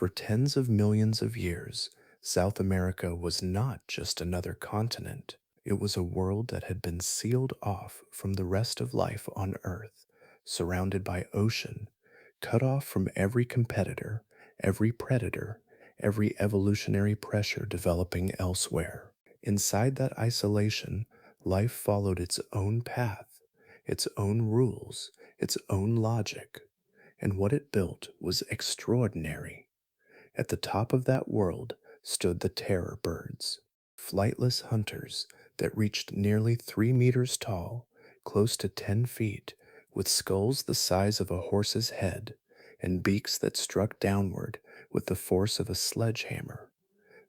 For tens of millions of years, South America was not just another continent. It was a world that had been sealed off from the rest of life on Earth, surrounded by ocean, cut off from every competitor, every predator, every evolutionary pressure developing elsewhere. Inside that isolation, life followed its own path, its own rules, its own logic, and what it built was extraordinary. At the top of that world stood the terror birds, flightless hunters that reached nearly 3 meters tall, close to 10 feet, with skulls the size of a horse's head and beaks that struck downward with the force of a sledgehammer.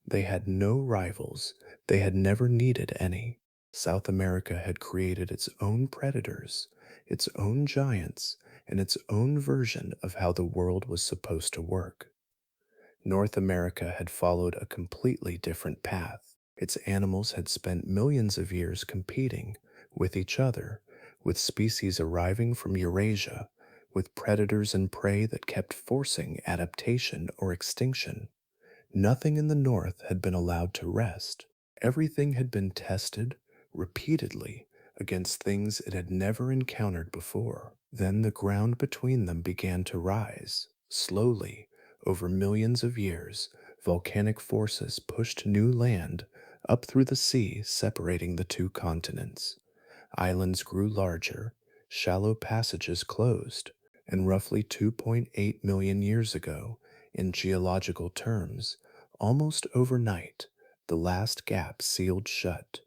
They had no rivals, they had never needed any. South America had created its own predators, its own giants, and its own version of how the world was supposed to work. North America had followed a completely different path. Its animals had spent millions of years competing with each other, with species arriving from Eurasia, with predators and prey that kept forcing adaptation or extinction. Nothing in the North had been allowed to rest. Everything had been tested repeatedly against things it had never encountered before. Then the ground between them began to rise. Slowly, over millions of years, volcanic forces pushed new land up through the sea separating the two continents. Islands grew larger, shallow passages closed, and roughly 2.8 million years ago, in geological terms, almost overnight, the last gap sealed shut.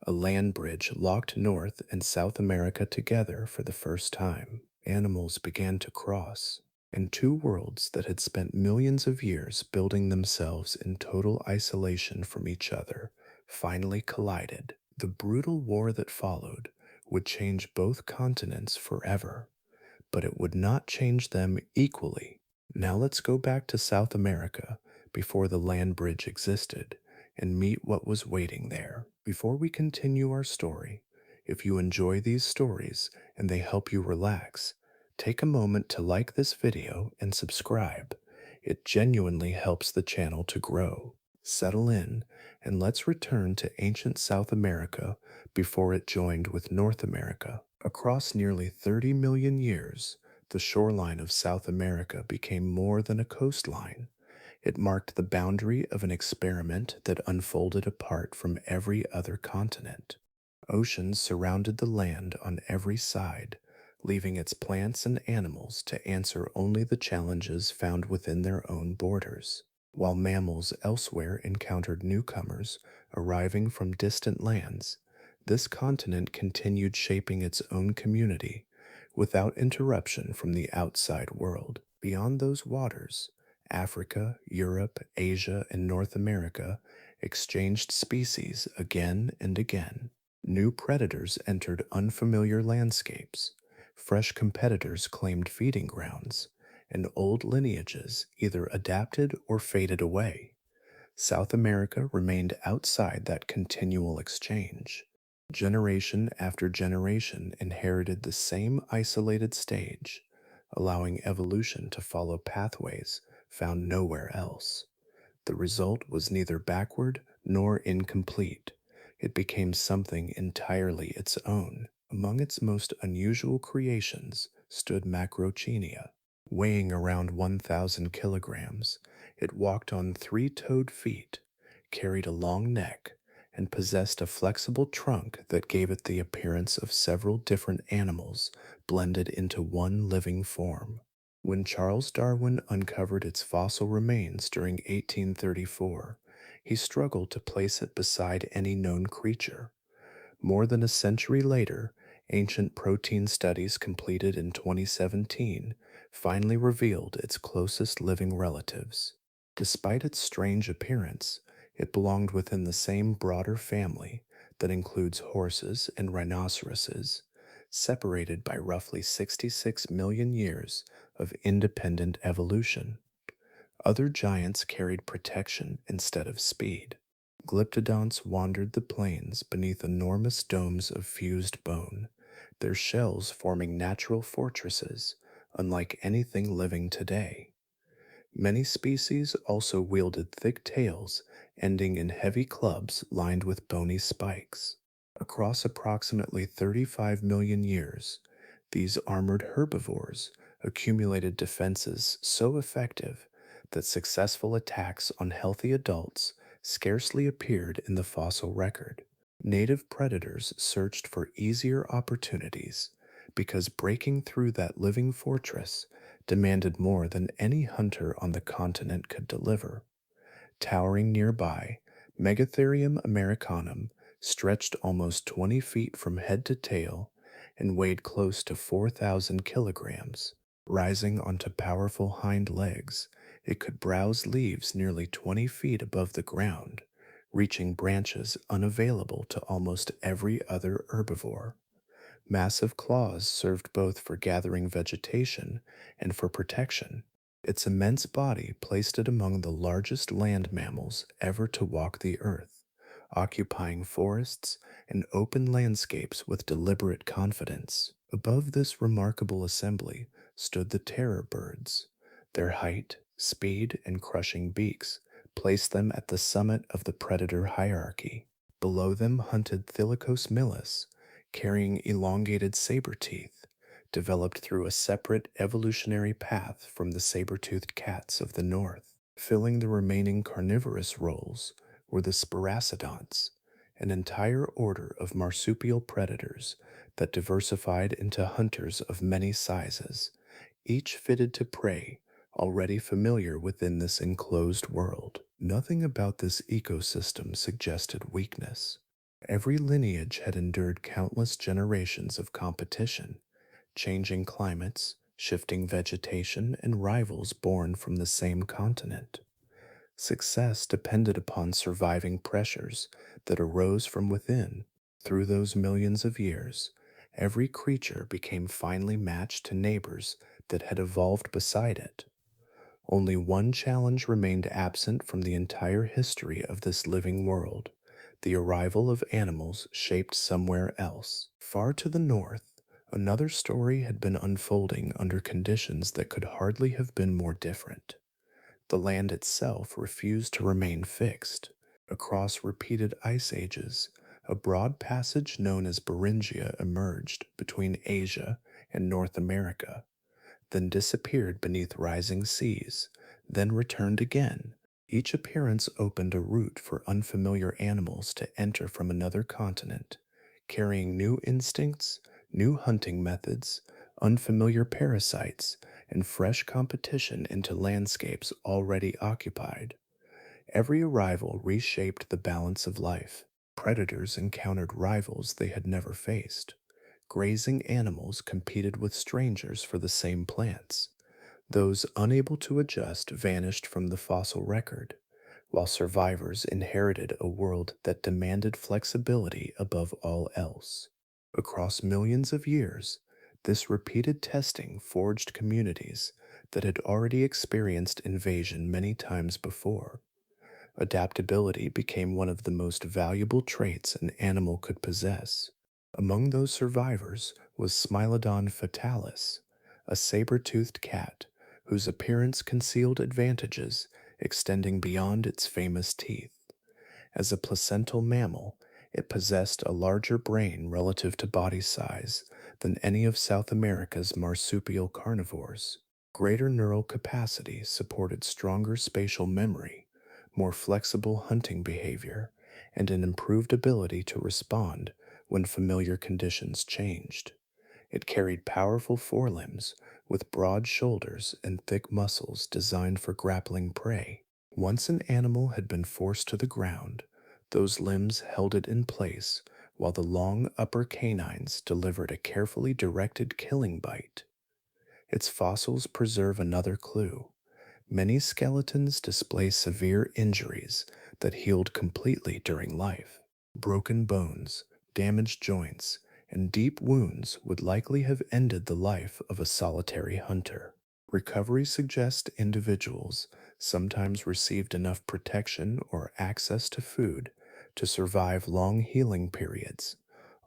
A land bridge locked North and South America together for the first time. Animals began to cross, and two worlds that had spent millions of years building themselves in total isolation from each other finally collided. The brutal war that followed would change both continents forever, but it would not change them equally. Now let's go back to South America before the land bridge existed and meet what was waiting there. Before we continue our story, if you enjoy these stories and they help you relax, take a moment to like this video and subscribe. It genuinely helps the channel to grow. Settle in and let's return to ancient South America before it joined with North America. Across nearly 30 million years, the shoreline of South America became more than a coastline. It marked the boundary of an experiment that unfolded apart from every other continent. Oceans surrounded the land on every side, leaving its plants and animals to answer only the challenges found within their own borders, while mammals elsewhere encountered newcomers arriving from distant lands. This continent continued shaping its own community without interruption from the outside world. Beyond those waters, Africa, Europe, Asia, and North America exchanged species again and again. New predators entered unfamiliar landscapes, fresh competitors claimed feeding grounds, and old lineages either adapted or faded away. South America remained outside that continual exchange. Generation after generation inherited the same isolated stage, allowing evolution to follow pathways found nowhere else. The result was neither backward nor incomplete. It became something entirely its own. Among its most unusual creations stood Macrochenia. Weighing around 1,000 kilograms, it walked on three-toed feet, carried a long neck, and possessed a flexible trunk that gave it the appearance of several different animals blended into one living form. When Charles Darwin uncovered its fossil remains during 1834, he struggled to place it beside any known creature. More than a century later, ancient protein studies completed in 2017 finally revealed its closest living relatives. Despite its strange appearance, it belonged within the same broader family that includes horses and rhinoceroses, separated by roughly 66 million years of independent evolution. Other giants carried protection instead of speed. Glyptodonts wandered the plains beneath enormous domes of fused bone, their shells forming natural fortresses unlike anything living today. Many species also wielded thick tails, ending in heavy clubs lined with bony spikes. Across approximately 35 million years, these armored herbivores accumulated defenses so effective that successful attacks on healthy adults scarcely appeared in the fossil record. Native predators searched for easier opportunities because breaking through that living fortress demanded more than any hunter on the continent could deliver. Towering nearby, Megatherium americanum stretched almost 20 feet from head to tail and weighed close to 4,000 kilograms. Rising onto powerful hind legs, it could browse leaves nearly 20 feet above the ground, reaching branches unavailable to almost every other herbivore. Massive claws served both for gathering vegetation and for protection. Its immense body placed it among the largest land mammals ever to walk the earth, occupying forests and open landscapes with deliberate confidence. Above this remarkable assembly stood the terror birds. Their height, speed, and crushing beaks placed them at the summit of the predator hierarchy. Below them hunted Thylacosmilus, carrying elongated saber teeth, developed through a separate evolutionary path from the saber-toothed cats of the north. Filling the remaining carnivorous roles were the Sparacidonts, an entire order of marsupial predators that diversified into hunters of many sizes, each fitted to prey, already familiar within this enclosed world. Nothing about this ecosystem suggested weakness. Every lineage had endured countless generations of competition, changing climates, shifting vegetation, and rivals born from the same continent. Success depended upon surviving pressures that arose from within. Through those millions of years, every creature became finely matched to neighbors that had evolved beside it. Only one challenge remained absent from the entire history of this living world: the arrival of animals shaped somewhere else. Far to the north, another story had been unfolding under conditions that could hardly have been more different. The land itself refused to remain fixed. Across repeated ice ages, a broad passage known as Beringia emerged between Asia and North America, then disappeared beneath rising seas, then returned again. Each appearance opened a route for unfamiliar animals to enter from another continent, carrying new instincts, new hunting methods, unfamiliar parasites, and fresh competition into landscapes already occupied. Every arrival reshaped the balance of life. Predators encountered rivals they had never faced. Grazing animals competed with strangers for the same plants. Those unable to adjust vanished from the fossil record, while survivors inherited a world that demanded flexibility above all else. Across millions of years, this repeated testing forged communities that had already experienced invasion many times before. Adaptability became one of the most valuable traits an animal could possess. Among those survivors was Smilodon fatalis, a saber-toothed cat whose appearance concealed advantages extending beyond its famous teeth. As a placental mammal, it possessed a larger brain relative to body size than any of South America's marsupial carnivores. Greater neural capacity supported stronger spatial memory, more flexible hunting behavior, and an improved ability to respond when familiar conditions changed. It carried powerful forelimbs with broad shoulders and thick muscles designed for grappling prey. Once an animal had been forced to the ground, those limbs held it in place while the long upper canines delivered a carefully directed killing bite. Its fossils preserve another clue. Many skeletons display severe injuries that healed completely during life. Broken bones, damaged joints, and deep wounds would likely have ended the life of a solitary hunter. Recovery suggests individuals sometimes received enough protection or access to food to survive long healing periods,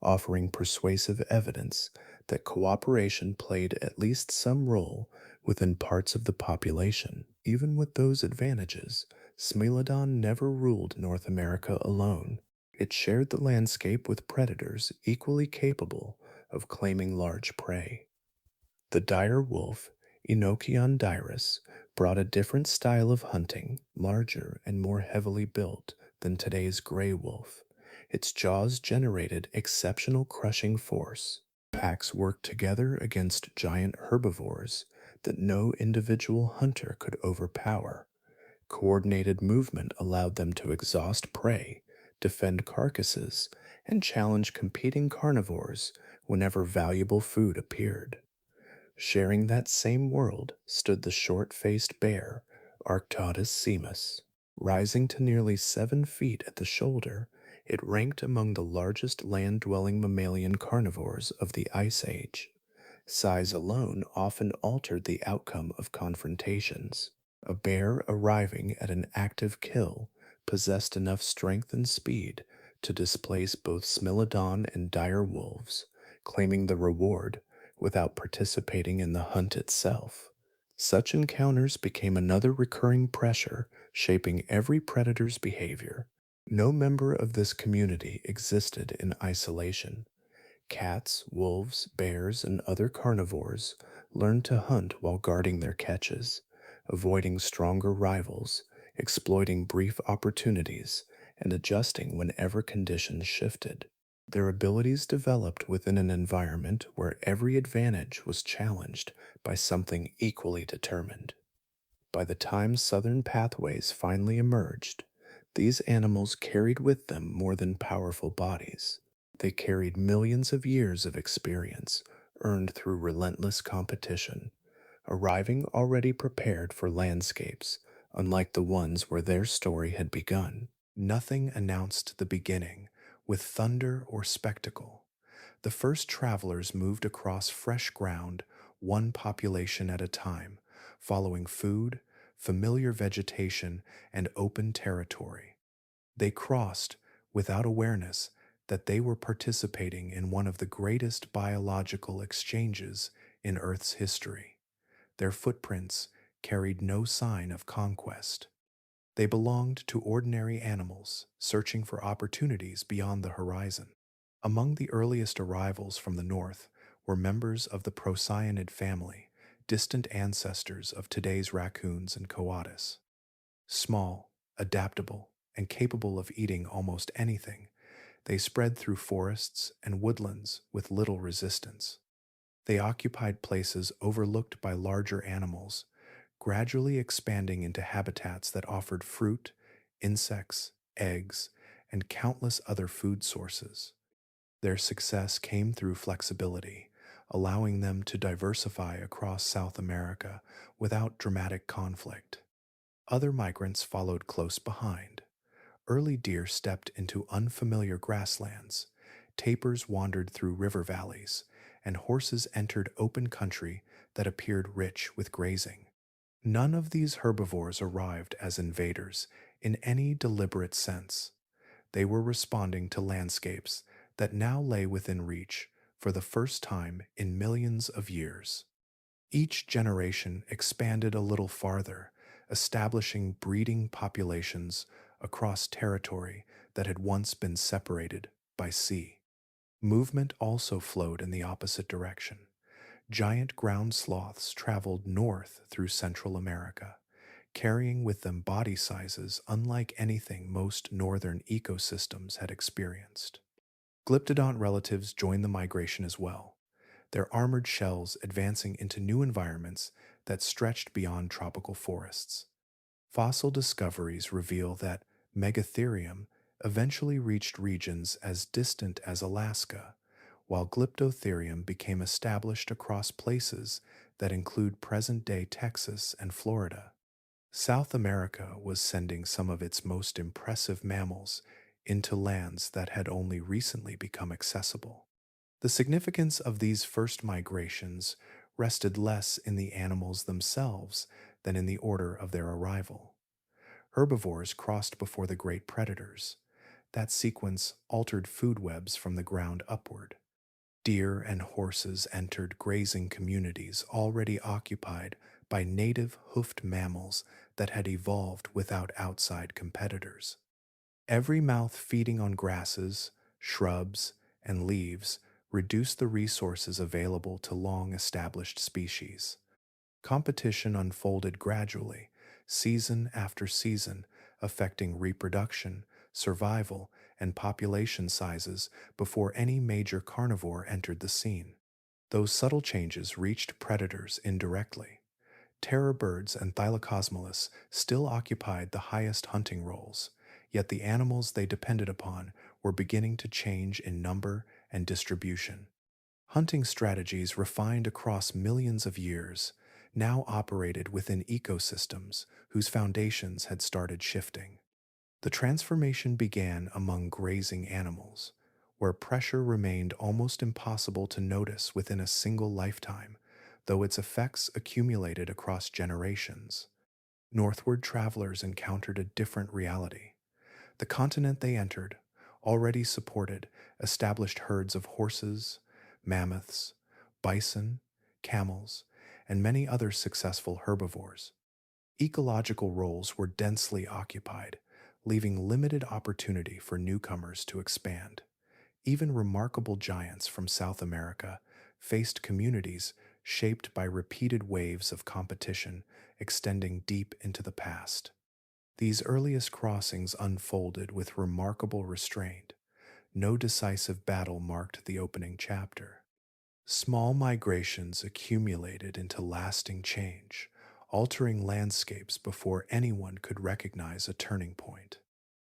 offering persuasive evidence that cooperation played at least some role within parts of the population. Even with those advantages, Smilodon never ruled North America alone. It shared the landscape with predators equally capable of claiming large prey. The dire wolf, Enochion dirus, brought a different style of hunting, larger and more heavily built than today's gray wolf. Its jaws generated exceptional crushing force. Packs worked together against giant herbivores that no individual hunter could overpower. Coordinated movement allowed them to exhaust prey, defend carcasses, and challenge competing carnivores whenever valuable food appeared. Sharing that same world stood the short-faced bear, Arctodus simus. Rising to nearly 7 feet at the shoulder, it ranked among the largest land-dwelling mammalian carnivores of the Ice Age. Size alone often altered the outcome of confrontations. A bear arriving at an active kill possessed enough strength and speed to displace both Smilodon and dire wolves, claiming the reward without participating in the hunt itself. Such encounters became another recurring pressure shaping every predator's behavior. No member of this community existed in isolation. Cats, wolves, bears, and other carnivores learned to hunt while guarding their catches, avoiding stronger rivals, exploiting brief opportunities, and adjusting whenever conditions shifted. Their abilities developed within an environment where every advantage was challenged by something equally determined. By the time southern pathways finally emerged, these animals carried with them more than powerful bodies. They carried millions of years of experience earned through relentless competition, arriving already prepared for landscapes unlike the ones where their story had begun. Nothing announced the beginning with thunder or spectacle. The first travelers moved across fresh ground, one population at a time, following food, familiar vegetation, and open territory. They crossed without awareness that they were participating in one of the greatest biological exchanges in Earth's history. Their footprints carried no sign of conquest. They belonged to ordinary animals searching for opportunities beyond the horizon. Among the earliest arrivals from the north were members of the Procyanid family, distant ancestors of today's raccoons and coatis. Small, adaptable, and capable of eating almost anything, they spread through forests and woodlands with little resistance. They occupied places overlooked by larger animals, gradually expanding into habitats that offered fruit, insects, eggs, and countless other food sources. Their success came through flexibility, allowing them to diversify across South America without dramatic conflict. Other migrants followed close behind. Early deer stepped into unfamiliar grasslands, tapirs wandered through river valleys, and horses entered open country that appeared rich with grazing. None of these herbivores arrived as invaders in any deliberate sense. They were responding to landscapes that now lay within reach for the first time in millions of years. Each generation expanded a little farther, establishing breeding populations across territory that had once been separated by sea. Movement also flowed in the opposite direction. Giant ground sloths traveled north through Central America, carrying with them body sizes unlike anything most northern ecosystems had experienced. Glyptodont relatives joined the migration as well, their armored shells advancing into new environments that stretched beyond tropical forests. Fossil discoveries reveal that Megatherium eventually reached regions as distant as Alaska, while Glyptotherium became established across places that include present-day Texas and Florida. South America was sending some of its most impressive mammals into lands that had only recently become accessible. The significance of these first migrations rested less in the animals themselves than in the order of their arrival. Herbivores crossed before the great predators. That sequence altered food webs from the ground upward. Deer and horses entered grazing communities already occupied by native hoofed mammals that had evolved without outside competitors. Every mouth feeding on grasses, shrubs, and leaves reduced the resources available to long established species. Competition unfolded gradually, season after season, affecting reproduction, survival, and population sizes before any major carnivore entered the scene. Those subtle changes reached predators indirectly. Terror birds and Thylacosmilus still occupied the highest hunting roles, yet the animals they depended upon were beginning to change in number and distribution. Hunting strategies refined across millions of years now operated within ecosystems whose foundations had started shifting. The transformation began among grazing animals, where pressure remained almost impossible to notice within a single lifetime, though its effects accumulated across generations. Northward travelers encountered a different reality. The continent they entered already supported established herds of horses, mammoths, bison, camels, and many other successful herbivores. Ecological roles were densely occupied, leaving limited opportunity for newcomers to expand. Even remarkable giants from South America faced communities shaped by repeated waves of competition extending deep into the past. These earliest crossings unfolded with remarkable restraint. No decisive battle marked the opening chapter. Small migrations accumulated into lasting change, altering landscapes before anyone could recognize a turning point.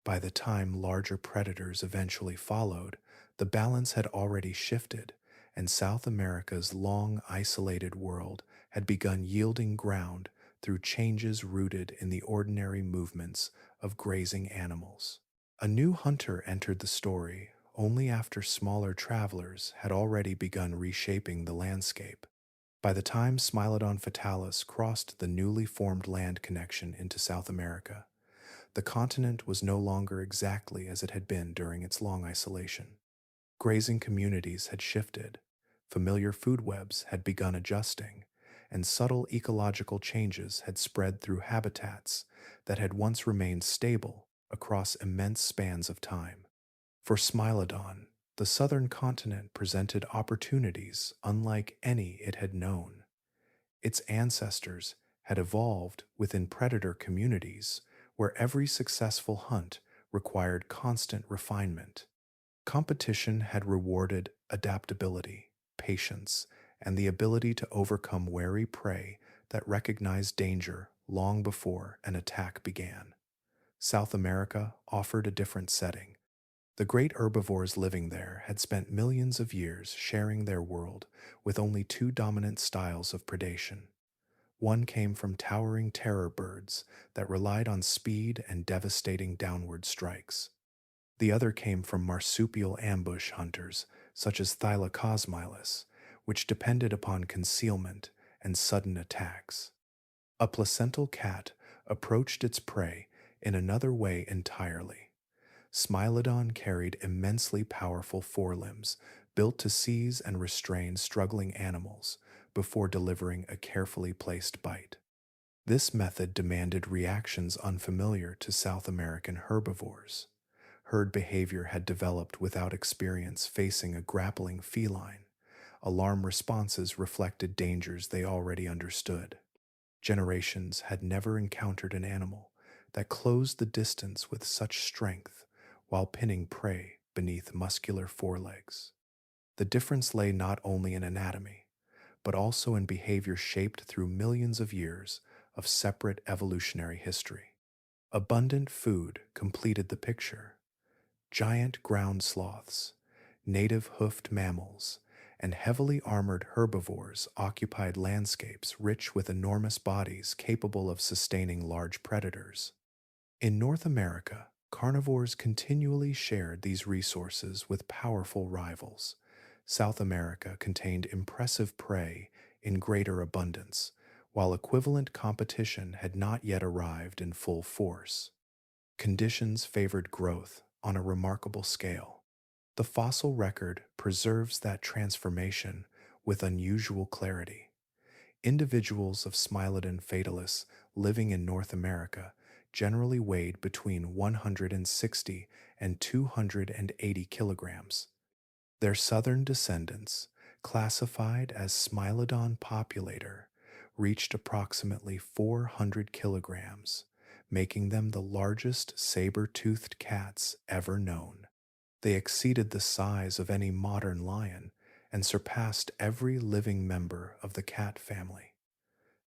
By the time larger predators eventually followed, the balance had already shifted, and South America's long isolated world had begun yielding ground through changes rooted in the ordinary movements of grazing animals. A new hunter entered the story only after smaller travelers had already begun reshaping the landscape. By the time Smilodon fatalis crossed the newly formed land connection into South America, the continent was no longer exactly as it had been during its long isolation. Grazing communities had shifted, familiar food webs had begun adjusting, and subtle ecological changes had spread through habitats that had once remained stable across immense spans of time. For Smilodon, the southern continent presented opportunities unlike any it had known. Its ancestors had evolved within predator communities where every successful hunt required constant refinement. Competition had rewarded adaptability, patience, and the ability to overcome wary prey that recognized danger long before an attack began. South America offered a different setting. The great herbivores living there had spent millions of years sharing their world with only two dominant styles of predation. One came from towering terror birds that relied on speed and devastating downward strikes. The other came from marsupial ambush hunters such as Thylacosmilus, which depended upon concealment and sudden attacks. A placental cat approached its prey in another way entirely. Smilodon carried immensely powerful forelimbs built to seize and restrain struggling animals before delivering a carefully placed bite. This method demanded reactions unfamiliar to South American herbivores. Herd behavior had developed without experience facing a grappling feline. Alarm responses reflected dangers they already understood. Generations had never encountered an animal that closed the distance with such strength while pinning prey beneath muscular forelegs. The difference lay not only in anatomy, but also in behavior shaped through millions of years of separate evolutionary history. Abundant food completed the picture. Giant ground sloths, native hoofed mammals, and heavily armored herbivores occupied landscapes rich with enormous bodies capable of sustaining large predators. In North America, carnivores continually shared these resources with powerful rivals. South America contained impressive prey in greater abundance, while equivalent competition had not yet arrived in full force. Conditions favored growth on a remarkable scale. The fossil record preserves that transformation with unusual clarity. Individuals of Smilodon fatalis living in North America generally weighed between 160 and 280 kilograms. Their southern descendants, classified as Smilodon populator, reached approximately 400 kilograms, making them the largest saber-toothed cats ever known. They exceeded the size of any modern lion and surpassed every living member of the cat family.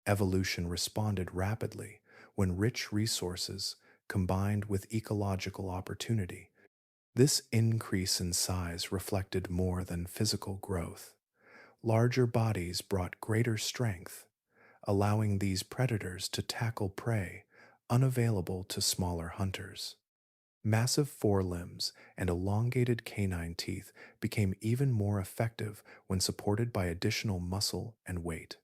Evolution responded rapidly when rich resources combined with ecological opportunity. This increase in size reflected more than physical growth. Larger bodies brought greater strength, allowing these predators to tackle prey unavailable to smaller hunters. Massive forelimbs and elongated canine teeth became even more effective when supported by additional muscle and weight.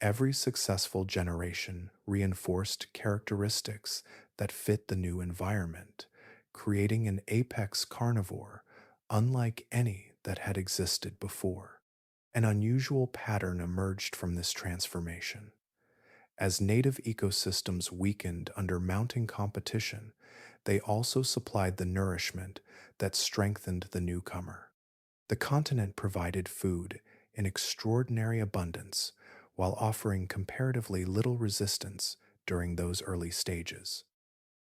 Every successful generation reinforced characteristics that fit the new environment, creating an apex carnivore unlike any that had existed before. An unusual pattern emerged from this transformation. As native ecosystems weakened under mounting competition, they also supplied the nourishment that strengthened the newcomer. The continent provided food in extraordinary abundance while offering comparatively little resistance during those early stages.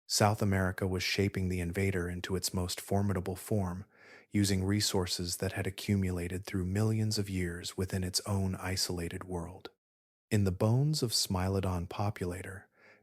South America was shaping the invader into its most formidable form, using resources that had accumulated through millions of years within its own isolated world. In the bones of Smilodon populator,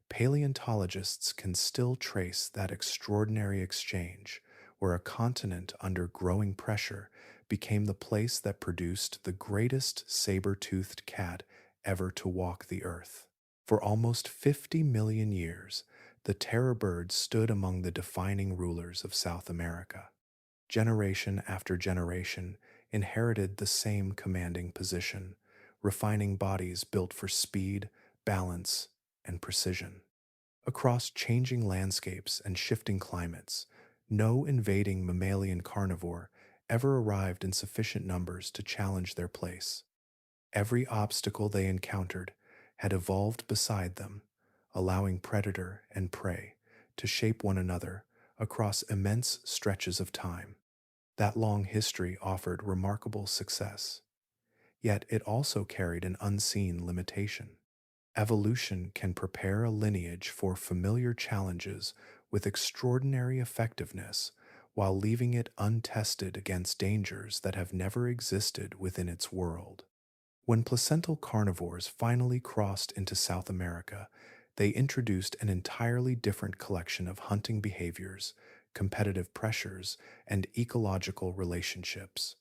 paleontologists can still trace that extraordinary exchange where a continent under growing pressure became the place that produced the greatest saber-toothed cat ever to walk the earth. For almost 50 million years, the terror bird stood among the defining rulers of South America. Generation after generation inherited the same commanding position, refining bodies built for speed, balance, and precision. Across changing landscapes and shifting climates, no invading mammalian carnivore ever arrived in sufficient numbers to challenge their place. Every obstacle they encountered had evolved beside them, allowing predator and prey to shape one another across immense stretches of time. That long history offered remarkable success, yet it also carried an unseen limitation. Evolution can prepare a lineage for familiar challenges with extraordinary effectiveness while leaving it untested against dangers that have never existed within its world. When placental carnivores finally crossed into South America, they introduced an entirely different collection of hunting behaviors, competitive pressures, and ecological relationships.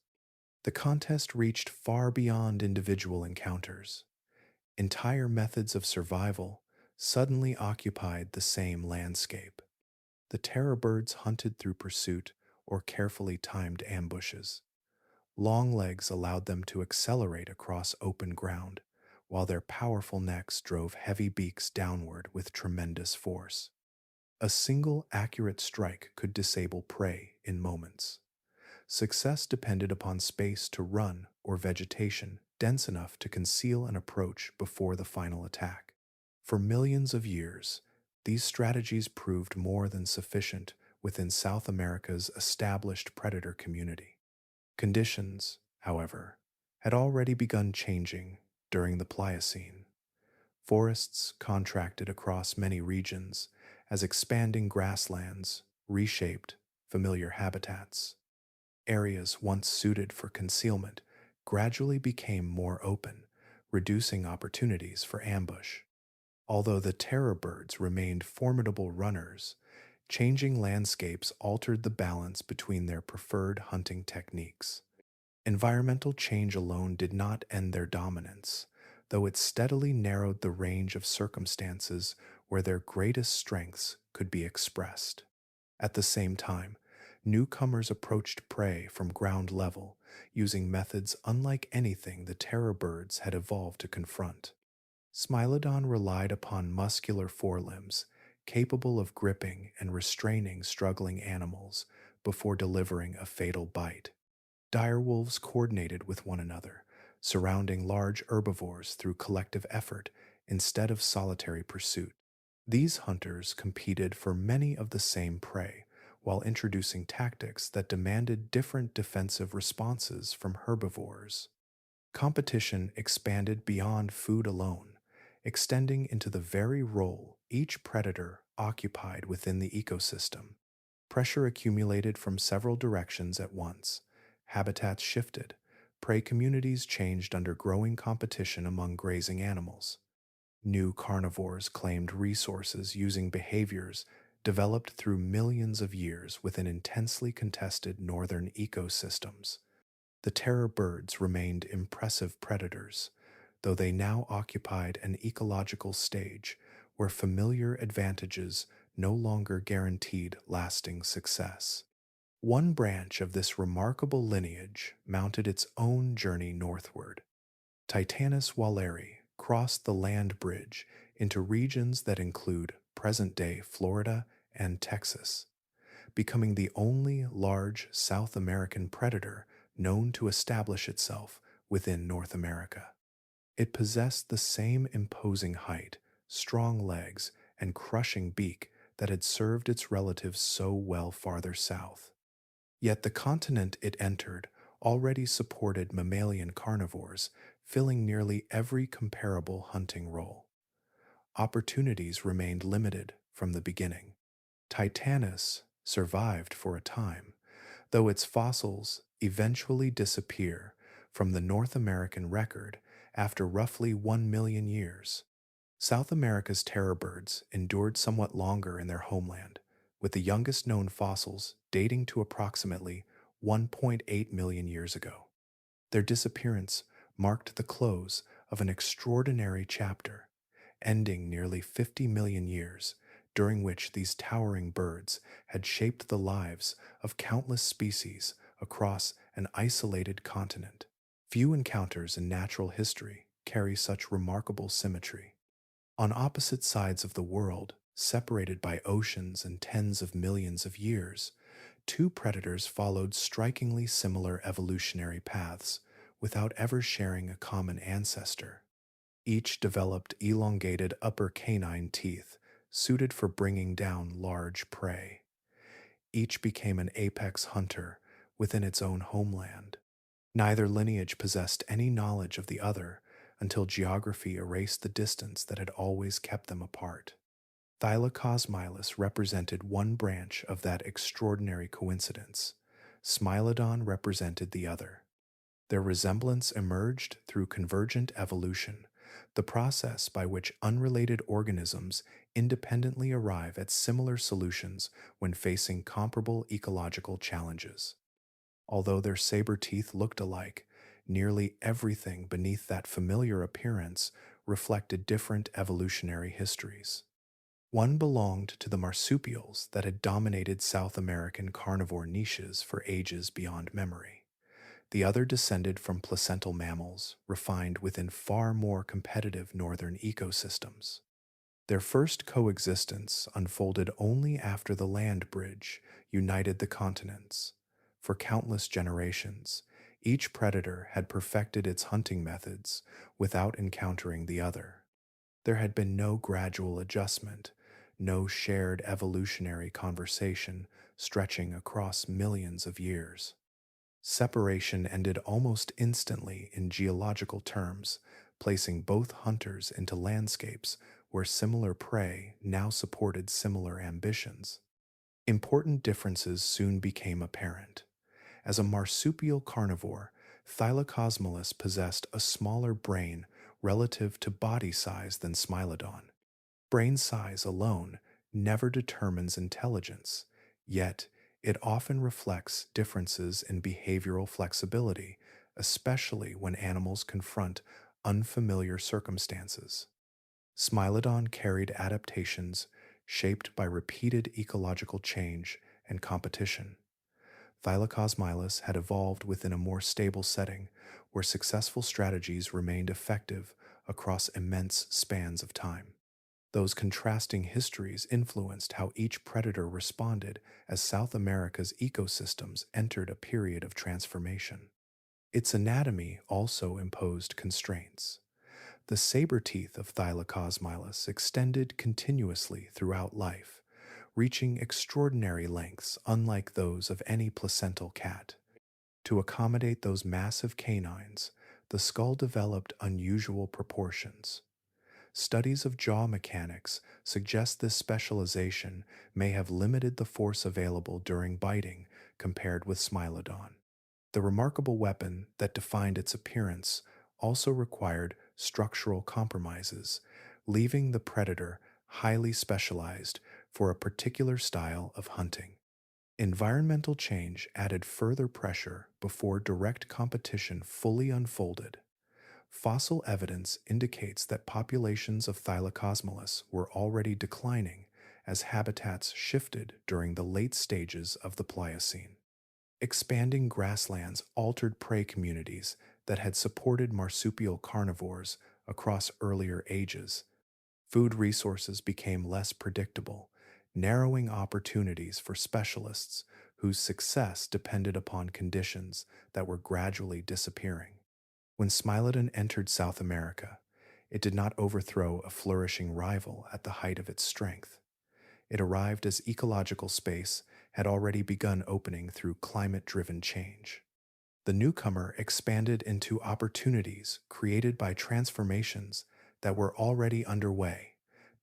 The contest reached far beyond individual encounters. Entire methods of survival suddenly occupied the same landscape. The terror birds hunted through pursuit or carefully timed ambushes. Long legs allowed them to accelerate across open ground, while their powerful necks drove heavy beaks downward with tremendous force. A single accurate strike could disable prey in moments. Success depended upon space to run or vegetation dense enough to conceal an approach before the final attack. For millions of years, these strategies proved more than sufficient within South America's established predator community. Conditions, however, had already begun changing during the Pliocene. Forests contracted across many regions as expanding grasslands reshaped familiar habitats. Areas once suited for concealment gradually became more open, reducing opportunities for ambush. Although the terror birds remained formidable runners, changing landscapes altered the balance between their preferred hunting techniques. Environmental change alone did not end their dominance, though it steadily narrowed the range of circumstances where their greatest strengths could be expressed. At the same time, newcomers approached prey from ground level, using methods unlike anything the terror birds had evolved to confront. Smilodon relied upon muscular forelimbs, capable of gripping and restraining struggling animals before delivering a fatal bite. Direwolves coordinated with one another, surrounding large herbivores through collective effort instead of solitary pursuit. These hunters competed for many of the same prey, while introducing tactics that demanded different defensive responses from herbivores. Competition expanded beyond food alone, extending into the very role each predator occupied within the ecosystem. Pressure accumulated from several directions at once. Habitats shifted. Prey communities changed under growing competition among grazing animals. New carnivores claimed resources using behaviors developed through millions of years within intensely contested northern ecosystems. The terror birds remained impressive predators, though they now occupied an ecological stage where familiar advantages no longer guaranteed lasting success. One branch of this remarkable lineage mounted its own journey northward. Titanus walleri crossed the land bridge into regions that include present-day Florida and Texas, becoming the only large South American predator known to establish itself within North America. It possessed the same imposing height, strong legs, and crushing beak that had served its relatives so well farther south. Yet the continent it entered already supported mammalian carnivores, filling nearly every comparable hunting role. Opportunities remained limited from the beginning. Titanus survived for a time, though its fossils eventually disappear from the North American record after roughly 1 million years. South America's terror birds endured somewhat longer in their homeland, with the youngest known fossils dating to approximately 1.8 million years ago. Their disappearance marked the close of an extraordinary chapter, ending nearly 50 million years, during which these towering birds had shaped the lives of countless species across an isolated continent. Few encounters in natural history carry such remarkable symmetry. On opposite sides of the world, separated by oceans and tens of millions of years, two predators followed strikingly similar evolutionary paths without ever sharing a common ancestor. Each developed elongated upper canine teeth suited for bringing down large prey. Each became an apex hunter within its own homeland. Neither lineage possessed any knowledge of the other until geography erased the distance that had always kept them apart. Thylacosmilus represented one branch of that extraordinary coincidence. Smilodon represented the other. Their resemblance emerged through convergent evolution, the process by which unrelated organisms independently arrive at similar solutions when facing comparable ecological challenges. Although their saber teeth looked alike, nearly everything beneath that familiar appearance reflected different evolutionary histories. One belonged to the marsupials that had dominated South American carnivore niches for ages beyond memory. The other descended from placental mammals, refined within far more competitive northern ecosystems. Their first coexistence unfolded only after the land bridge united the continents. For countless generations, each predator had perfected its hunting methods without encountering the other. There had been no gradual adjustment, no shared evolutionary conversation stretching across millions of years. Separation ended almost instantly in geological terms, placing both hunters into landscapes where similar prey now supported similar ambitions. Important differences soon became apparent. As a marsupial carnivore, Thylacosmilus possessed a smaller brain relative to body size than Smilodon. Brain size alone never determines intelligence, yet it often reflects differences in behavioral flexibility, especially when animals confront unfamiliar circumstances. Smilodon carried adaptations shaped by repeated ecological change and competition. Thylacosmilus had evolved within a more stable setting where successful strategies remained effective across immense spans of time. Those contrasting histories influenced how each predator responded as South America's ecosystems entered a period of transformation. Its anatomy also imposed constraints. The saber teeth of Thylacosmilus extended continuously throughout life, reaching extraordinary lengths unlike those of any placental cat. To accommodate those massive canines, the skull developed unusual proportions. Studies of jaw mechanics suggest this specialization may have limited the force available during biting compared with Smilodon. The remarkable weapon that defined its appearance also required structural compromises, leaving the predator highly specialized for a particular style of hunting. Environmental change added further pressure before direct competition fully unfolded. Fossil evidence indicates that populations of Thylacosmilus were already declining as habitats shifted during the late stages of the Pliocene. Expanding grasslands altered prey communities that had supported marsupial carnivores across earlier ages. Food resources became less predictable, narrowing opportunities for specialists whose success depended upon conditions that were gradually disappearing. When Smilodon entered South America, it did not overthrow a flourishing rival at the height of its strength. It arrived as ecological space had already begun opening through climate-driven change. The newcomer expanded into opportunities created by transformations that were already underway,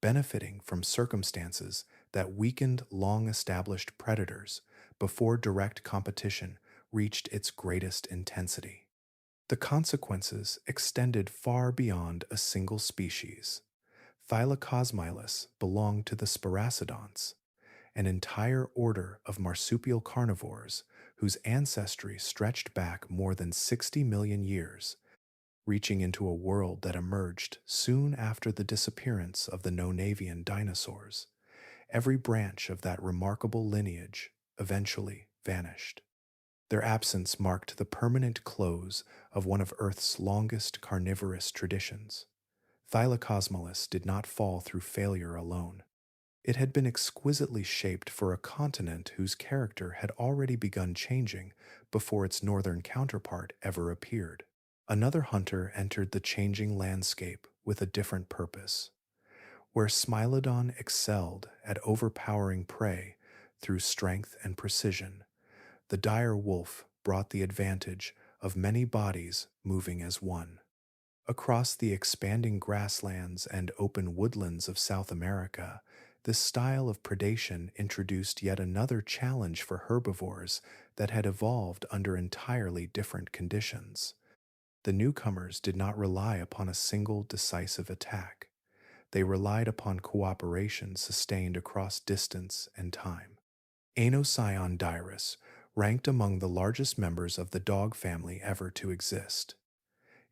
benefiting from circumstances that weakened long-established predators before direct competition reached its greatest intensity. The consequences extended far beyond a single species. Thylacosmilus belonged to the Sparacidonts, an entire order of marsupial carnivores whose ancestry stretched back more than 60 million years, reaching into a world that emerged soon after the disappearance of the Nonavian dinosaurs. Every branch of that remarkable lineage eventually vanished. Their absence marked the permanent close of one of Earth's longest carnivorous traditions. Thylacosmilus did not fall through failure alone. It had been exquisitely shaped for a continent whose character had already begun changing before its northern counterpart ever appeared. Another hunter entered the changing landscape with a different purpose. Where Smilodon excelled at overpowering prey through strength and precision, the dire wolf brought the advantage of many bodies moving as one. Across the expanding grasslands and open woodlands of South America, this style of predation introduced yet another challenge for herbivores that had evolved under entirely different conditions. The newcomers did not rely upon a single decisive attack. They relied upon cooperation sustained across distance and time. Anocyon ranked among the largest members of the dog family ever to exist.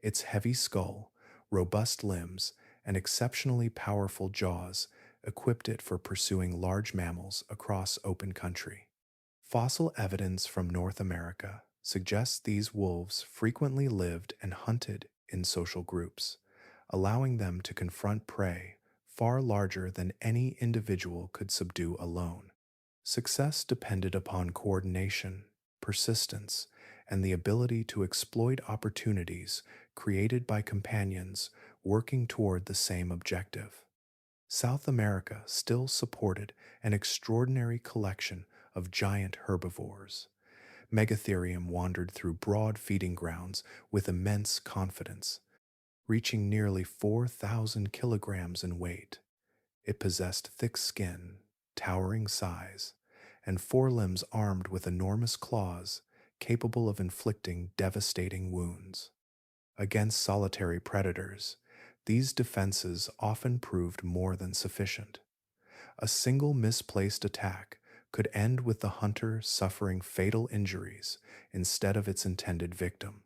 Its heavy skull, robust limbs, and exceptionally powerful jaws equipped it for pursuing large mammals across open country. Fossil evidence from North America suggests these wolves frequently lived and hunted in social groups, allowing them to confront prey far larger than any individual could subdue alone. Success depended upon coordination, persistence, and the ability to exploit opportunities created by companions working toward the same objective. South America still supported an extraordinary collection of giant herbivores. Megatherium wandered through broad feeding grounds with immense confidence, reaching nearly 4,000 kilograms in weight. It possessed thick skin, towering size, and forelimbs armed with enormous claws capable of inflicting devastating wounds. Against solitary predators, these defenses often proved more than sufficient. A single misplaced attack could end with the hunter suffering fatal injuries instead of its intended victim.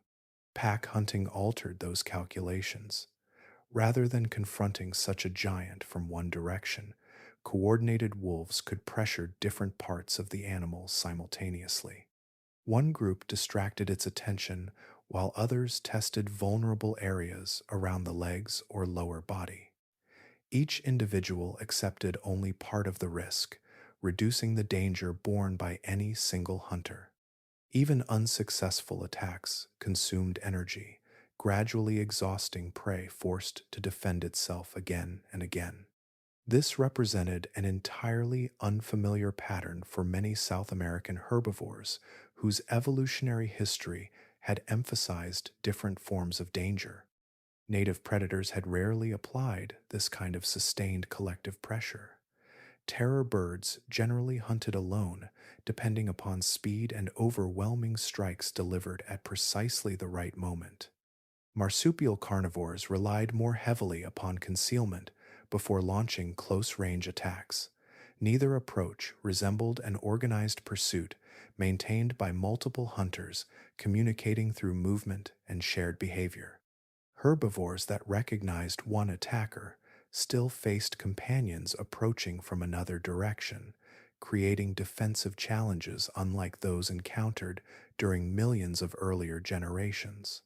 Pack hunting altered those calculations. Rather than confronting such a giant from one direction, coordinated wolves could pressure different parts of the animal simultaneously. One group distracted its attention while others tested vulnerable areas around the legs or lower body. Each individual accepted only part of the risk, reducing the danger borne by any single hunter. Even unsuccessful attacks consumed energy, gradually exhausting prey forced to defend itself again and again. This represented an entirely unfamiliar pattern for many South American herbivores whose evolutionary history had emphasized different forms of danger. Native predators had rarely applied this kind of sustained collective pressure. Terror birds generally hunted alone, depending upon speed and overwhelming strikes delivered at precisely the right moment. Marsupial carnivores relied more heavily upon concealment before launching close range attacks. Neither approach resembled an organized pursuit maintained by multiple hunters communicating through movement and shared behavior. Herbivores that recognized one attacker still faced companions approaching from another direction, creating defensive challenges unlike those encountered during millions of earlier generations.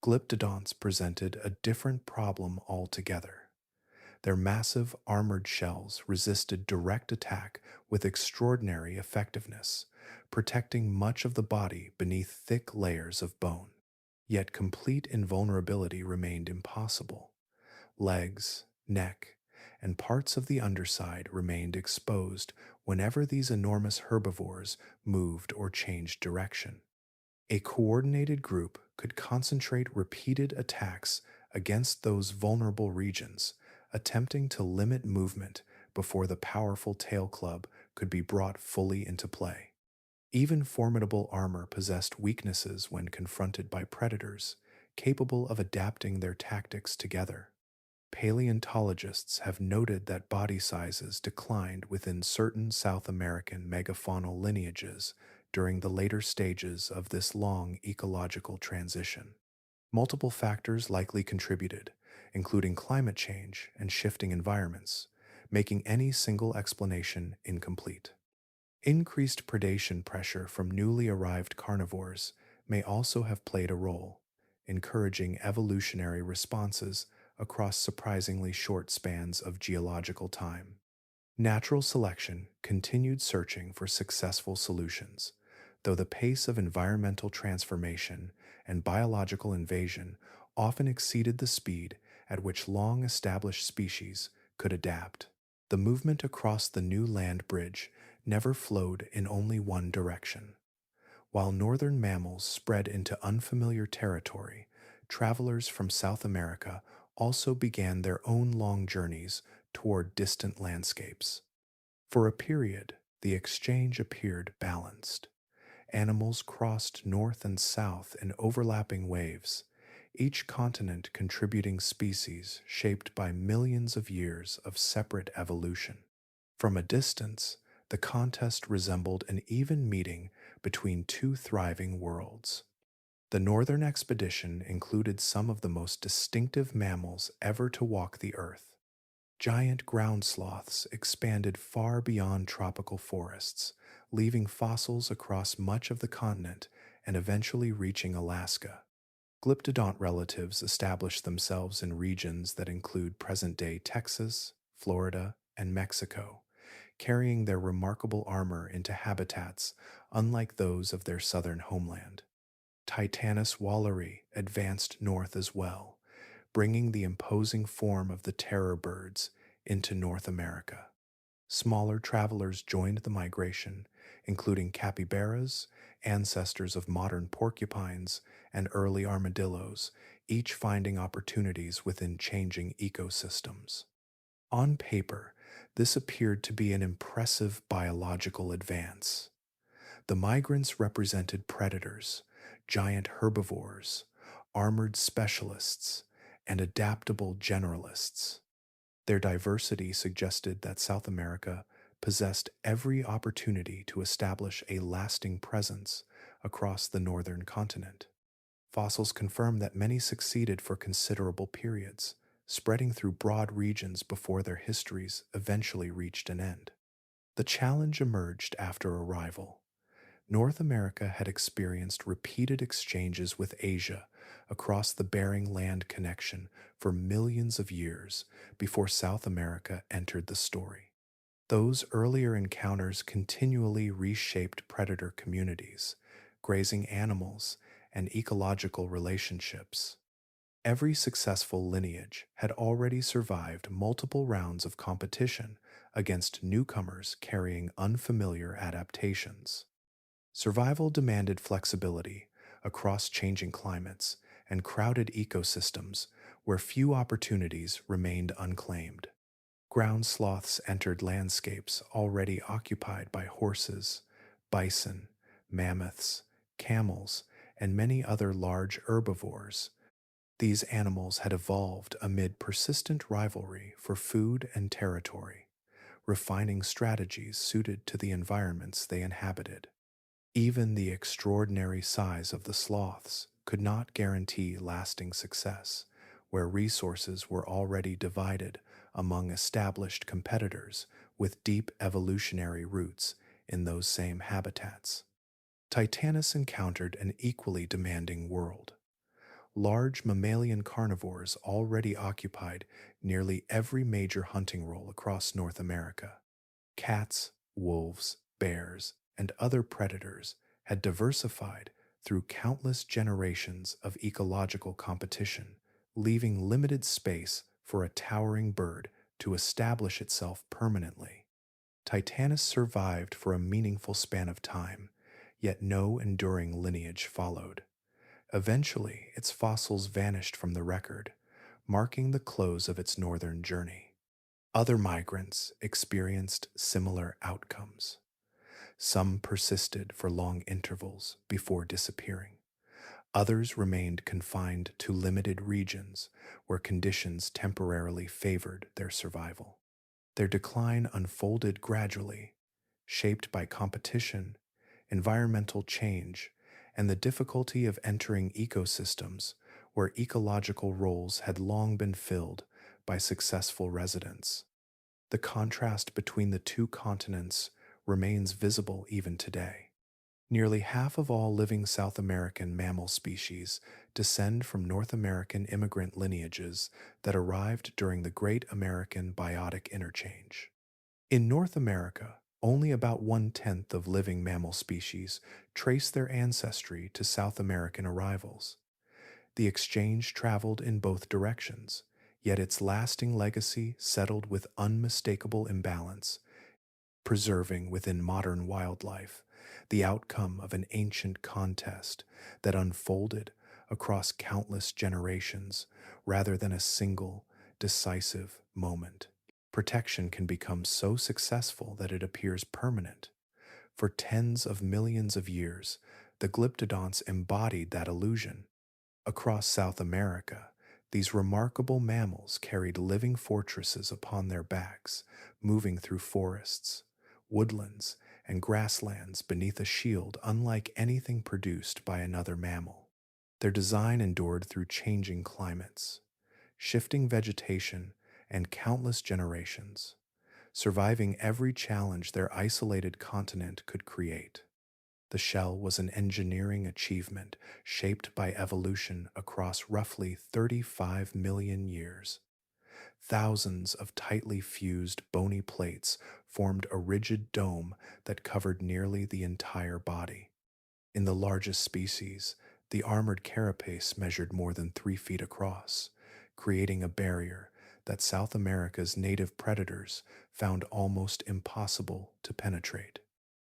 Glyptodonts presented a different problem altogether. Their massive armored shells resisted direct attack with extraordinary effectiveness, protecting much of the body beneath thick layers of bone. Yet complete invulnerability remained impossible. Legs, neck, and parts of the underside remained exposed whenever these enormous herbivores moved or changed direction. A coordinated group could concentrate repeated attacks against those vulnerable regions, attempting to limit movement before the powerful tail club could be brought fully into play. Even formidable armor possessed weaknesses when confronted by predators, capable of adapting their tactics together. Paleontologists have noted that body sizes declined within certain South American megafaunal lineages during the later stages of this long ecological transition. Multiple factors likely contributed, including climate change and shifting environments, making any single explanation incomplete. Increased predation pressure from newly arrived carnivores may also have played a role, encouraging evolutionary responses across surprisingly short spans of geological time. Natural selection continued searching for successful solutions, though the pace of environmental transformation and biological invasion often exceeded the speed at which long established species could adapt. The movement across the new land bridge never flowed in only one direction. While northern mammals spread into unfamiliar territory, travelers from South America also began their own long journeys toward distant landscapes. For a period, the exchange appeared balanced. Animals crossed north and south in overlapping waves, each continent contributing species shaped by millions of years of separate evolution. From a distance, the contest resembled an even meeting between two thriving worlds. The northern expedition included some of the most distinctive mammals ever to walk the earth. Giant ground sloths expanded far beyond tropical forests, leaving fossils across much of the continent and eventually reaching Alaska. Glyptodont relatives established themselves in regions that include present-day Texas, Florida, and Mexico, carrying their remarkable armor into habitats unlike those of their southern homeland. Titanus walleri advanced north as well, bringing the imposing form of the terror birds into North America. Smaller travelers joined the migration, including capybaras, ancestors of modern porcupines, and early armadillos, each finding opportunities within changing ecosystems. On paper, this appeared to be an impressive biological advance. The migrants represented predators, giant herbivores, armored specialists, and adaptable generalists. Their diversity suggested that South America possessed every opportunity to establish a lasting presence across the northern continent. Fossils confirm that many succeeded for considerable periods, spreading through broad regions before their histories eventually reached an end. The challenge emerged after arrival. North America had experienced repeated exchanges with Asia across the Bering Land connection for millions of years before South America entered the story. Those earlier encounters continually reshaped predator communities, grazing animals, and ecological relationships. Every successful lineage had already survived multiple rounds of competition against newcomers carrying unfamiliar adaptations. Survival demanded flexibility across changing climates and crowded ecosystems where few opportunities remained unclaimed. Ground sloths entered landscapes already occupied by horses, bison, mammoths, camels, and many other large herbivores. These animals had evolved amid persistent rivalry for food and territory, refining strategies suited to the environments they inhabited. Even the extraordinary size of the sloths could not guarantee lasting success, where resources were already divided among established competitors with deep evolutionary roots in those same habitats. Titanus encountered an equally demanding world. Large mammalian carnivores already occupied nearly every major hunting role across North America. Cats, wolves, bears, and other predators had diversified through countless generations of ecological competition, leaving limited space for a towering bird to establish itself permanently. Titanus survived for a meaningful span of time, yet no enduring lineage followed. Eventually, its fossils vanished from the record, marking the close of its northern journey. Other migrants experienced similar outcomes. Some persisted for long intervals before disappearing. Others remained confined to limited regions where conditions temporarily favored their survival. Their decline unfolded gradually, shaped by competition, environmental change, and the difficulty of entering ecosystems where ecological roles had long been filled by successful residents. The contrast between the two continents remains visible even today. Nearly half of all living South American mammal species descend from North American immigrant lineages that arrived during the Great American Biotic Interchange. In North America, only about 1/10 of living mammal species trace their ancestry to South American arrivals. The exchange traveled in both directions, yet its lasting legacy settled with unmistakable imbalance, preserving within modern wildlife the outcome of an ancient contest that unfolded across countless generations rather than a single, decisive moment. Protection can become so successful that it appears permanent. For tens of millions of years, the Glyptodonts embodied that illusion. Across South America, these remarkable mammals carried living fortresses upon their backs, moving through forests, woodlands, and grasslands beneath a shield unlike anything produced by another mammal. Their design endured through changing climates, shifting vegetation, and countless generations, surviving every challenge their isolated continent could create. The shell was an engineering achievement shaped by evolution across roughly 35 million years. Thousands of tightly fused bony plates formed a rigid dome that covered nearly the entire body. In the largest species, the armored carapace measured more than 3 feet across, creating a barrier that South America's native predators found almost impossible to penetrate.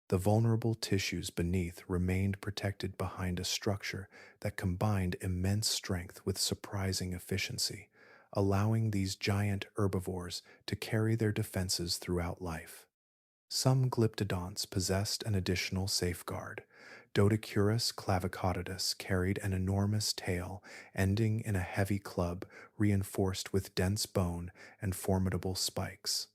The vulnerable tissues beneath remained protected behind a structure that combined immense strength with surprising efficiency, allowing these giant herbivores to carry their defenses throughout life. Some glyptodonts possessed an additional safeguard. Dodicurus clavicaudus carried an enormous tail ending in a heavy club reinforced with dense bone and formidable spikes.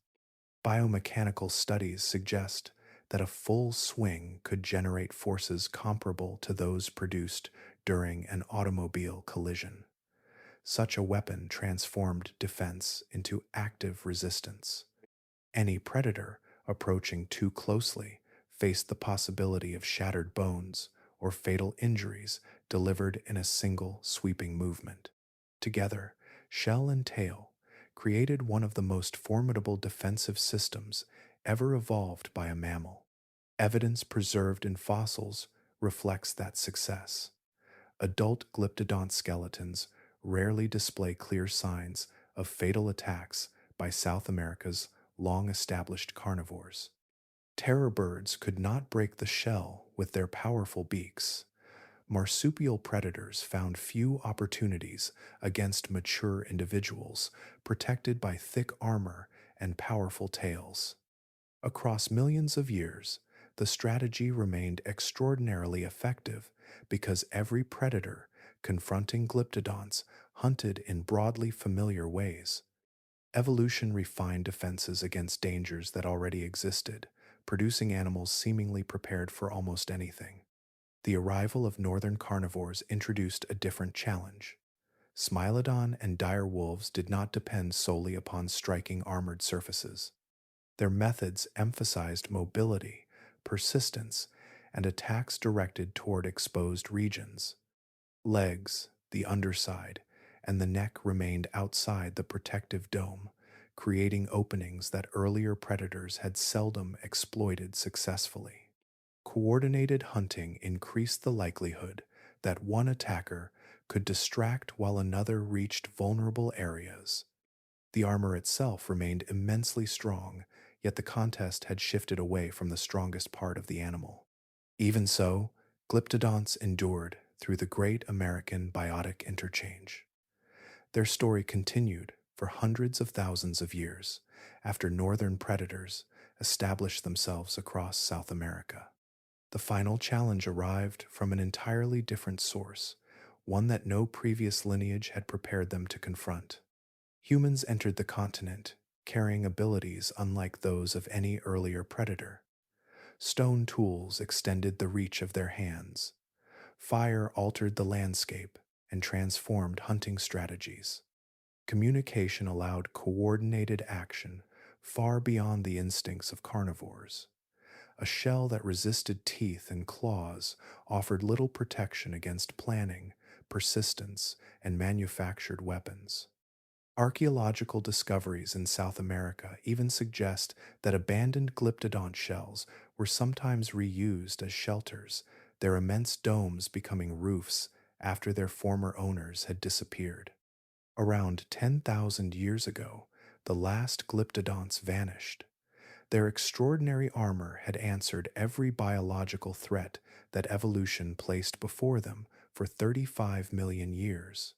Biomechanical studies suggest that a full swing could generate forces comparable to those produced during an automobile collision. Such a weapon transformed defense into active resistance. Any predator approaching too closely faced the possibility of shattered bones or fatal injuries delivered in a single sweeping movement. Together, shell and tail created one of the most formidable defensive systems ever evolved by a mammal. Evidence preserved in fossils reflects that success. Adult glyptodont skeletons rarely display clear signs of fatal attacks by South America's long established carnivores. Terror birds could not break the shell with their powerful beaks. Marsupial predators found few opportunities against mature individuals, protected by thick armor and powerful tails. Across millions of years, the strategy remained extraordinarily effective because every predator confronting glyptodonts hunted in broadly familiar ways. Evolution refined defenses against dangers that already existed, producing animals seemingly prepared for almost anything. The arrival of northern carnivores introduced a different challenge. Smilodon and dire wolves did not depend solely upon striking armored surfaces. Their methods emphasized mobility, persistence, and attacks directed toward exposed regions. Legs, the underside, and the neck remained outside the protective dome, creating openings that earlier predators had seldom exploited successfully. Coordinated hunting increased the likelihood that one attacker could distract while another reached vulnerable areas. The armor itself remained immensely strong, yet the contest had shifted away from the strongest part of the animal. Even so, Glyptodonts endured through the Great American Biotic Interchange. Their story continued for hundreds of thousands of years after northern predators established themselves across South America. The final challenge arrived from an entirely different source, one that no previous lineage had prepared them to confront. Humans entered the continent, carrying abilities unlike those of any earlier predator. Stone tools extended the reach of their hands. Fire altered the landscape and transformed hunting strategies. Communication allowed coordinated action far beyond the instincts of carnivores. A shell that resisted teeth and claws offered little protection against planning, persistence, and manufactured weapons. Archaeological discoveries in South America even suggest that abandoned glyptodont shells were sometimes reused as shelters, their immense domes becoming roofs after their former owners had disappeared. Around 10,000 years ago, the last glyptodonts vanished. Their extraordinary armor had answered every biological threat that evolution placed before them for 35 million years.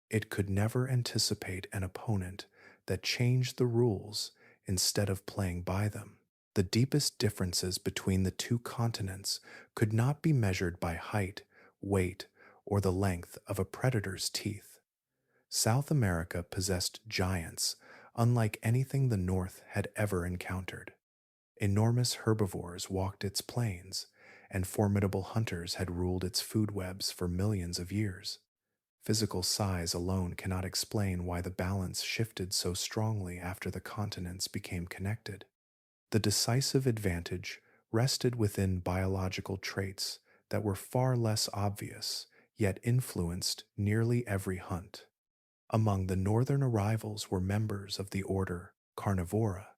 It could never anticipate an opponent that changed the rules instead of playing by them. The deepest differences between the two continents could not be measured by height, weight, or the length of a predator's teeth. South America possessed giants unlike anything the North had ever encountered. Enormous herbivores walked its plains, and formidable hunters had ruled its food webs for millions of years. Physical size alone cannot explain why the balance shifted so strongly after the continents became connected. The decisive advantage rested within biological traits that were far less obvious, yet influenced nearly every hunt. Among the northern arrivals were members of the order Carnivora,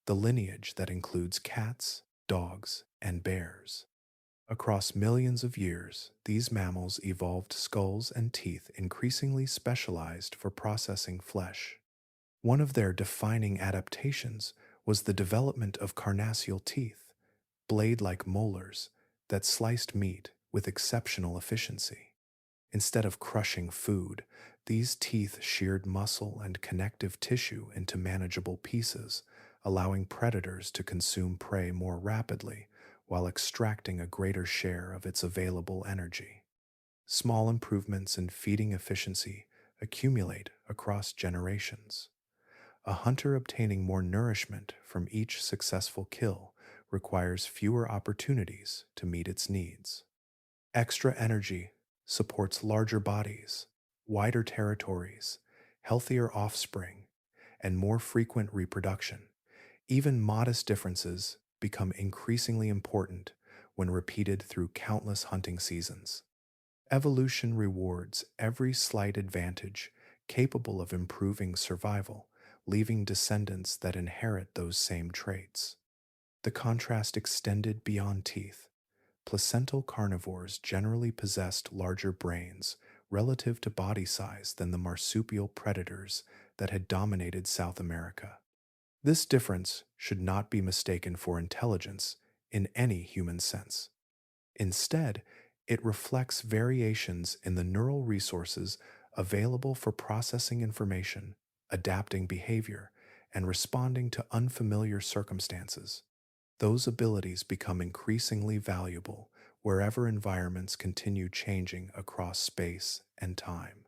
the lineage that includes cats, dogs, and bears. Across millions of years, these mammals evolved skulls and teeth increasingly specialized for processing flesh. One of their defining adaptations was the development of carnassial teeth, blade-like molars that sliced meat with exceptional efficiency. Instead of crushing food, these teeth sheared muscle and connective tissue into manageable pieces, allowing predators to consume prey more rapidly while extracting a greater share of its available energy. Small improvements in feeding efficiency accumulate across generations. A hunter obtaining more nourishment from each successful kill requires fewer opportunities to meet its needs. Extra energy supports larger bodies, wider territories, healthier offspring, and more frequent reproduction. Even modest differences become increasingly important when repeated through countless hunting seasons. Evolution rewards every slight advantage capable of improving survival, leaving descendants that inherit those same traits. The contrast extended beyond teeth. placental carnivores generally possessed larger brains relative to body size than the marsupial predators that had dominated South America. This difference should not be mistaken for intelligence in any human sense. Instead, it reflects variations in the neural resources available for processing information, adapting behavior, and responding to unfamiliar circumstances. Those abilities become increasingly valuable wherever environments continue changing across space and time.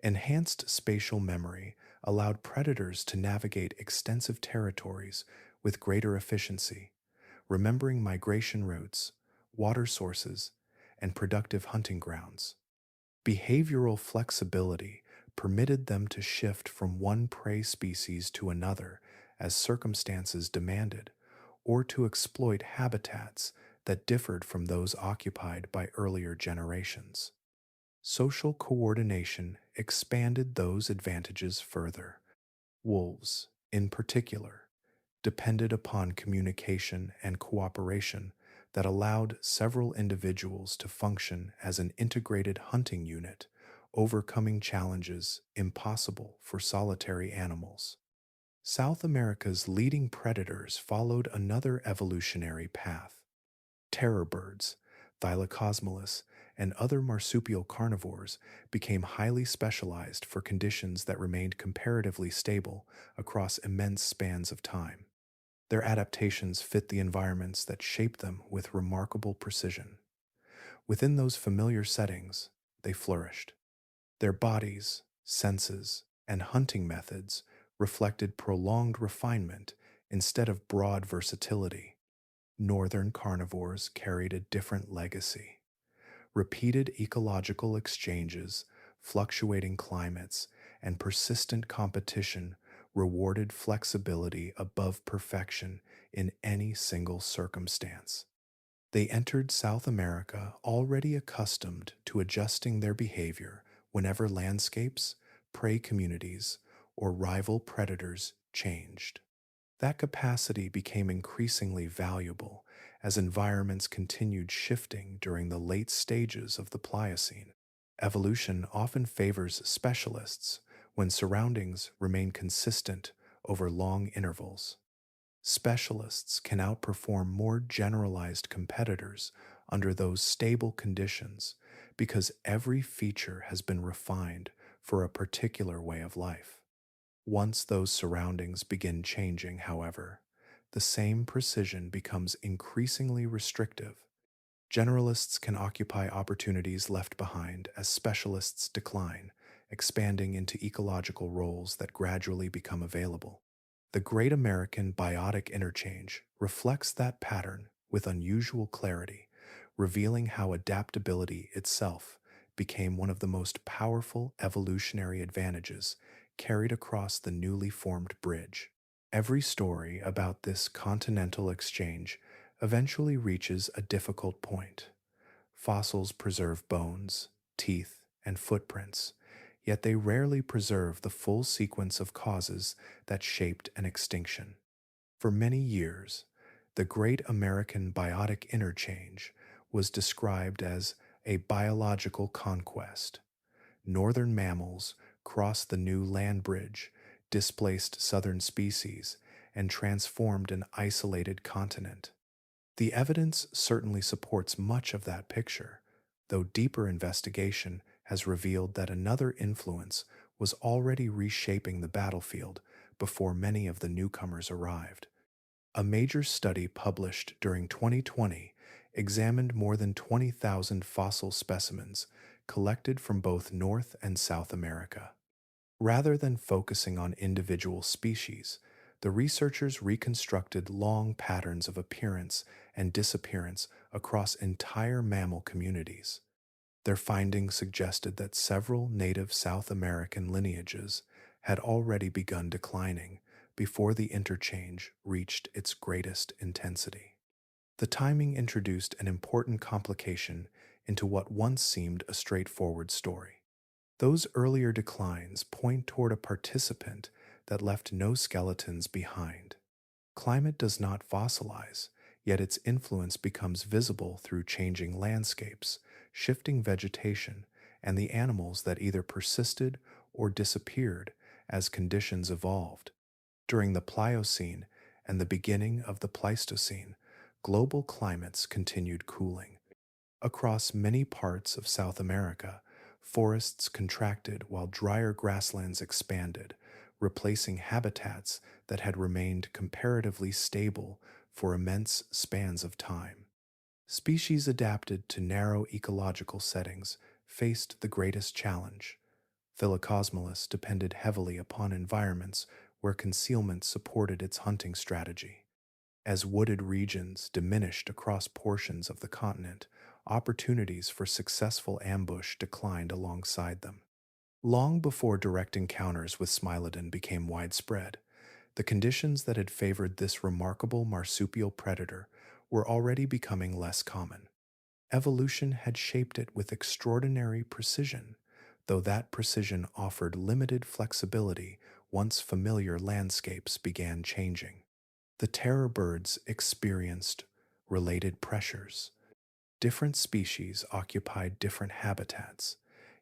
Enhanced spatial memory allowed predators to navigate extensive territories with greater efficiency, remembering migration routes, water sources, and productive hunting grounds. Behavioral flexibility permitted them to shift from one prey species to another as circumstances demanded, or to exploit habitats that differed from those occupied by earlier generations. Social coordination expanded those advantages further. Wolves, in particular, depended upon communication and cooperation that allowed several individuals to function as an integrated hunting unit, overcoming challenges impossible for solitary animals. South America's leading predators followed another evolutionary path. Terror birds, Thylacosmilus, and other marsupial carnivores became highly specialized for conditions that remained comparatively stable across immense spans of time. Their adaptations fit the environments that shaped them with remarkable precision. Within those familiar settings, they flourished. Their bodies, senses, and hunting methods reflected prolonged refinement instead of broad versatility. Northern carnivores carried a different legacy. Repeated ecological exchanges, fluctuating climates, and persistent competition rewarded flexibility above perfection in any single circumstance. They entered South America already accustomed to adjusting their behavior whenever landscapes, prey communities, or rival predators changed. That capacity became increasingly valuable as environments continued shifting during the late stages of the Pliocene. Evolution often favors specialists when surroundings remain consistent over long intervals. Specialists can outperform more generalized competitors under those stable conditions because every feature has been refined for a particular way of life. Once those surroundings begin changing, however, the same precision becomes increasingly restrictive. Generalists can occupy opportunities left behind as specialists decline, expanding into ecological roles that gradually become available. The Great American Biotic Interchange reflects that pattern with unusual clarity, revealing how adaptability itself became one of the most powerful evolutionary advantages carried across the newly formed bridge. Every story about this continental exchange eventually reaches a difficult point. Fossils preserve bones, teeth, and footprints, yet they rarely preserve the full sequence of causes that shaped an extinction. For many years, the Great American Biotic Interchange was described as a biological conquest. Northern mammals crossed the new land bridge, displaced southern species, and transformed an isolated continent. The evidence certainly supports much of that picture, though deeper investigation has revealed that another influence was already reshaping the battlefield before many of the newcomers arrived. A major study published during 2020 examined more than 20,000 fossil specimens collected from both North and South America. Rather than focusing on individual species, the researchers reconstructed long patterns of appearance and disappearance across entire mammal communities. Their findings suggested that several native South American lineages had already begun declining before the interchange reached its greatest intensity. The timing introduced an important complication into what once seemed a straightforward story. Those earlier declines point toward a participant that left no skeletons behind. Climate does not fossilize, yet its influence becomes visible through changing landscapes, shifting vegetation, and the animals that either persisted or disappeared as conditions evolved. During the Pliocene and the beginning of the Pleistocene, global climates continued cooling. Across many parts of South America, forests contracted while drier grasslands expanded, replacing habitats that had remained comparatively stable for immense spans of time. Species adapted to narrow ecological settings faced the greatest challenge. Thylacosmilus depended heavily upon environments where concealment supported its hunting strategy. As wooded regions diminished across portions of the continent, opportunities for successful ambush declined alongside them. Long before direct encounters with Smilodon became widespread, the conditions that had favored this remarkable marsupial predator were already becoming less common. Evolution had shaped it with extraordinary precision, though that precision offered limited flexibility once familiar landscapes began changing. The terror birds experienced related pressures. Different species occupied different habitats,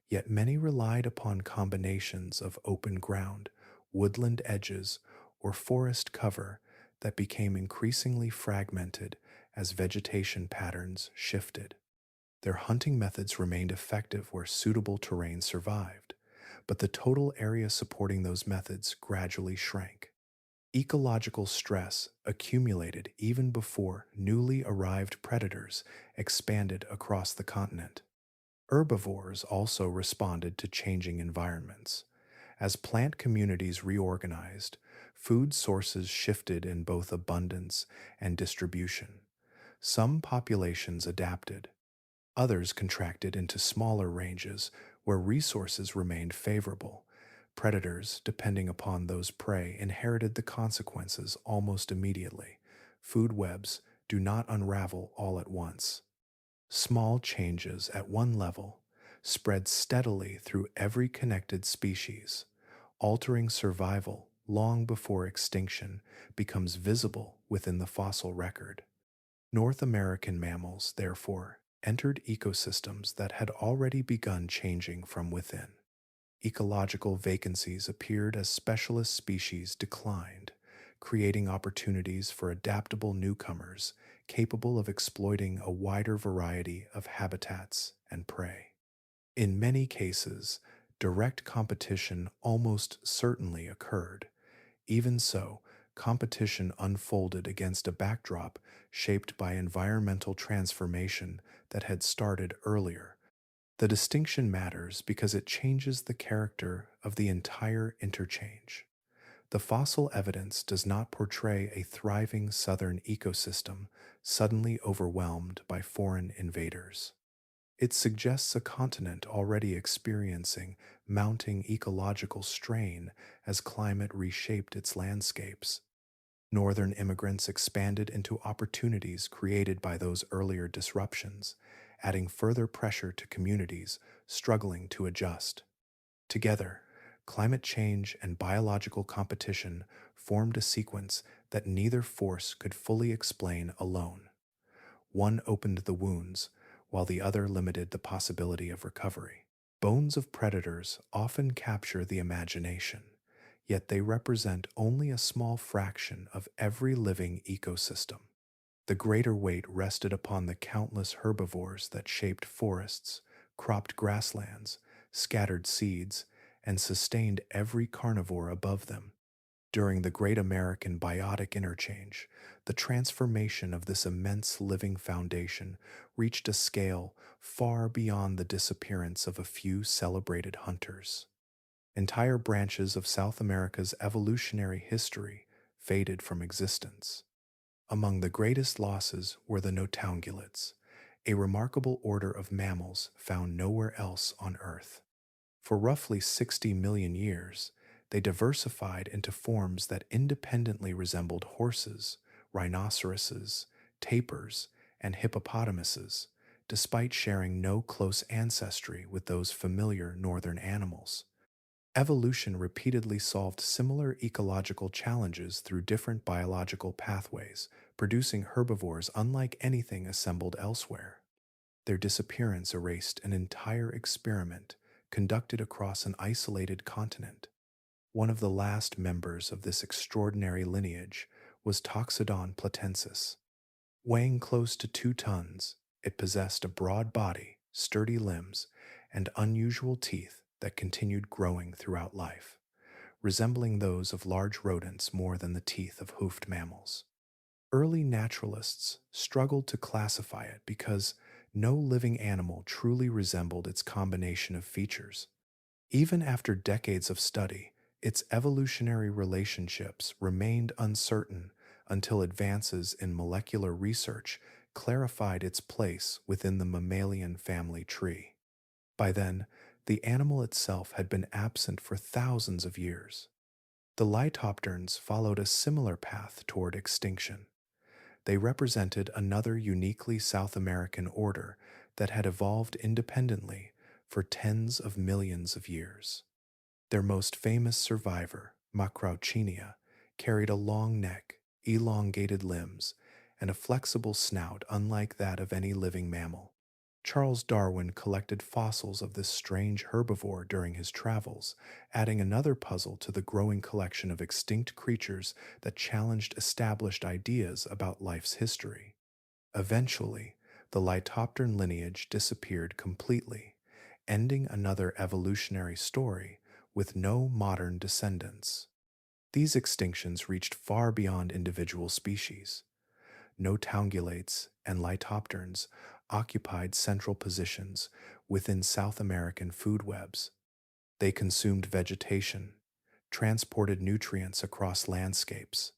yet many relied upon combinations of open ground, woodland edges, or forest cover that became increasingly fragmented as vegetation patterns shifted. Their hunting methods remained effective where suitable terrain survived, but the total area supporting those methods gradually shrank. Ecological stress accumulated even before newly arrived predators expanded across the continent. Herbivores also responded to changing environments. As plant communities reorganized, food sources shifted in both abundance and distribution. Some populations adapted, others contracted into smaller ranges where resources remained favorable. Predators, depending upon those prey, inherited the consequences almost immediately. Food webs do not unravel all at once. Small changes at one level spread steadily through every connected species, altering survival long before extinction becomes visible within the fossil record. North American mammals, therefore, entered ecosystems that had already begun changing from within. Ecological vacancies appeared as specialist species declined, creating opportunities for adaptable newcomers capable of exploiting a wider variety of habitats and prey. In many cases, direct competition almost certainly occurred. Even so, competition unfolded against a backdrop shaped by environmental transformation that had started earlier. The distinction matters because it changes the character of the entire interchange. The fossil evidence does not portray a thriving southern ecosystem suddenly overwhelmed by foreign invaders. It suggests a continent already experiencing mounting ecological strain as climate reshaped its landscapes. Northern immigrants expanded into opportunities created by those earlier disruptions, adding further pressure to communities struggling to adjust. Together, climate change and biological competition formed a sequence that neither force could fully explain alone. One opened the wounds, while the other limited the possibility of recovery. Bones of predators often capture the imagination, yet they represent only a small fraction of every living ecosystem. The greater weight rested upon the countless herbivores that shaped forests, cropped grasslands, scattered seeds, and sustained every carnivore above them. During the Great American Biotic Interchange, the transformation of this immense living foundation reached a scale far beyond the disappearance of a few celebrated hunters. Entire branches of South America's evolutionary history faded from existence. Among the greatest losses were the notungulates, a remarkable order of mammals found nowhere else on Earth. For roughly 60 million years, they diversified into forms that independently resembled horses, rhinoceroses, tapirs, and hippopotamuses, despite sharing no close ancestry with those familiar northern animals. Evolution repeatedly solved similar ecological challenges through different biological pathways, producing herbivores unlike anything assembled elsewhere. Their disappearance erased an entire experiment conducted across an isolated continent. One of the last members of this extraordinary lineage was Toxodon platensis. Weighing close to 2 tons, it possessed a broad body, sturdy limbs, and unusual teeth that continued growing throughout life, resembling those of large rodents more than the teeth of hoofed mammals. Early naturalists struggled to classify it because no living animal truly resembled its combination of features. Even after decades of study, its evolutionary relationships remained uncertain until advances in molecular research clarified its place within the mammalian family tree. By then, the animal itself had been absent for thousands of years. The Litopterns followed a similar path toward extinction. They represented another uniquely South American order that had evolved independently for tens of millions of years. Their most famous survivor, Macrauchenia, carried a long neck, elongated limbs, and a flexible snout unlike that of any living mammal. Charles Darwin collected fossils of this strange herbivore during his travels, adding another puzzle to the growing collection of extinct creatures that challenged established ideas about life's history. Eventually, the Litoptern lineage disappeared completely, ending another evolutionary story with no modern descendants. These extinctions reached far beyond individual species. Notungulates and Litopterns occupied central positions within South American food webs. They consumed vegetation, transported nutrients across landscapes,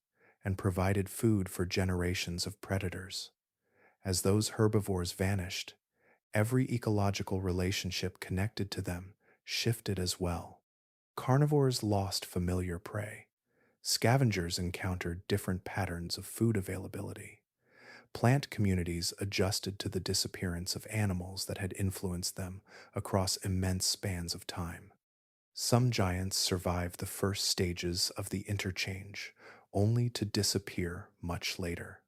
and provided food for generations of predators. As those herbivores vanished, every ecological relationship connected to them shifted as well. Carnivores lost familiar prey. Scavengers encountered different patterns of food availability. Plant communities adjusted to the disappearance of animals that had influenced them across immense spans of time. Some giants survived the first stages of the interchange, only to disappear much later.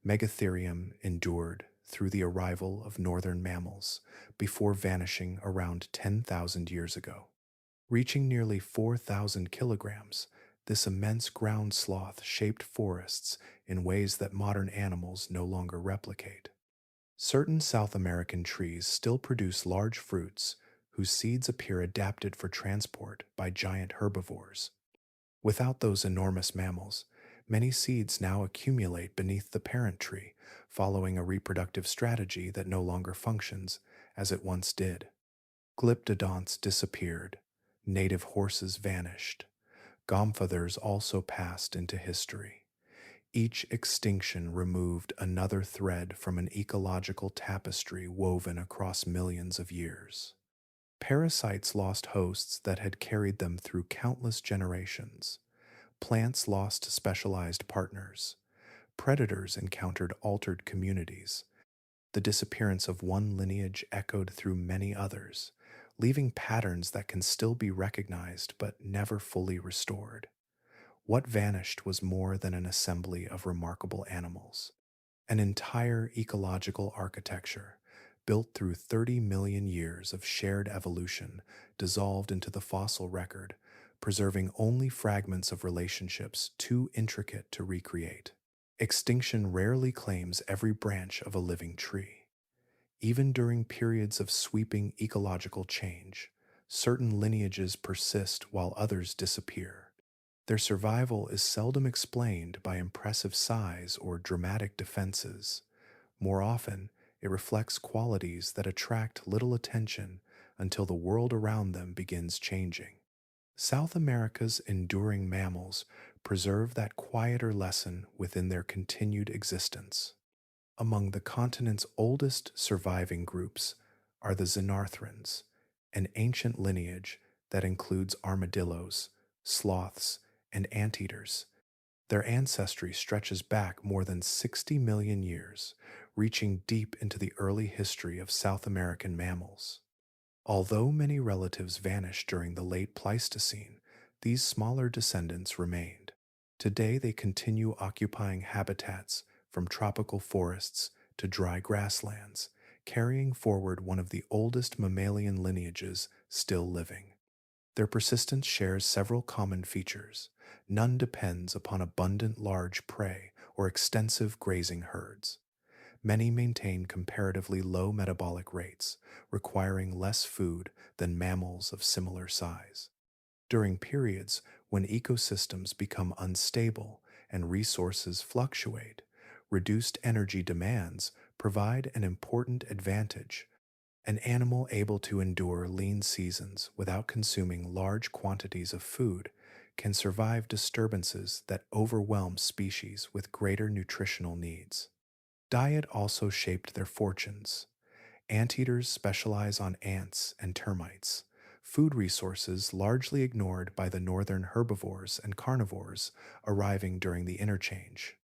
Megatherium endured through the arrival of northern mammals before vanishing around 10,000 years ago. Reaching nearly 4,000 kilograms, this immense ground sloth shaped forests in ways that modern animals no longer replicate. Certain South American trees still produce large fruits whose seeds appear adapted for transport by giant herbivores. Without those enormous mammals, many seeds now accumulate beneath the parent tree, following a reproductive strategy that no longer functions as it once did. Glyptodonts disappeared, native horses vanished, gomphithers also passed into history. Each extinction removed another thread from an ecological tapestry woven across millions of years. Parasites lost hosts that had carried them through countless generations. Plants lost specialized partners. Predators encountered altered communities. The disappearance of one lineage echoed through many others, leaving patterns that can still be recognized but never fully restored. What vanished was more than an assembly of remarkable animals. An entire ecological architecture, built through 30 million years of shared evolution, dissolved into the fossil record, preserving only fragments of relationships too intricate to recreate. Extinction rarely claims every branch of a living tree. Even during periods of sweeping ecological change, certain lineages persist while others disappear. Their survival is seldom explained by impressive size or dramatic defenses. More often, it reflects qualities that attract little attention until the world around them begins changing. South America's enduring mammals preserve that quieter lesson within their continued existence. Among the continent's oldest surviving groups are the Xenarthrans, an ancient lineage that includes armadillos, sloths, and anteaters. Their ancestry stretches back more than 60 million years, reaching deep into the early history of South American mammals. Although many relatives vanished during the late Pleistocene, these smaller descendants remained. Today they continue occupying habitats from tropical forests to dry grasslands, carrying forward one of the oldest mammalian lineages still living. Their persistence shares several common features. None depends upon abundant large prey or extensive grazing herds. Many maintain comparatively low metabolic rates, requiring less food than mammals of similar size. During periods when ecosystems become unstable and resources fluctuate, reduced energy demands provide an important advantage. An animal able to endure lean seasons without consuming large quantities of food can survive disturbances that overwhelm species with greater nutritional needs. Diet also shaped their fortunes. Anteaters specialize on ants and termites, food resources largely ignored by the northern herbivores and carnivores arriving during the interchange.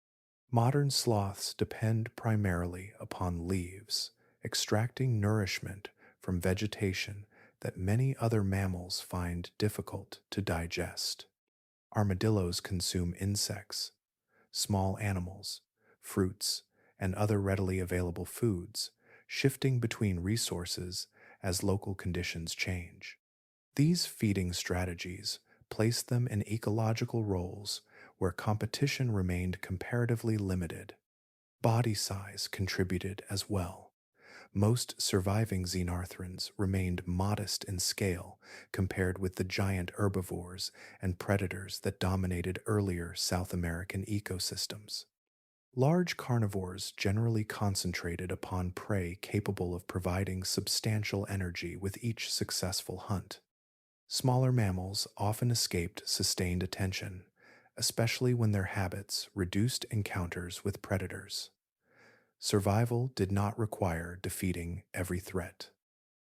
Modern sloths depend primarily upon leaves, extracting nourishment from vegetation that many other mammals find difficult to digest. Armadillos consume insects, small animals, fruits, and other readily available foods, shifting between resources as local conditions change. These feeding strategies place them in ecological roles where competition remained comparatively limited. Body size contributed as well. Most surviving xenarthrans remained modest in scale compared with the giant herbivores and predators that dominated earlier South American ecosystems. Large carnivores generally concentrated upon prey capable of providing substantial energy with each successful hunt. Smaller mammals often escaped sustained attention, especially when their habits reduced encounters with predators. Survival did not require defeating every threat.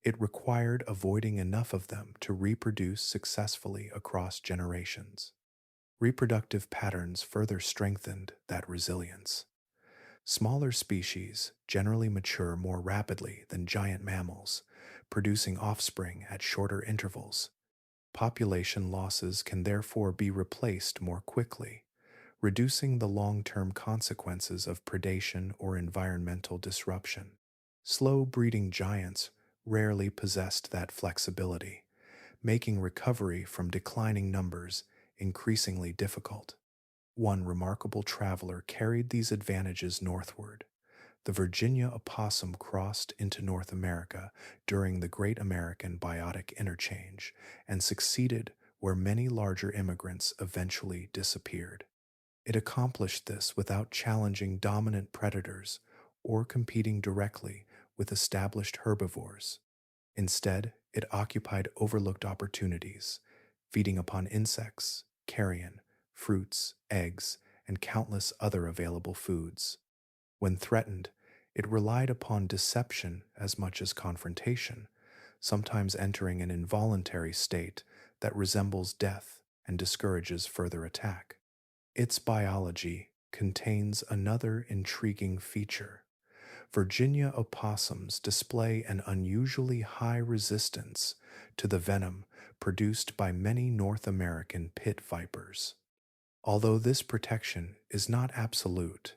It required avoiding enough of them to reproduce successfully across generations. Reproductive patterns further strengthened that resilience. Smaller species generally mature more rapidly than giant mammals, producing offspring at shorter intervals. Population losses can therefore be replaced more quickly, reducing the long-term consequences of predation or environmental disruption. Slow breeding giants rarely possessed that flexibility, making recovery from declining numbers increasingly difficult. One remarkable traveler carried these advantages northward. The Virginia opossum crossed into North America during the Great American Biotic Interchange and succeeded where many larger immigrants eventually disappeared. It accomplished this without challenging dominant predators or competing directly with established herbivores. Instead, it occupied overlooked opportunities, feeding upon insects, carrion, fruits, eggs, and countless other available foods. When threatened, it relied upon deception as much as confrontation, sometimes entering an involuntary state that resembles death and discourages further attack. Its biology contains another intriguing feature. Virginia opossums display an unusually high resistance to the venom produced by many North American pit vipers. Although this protection is not absolute,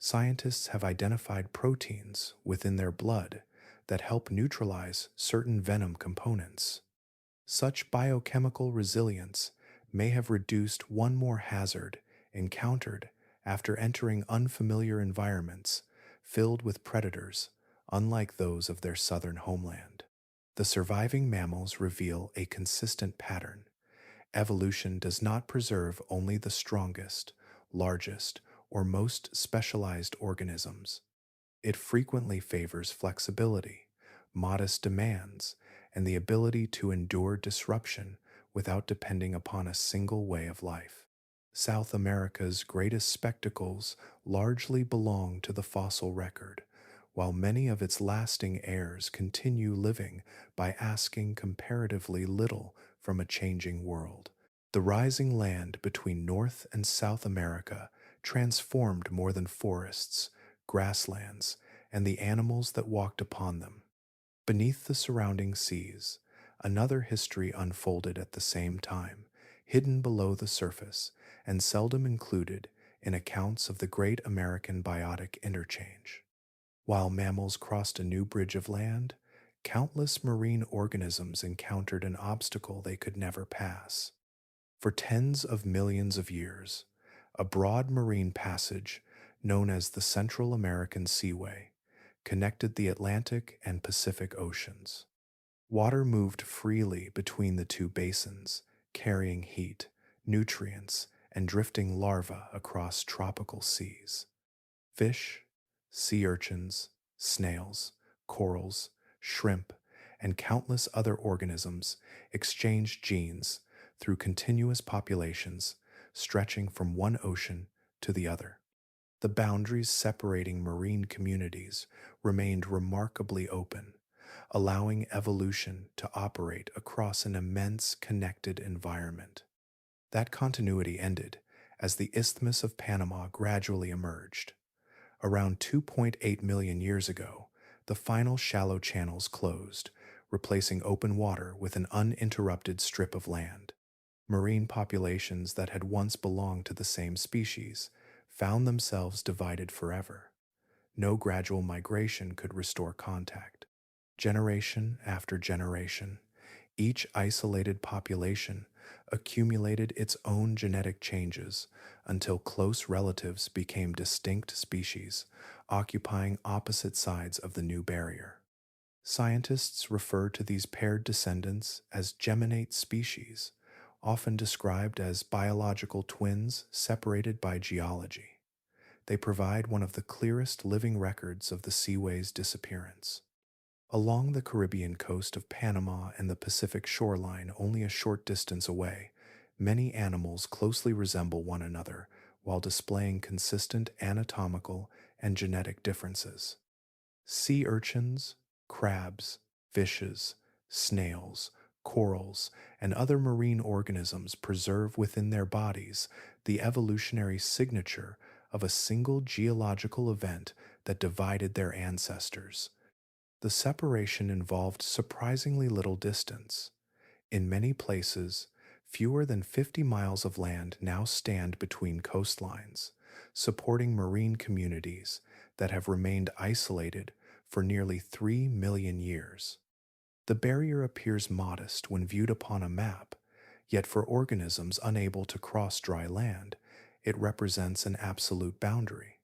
scientists have identified proteins within their blood that help neutralize certain venom components. Such biochemical resilience may have reduced one more hazard encountered after entering unfamiliar environments filled with predators, unlike those of their southern homeland. The surviving mammals reveal a consistent pattern. Evolution does not preserve only the strongest, largest, or most specialized organisms. It frequently favors flexibility, modest demands, and the ability to endure disruption without depending upon a single way of life. South America's greatest spectacles largely belong to the fossil record, while many of its lasting heirs continue living by asking comparatively little from a changing world. The rising land between North and South America transformed more than forests, grasslands, and the animals that walked upon them. Beneath the surrounding seas, another history unfolded at the same time, hidden below the surface and seldom included in accounts of the Great American Biotic Interchange. While mammals crossed a new bridge of land, countless marine organisms encountered an obstacle they could never pass. For tens of millions of years, a broad marine passage, known as the Central American Seaway, connected the Atlantic and Pacific Oceans. Water moved freely between the two basins, carrying heat, nutrients, and drifting larvae across tropical seas. Fish, sea urchins, snails, corals, shrimp, and countless other organisms exchanged genes through continuous populations stretching from one ocean to the other. The boundaries separating marine communities remained remarkably open, allowing evolution to operate across an immense connected environment. That continuity ended as the Isthmus of Panama gradually emerged. Around 2.8 million years ago, the final shallow channels closed, replacing open water with an uninterrupted strip of land. Marine populations that had once belonged to the same species found themselves divided forever. No gradual migration could restore contact. Generation after generation, each isolated population accumulated its own genetic changes until close relatives became distinct species, occupying opposite sides of the new barrier. Scientists refer to these paired descendants as geminate species, often described as biological twins separated by geology. They provide one of the clearest living records of the seaway's disappearance. Along the Caribbean coast of Panama and the Pacific shoreline, only a short distance away, many animals closely resemble one another while displaying consistent anatomical and genetic differences. Sea urchins, crabs, fishes, snails, corals, and other marine organisms preserve within their bodies the evolutionary signature of a single geological event that divided their ancestors. The separation involved surprisingly little distance. In many places, fewer than 50 miles of land now stand between coastlines, supporting marine communities that have remained isolated for nearly 3 million years. The barrier appears modest when viewed upon a map, yet for organisms unable to cross dry land, it represents an absolute boundary.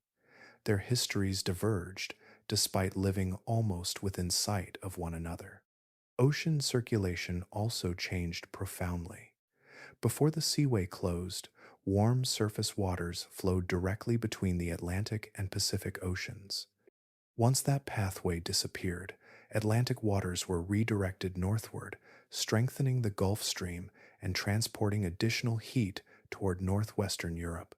Their histories diverged despite living almost within sight of one another. Ocean circulation also changed profoundly. Before the seaway closed, warm surface waters flowed directly between the Atlantic and Pacific Oceans. Once that pathway disappeared, Atlantic waters were redirected northward, strengthening the Gulf Stream and transporting additional heat toward northwestern Europe.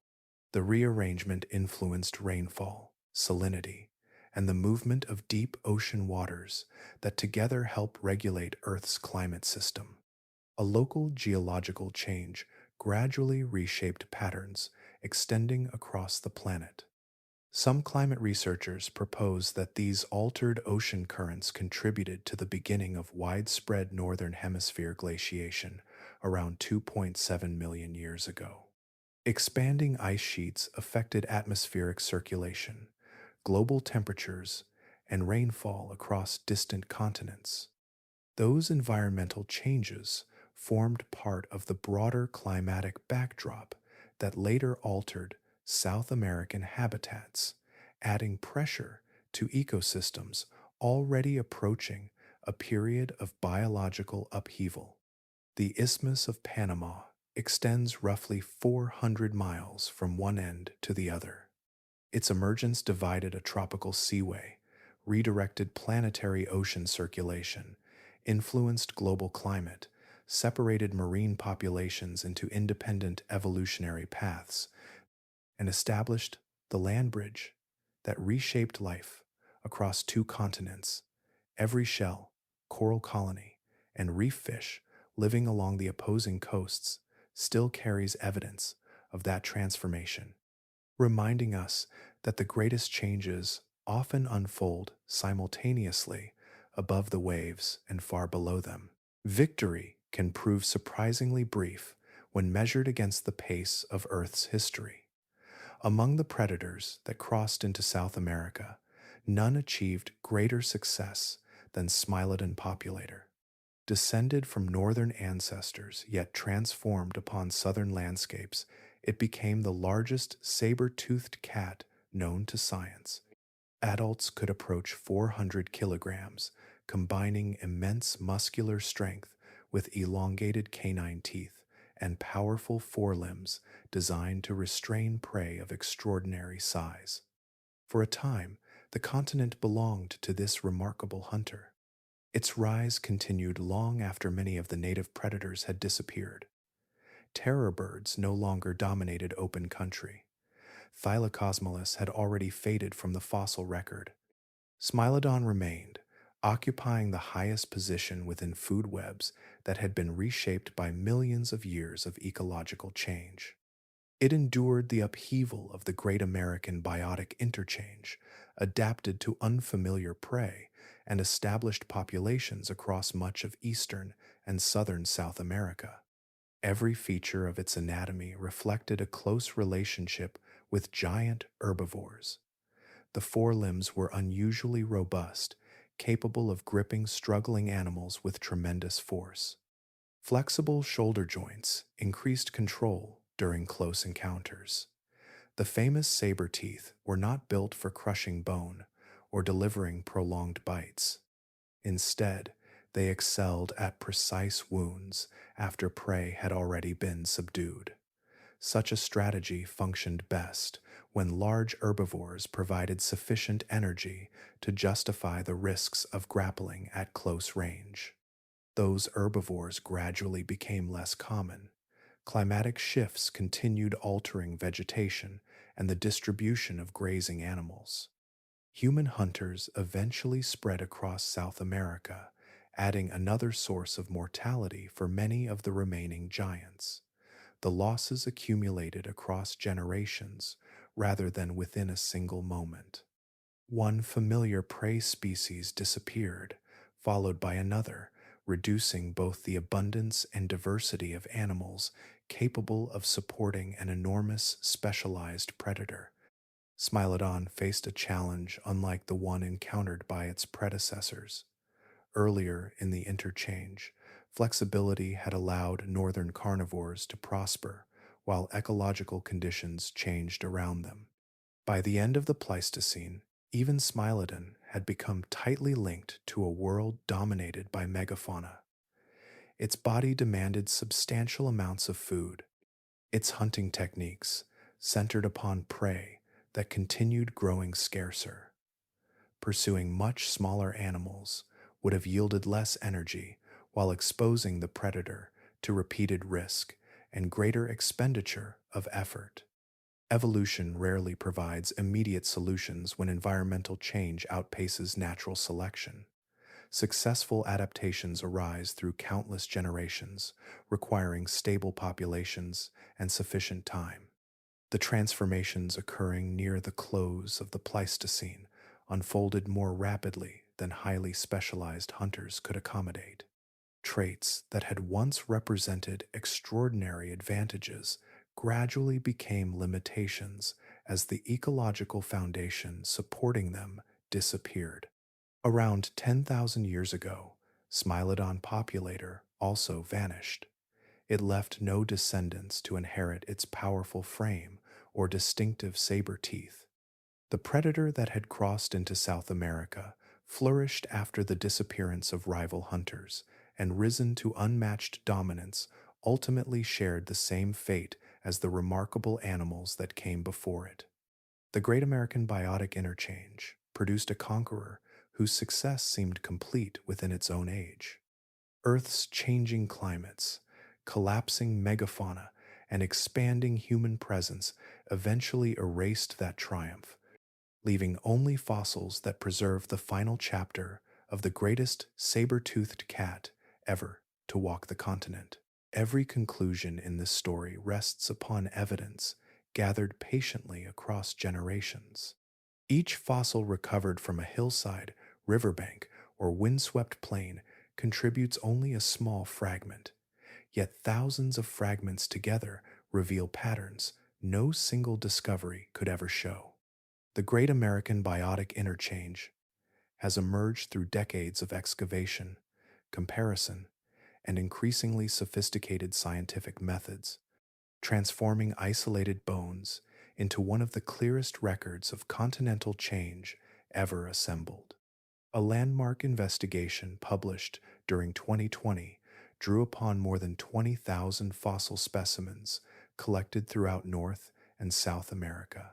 The rearrangement influenced rainfall, salinity, and the movement of deep ocean waters that together help regulate Earth's climate system. A local geological change gradually reshaped patterns extending across the planet. Some climate researchers propose that these altered ocean currents contributed to the beginning of widespread northern hemisphere glaciation around 2.7 million years ago. Expanding ice sheets affected atmospheric circulation, global temperatures, and rainfall across distant continents. Those environmental changes formed part of the broader climatic backdrop that later altered South American habitats, adding pressure to ecosystems already approaching a period of biological upheaval. The Isthmus of Panama extends roughly 400 miles from one end to the other. Its emergence divided a tropical seaway, redirected planetary ocean circulation, influenced global climate, separated marine populations into independent evolutionary paths, and established the land bridge that reshaped life across two continents. Every shell, coral colony, and reef fish living along the opposing coasts still carries evidence of that transformation, reminding us that the greatest changes often unfold simultaneously above the waves and far below them. Victory can prove surprisingly brief when measured against the pace of Earth's history. Among the predators that crossed into South America, none achieved greater success than Smilodon populator. Descended from northern ancestors yet transformed upon southern landscapes, it became the largest saber-toothed cat known to science. Adults could approach 400 kilograms, combining immense muscular strength with elongated canine teeth and powerful forelimbs designed to restrain prey of extraordinary size. For a time, the continent belonged to this remarkable hunter. Its rise continued long after many of the native predators had disappeared. Terror birds no longer dominated open country. Thylacosmilus had already faded from the fossil record. Smilodon remained, occupying the highest position within food webs that had been reshaped by millions of years of ecological change. It endured the upheaval of the Great American Biotic Interchange, adapted to unfamiliar prey, and established populations across much of eastern and southern South America. Every feature of its anatomy reflected a close relationship with giant herbivores. The forelimbs were unusually robust, capable of gripping struggling animals with tremendous force. Flexible shoulder joints increased control during close encounters. The famous saber teeth were not built for crushing bone or delivering prolonged bites. Instead, they excelled at precise wounds after prey had already been subdued. Such a strategy functioned best when large herbivores provided sufficient energy to justify the risks of grappling at close range. Those herbivores gradually became less common. Climatic shifts continued altering vegetation and the distribution of grazing animals. Human hunters eventually spread across South America, adding another source of mortality for many of the remaining giants. The losses accumulated across generations rather than within a single moment. One familiar prey species disappeared, followed by another, reducing both the abundance and diversity of animals capable of supporting an enormous specialized predator. Smilodon faced a challenge unlike the one encountered by its predecessors. Earlier in the interchange, flexibility had allowed northern carnivores to prosper, while ecological conditions changed around them. By the end of the Pleistocene, even Smilodon had become tightly linked to a world dominated by megafauna. Its body demanded substantial amounts of food. Its hunting techniques centered upon prey that continued growing scarcer. Pursuing much smaller animals would have yielded less energy while exposing the predator to repeated risk and greater expenditure of effort. Evolution rarely provides immediate solutions when environmental change outpaces natural selection. Successful adaptations arise through countless generations, requiring stable populations and sufficient time. The transformations occurring near the close of the Pleistocene unfolded more rapidly than highly specialized hunters could accommodate. Traits that had once represented extraordinary advantages gradually became limitations as the ecological foundation supporting them disappeared. Around 10,000 years ago, Smilodon populator also vanished. It left no descendants to inherit its powerful frame or distinctive saber teeth. The predator that had crossed into South America flourished after the disappearance of rival hunters and risen to unmatched dominance, ultimately shared the same fate as the remarkable animals that came before it. The Great American Biotic Interchange produced a conqueror whose success seemed complete within its own age. Earth's changing climates, collapsing megafauna, and expanding human presence eventually erased that triumph, leaving only fossils that preserve the final chapter of the greatest saber-toothed cat ever to walk the continent. Every conclusion in this story rests upon evidence gathered patiently across generations. Each fossil recovered from a hillside, riverbank, or windswept plain contributes only a small fragment, yet thousands of fragments together reveal patterns no single discovery could ever show. The Great American Biotic Interchange has emerged through decades of excavation, comparison, and increasingly sophisticated scientific methods, transforming isolated bones into one of the clearest records of continental change ever assembled. A landmark investigation published during 2020 drew upon more than 20,000 fossil specimens collected throughout North and South America.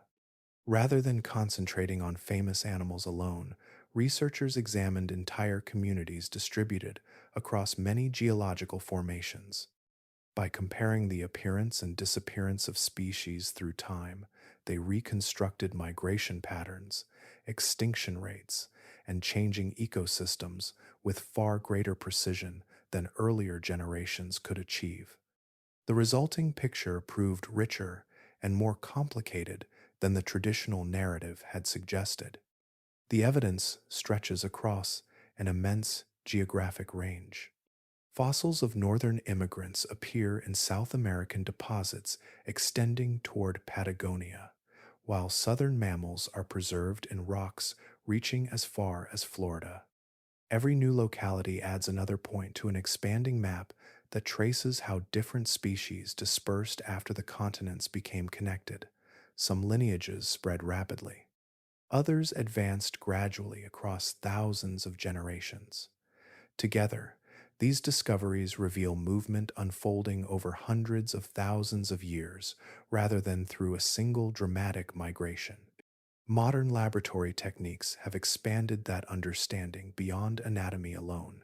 Rather than concentrating on famous animals alone, researchers examined entire communities distributed across many geological formations. By comparing the appearance and disappearance of species through time, they reconstructed migration patterns, extinction rates, and changing ecosystems with far greater precision than earlier generations could achieve. The resulting picture proved richer and more complicated than the traditional narrative had suggested. The evidence stretches across an immense geographic range. Fossils of northern immigrants appear in South American deposits extending toward Patagonia, while southern mammals are preserved in rocks reaching as far as Florida. Every new locality adds another point to an expanding map that traces how different species dispersed after the continents became connected. Some lineages spread rapidly. Others advanced gradually across thousands of generations. Together, these discoveries reveal movement unfolding over hundreds of thousands of years rather than through a single dramatic migration. Modern laboratory techniques have expanded that understanding beyond anatomy alone.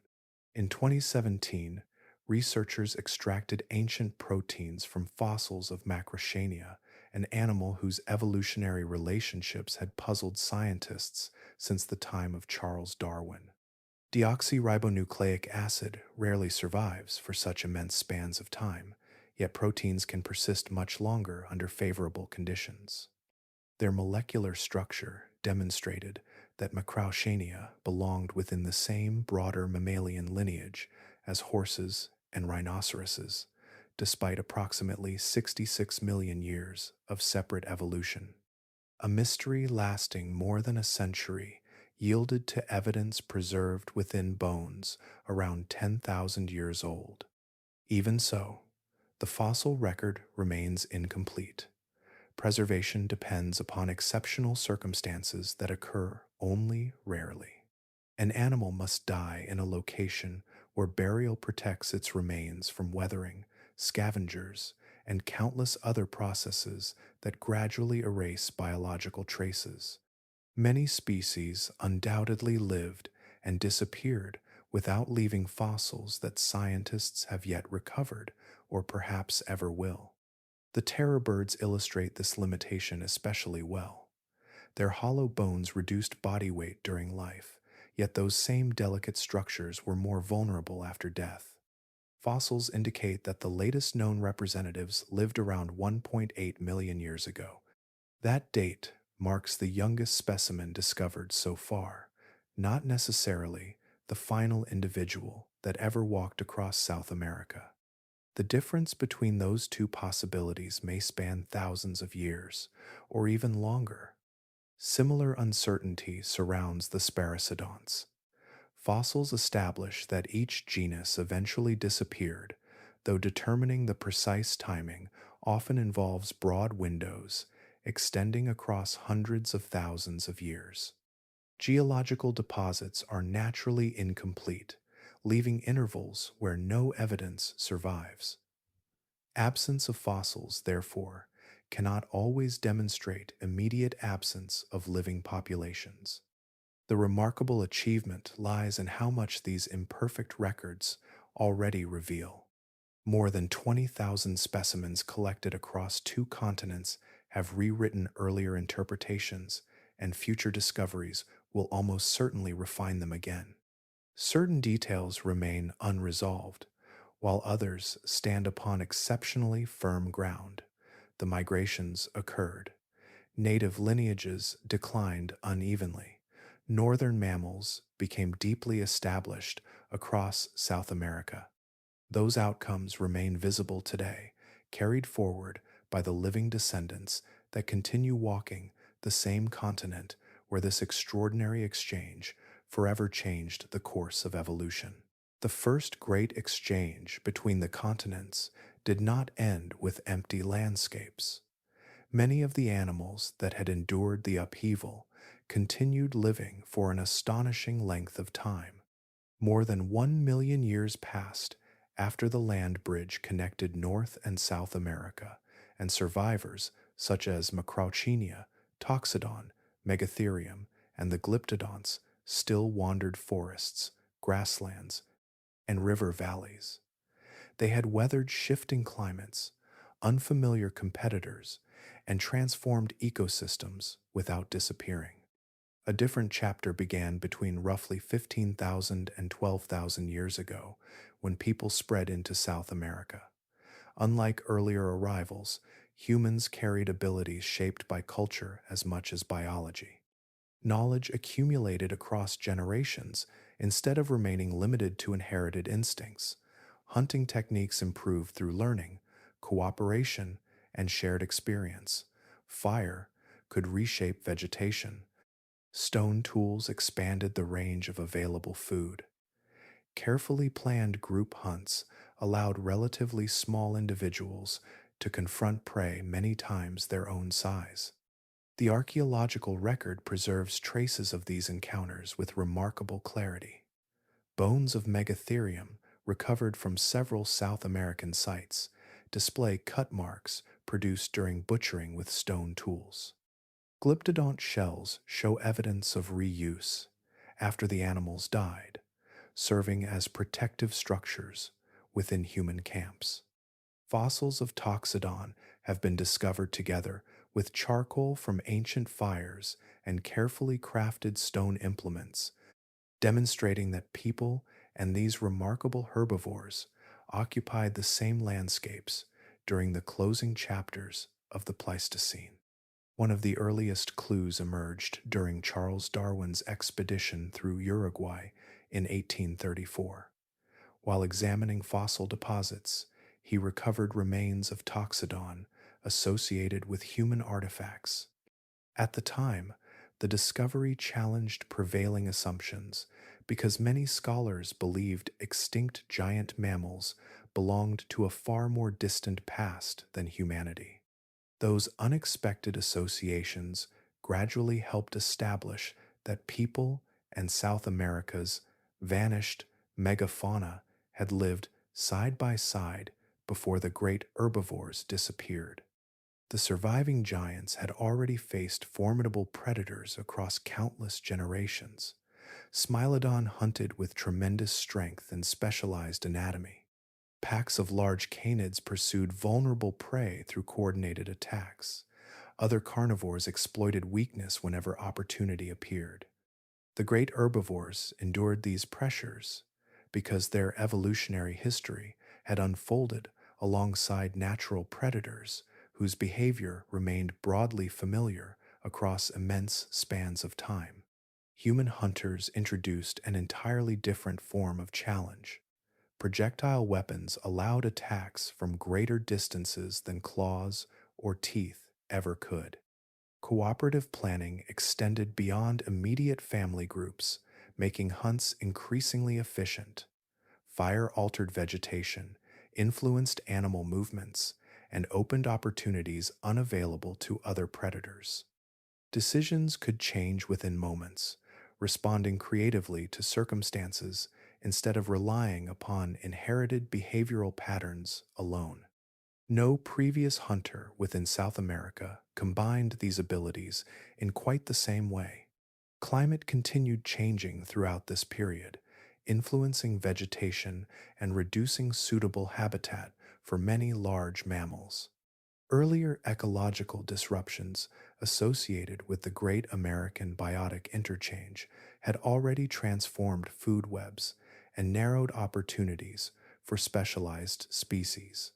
In 2017, researchers extracted ancient proteins from fossils of Macrauchenia, an animal whose evolutionary relationships had puzzled scientists since the time of Charles Darwin. Deoxyribonucleic acid rarely survives for such immense spans of time, yet proteins can persist much longer under favorable conditions. Their molecular structure demonstrated that Macrauchenia belonged within the same broader mammalian lineage as horses and rhinoceroses, despite approximately 66 million years of separate evolution. A mystery lasting more than a century yielded to evidence preserved within bones around 10,000 years old. Even so, the fossil record remains incomplete. Preservation depends upon exceptional circumstances that occur only rarely. An animal must die in a location where burial protects its remains from weathering, scavengers, and countless other processes that gradually erase biological traces. Many species undoubtedly lived and disappeared without leaving fossils that scientists have yet recovered or perhaps ever will. The terror birds illustrate this limitation especially well. Their hollow bones reduced body weight during life, yet those same delicate structures were more vulnerable after death. Fossils indicate that the latest known representatives lived around 1.8 million years ago. That date marks the youngest specimen discovered so far, not necessarily the final individual that ever walked across South America. The difference between those two possibilities may span thousands of years, or even longer. Similar uncertainty surrounds the Sparassodonts. Fossils establish that each genus eventually disappeared, though determining the precise timing often involves broad windows extending across hundreds of thousands of years. Geological deposits are naturally incomplete, leaving intervals where no evidence survives. Absence of fossils, therefore, cannot always demonstrate immediate absence of living populations. The remarkable achievement lies in how much these imperfect records already reveal. More than 20,000 specimens collected across two continents have rewritten earlier interpretations, and future discoveries will almost certainly refine them again. Certain details remain unresolved, while others stand upon exceptionally firm ground. The migrations occurred. Native lineages declined unevenly. Northern mammals became deeply established across South America. Those outcomes remain visible today, carried forward by the living descendants that continue walking the same continent where this extraordinary exchange forever changed the course of evolution. The first great exchange between the continents did not end with empty landscapes. Many of the animals that had endured the upheaval continued living for an astonishing length of time. More than 1 million years passed after the land bridge connected North and South America, and survivors such as Macrauchenia, Toxodon, Megatherium, and the Glyptodonts still wandered forests, grasslands, and river valleys. They had weathered shifting climates, unfamiliar competitors, and transformed ecosystems without disappearing. A different chapter began between roughly 15,000 and 12,000 years ago when people spread into South America. Unlike earlier arrivals, humans carried abilities shaped by culture as much as biology. Knowledge accumulated across generations instead of remaining limited to inherited instincts. Hunting techniques improved through learning, cooperation, and shared experience. Fire could reshape vegetation. Stone tools expanded the range of available food. Carefully planned group hunts allowed relatively small individuals to confront prey many times their own size. The archaeological record preserves traces of these encounters with remarkable clarity. Bones of Megatherium, recovered from several South American sites, display cut marks produced during butchering with stone tools. Glyptodont shells show evidence of reuse after the animals died, serving as protective structures within human camps. Fossils of Toxodon have been discovered together with charcoal from ancient fires and carefully crafted stone implements, demonstrating that people and these remarkable herbivores occupied the same landscapes during the closing chapters of the Pleistocene. One of the earliest clues emerged during Charles Darwin's expedition through Uruguay in 1834. While examining fossil deposits, he recovered remains of Toxodon associated with human artifacts. At the time, the discovery challenged prevailing assumptions because many scholars believed extinct giant mammals belonged to a far more distant past than humanity. Those unexpected associations gradually helped establish that people and South America's vanished megafauna had lived side by side before the great herbivores disappeared. The surviving giants had already faced formidable predators across countless generations. Smilodon hunted with tremendous strength and specialized anatomy. Packs of large canids pursued vulnerable prey through coordinated attacks. Other carnivores exploited weakness whenever opportunity appeared. The great herbivores endured these pressures because their evolutionary history had unfolded alongside natural predators whose behavior remained broadly familiar across immense spans of time. Human hunters introduced an entirely different form of challenge. Projectile weapons allowed attacks from greater distances than claws or teeth ever could. Cooperative planning extended beyond immediate family groups, making hunts increasingly efficient. Fire altered vegetation, influenced animal movements, and opened opportunities unavailable to other predators. Decisions could change within moments, responding creatively to circumstances instead of relying upon inherited behavioral patterns alone. No previous hunter within South America combined these abilities in quite the same way. Climate continued changing throughout this period, influencing vegetation and reducing suitable habitat for many large mammals. Earlier ecological disruptions associated with the Great American Biotic Interchange had already transformed food webs and narrowed opportunities for specialized species.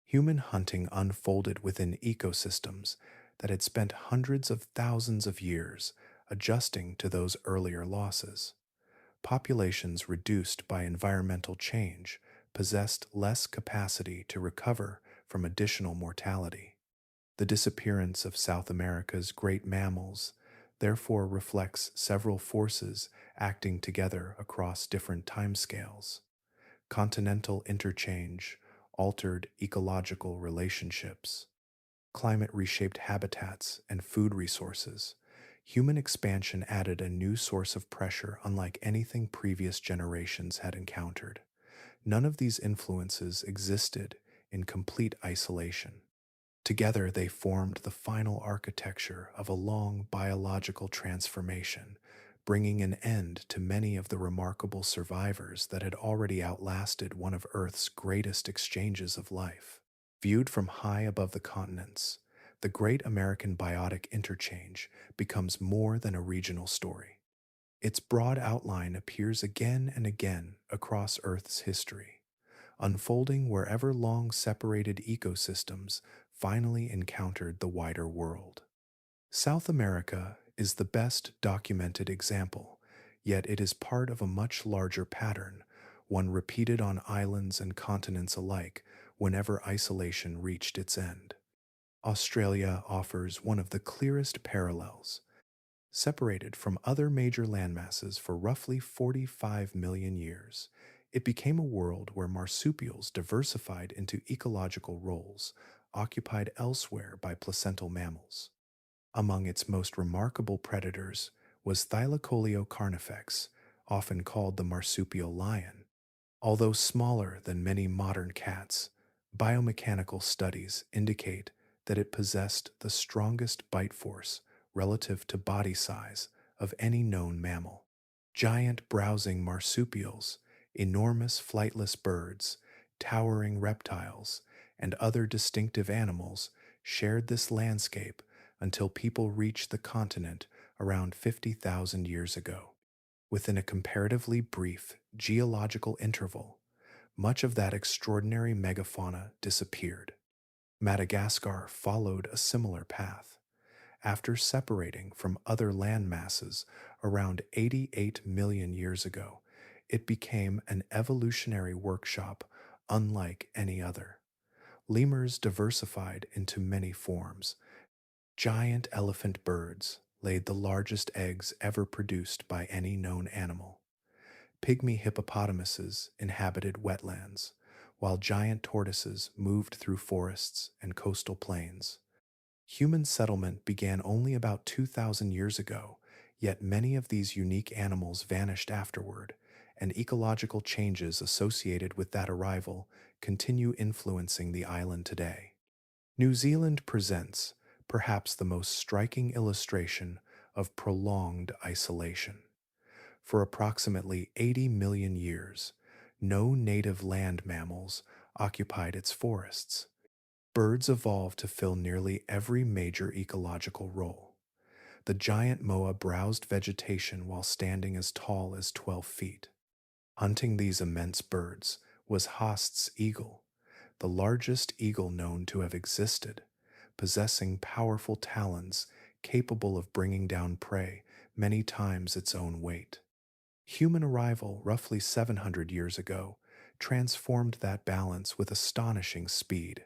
Human hunting unfolded within ecosystems that had spent hundreds of thousands of years adjusting to those earlier losses. Populations reduced by environmental change possessed less capacity to recover from additional mortality. The disappearance of South America's great mammals therefore reflects several forces acting together across different timescales. Continental interchange altered ecological relationships, climate reshaped habitats and food resources. Human expansion added a new source of pressure unlike anything previous generations had encountered. None of these influences existed in complete isolation. Together, they formed the final architecture of a long biological transformation, bringing an end to many of the remarkable survivors that had already outlasted one of Earth's greatest exchanges of life. Viewed from high above the continents, the Great American Biotic Interchange becomes more than a regional story. Its broad outline appears again and again across Earth's history, unfolding wherever long separated ecosystems finally encountered the wider world. South America is the best documented example, yet it is part of a much larger pattern, one repeated on islands and continents alike whenever isolation reached its end. Australia offers one of the clearest parallels. Separated from other major landmasses for roughly 45 million years, it became a world where marsupials diversified into ecological roles occupied elsewhere by placental mammals. Among its most remarkable predators was Thylacoleo carnifex, often called the marsupial lion. Although smaller than many modern cats, biomechanical studies indicate that it possessed the strongest bite force relative to body size of any known mammal. Giant browsing marsupials, enormous flightless birds, towering reptiles, and other distinctive animals shared this landscape until people reached the continent around 50,000 years ago. Within a comparatively brief geological interval, much of that extraordinary megafauna disappeared. Madagascar followed a similar path. After separating from other land masses around 88 million years ago, it became an evolutionary workshop unlike any other. Lemurs diversified into many forms. Giant elephant birds laid the largest eggs ever produced by any known animal. Pygmy hippopotamuses inhabited wetlands, while giant tortoises moved through forests and coastal plains. Human settlement began only about 2,000 years ago, yet many of these unique animals vanished afterward, and ecological changes associated with that arrival continue influencing the island today. New Zealand presents perhaps the most striking illustration of prolonged isolation. For approximately 80 million years, no native land mammals occupied its forests. Birds evolved to fill nearly every major ecological role. The giant moa browsed vegetation while standing as tall as 12 feet. Hunting these immense birds was Haast's eagle, the largest eagle known to have existed, possessing powerful talons capable of bringing down prey many times its own weight. Human arrival roughly 700 years ago transformed that balance with astonishing speed.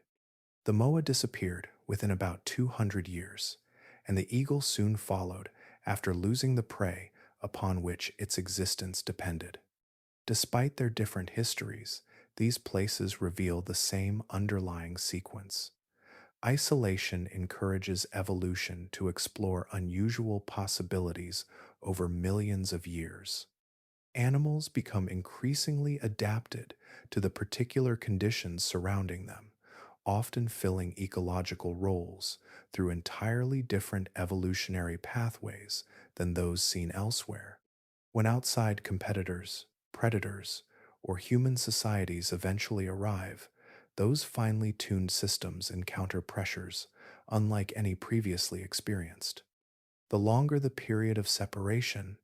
The moa disappeared within about 200 years, and the eagle soon followed after losing the prey upon which its existence depended. Despite their different histories, these places reveal the same underlying sequence. Isolation encourages evolution to explore unusual possibilities over millions of years. Animals become increasingly adapted to the particular conditions surrounding them, often filling ecological roles through entirely different evolutionary pathways than those seen elsewhere. When outside competitors, predators, or human societies eventually arrive, those finely tuned systems encounter pressures unlike any previously experienced. The longer the period of separation,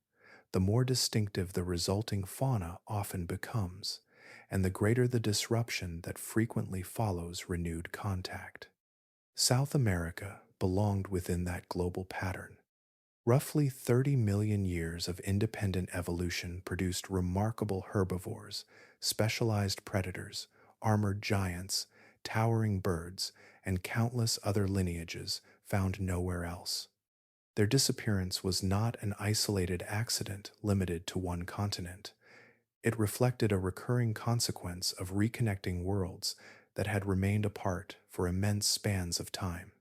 the more distinctive the resulting fauna often becomes, and the greater the disruption that frequently follows renewed contact. South America belonged within that global pattern. Roughly 30 million years of independent evolution produced remarkable herbivores, specialized predators, armored giants, towering birds, and countless other lineages found nowhere else. Their disappearance was not an isolated accident limited to one continent. It reflected a recurring consequence of reconnecting worlds that had remained apart for immense spans of time.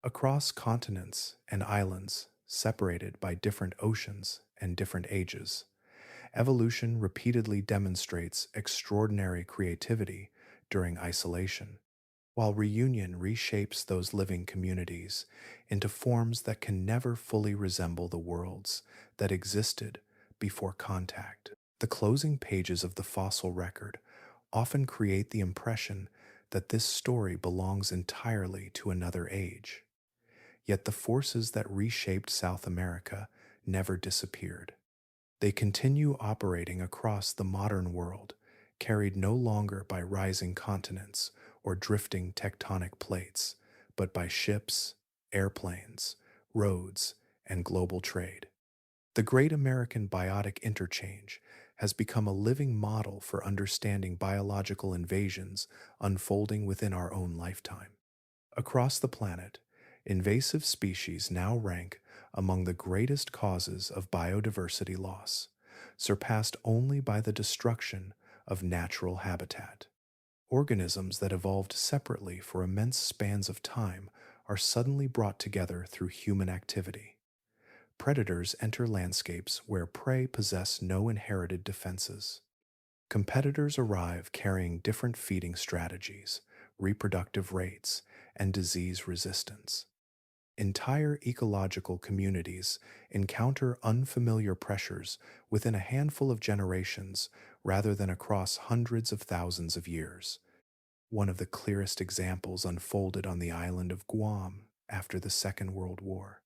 Across continents and islands, separated by different oceans and different ages, evolution repeatedly demonstrates extraordinary creativity during isolation, while reunion reshapes those living communities into forms that can never fully resemble the worlds that existed before contact. The closing pages of the fossil record often create the impression that this story belongs entirely to another age. Yet the forces that reshaped South America never disappeared. They continue operating across the modern world, carried no longer by rising continents or drifting tectonic plates, but by ships, airplanes, roads, and global trade. The Great American Biotic Interchange has become a living model for understanding biological invasions unfolding within our own lifetime. Across the planet, invasive species now rank among the greatest causes of biodiversity loss, surpassed only by the destruction of natural habitat. Organisms that evolved separately for immense spans of time are suddenly brought together through human activity. Predators enter landscapes where prey possess no inherited defenses. Competitors arrive carrying different feeding strategies, reproductive rates, and disease resistance. Entire ecological communities encounter unfamiliar pressures within a handful of generations rather than across hundreds of thousands of years. One of the clearest examples unfolded on the island of Guam after the Second World War.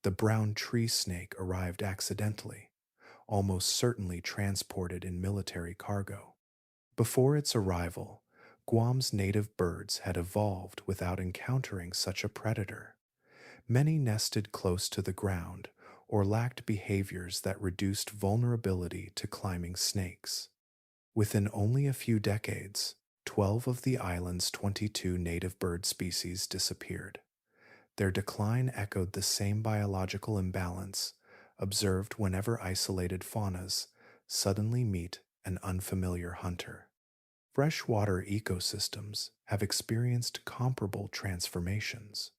The brown tree snake arrived accidentally, almost certainly transported in military cargo. Before its arrival, Guam's native birds had evolved without encountering such a predator. Many nested close to the ground or lacked behaviors that reduced vulnerability to climbing snakes. Within only a few decades, 12 of the island's 22 native bird species disappeared. Their decline echoed the same biological imbalance observed whenever isolated faunas suddenly meet an unfamiliar hunter. Freshwater ecosystems have experienced comparable transformations.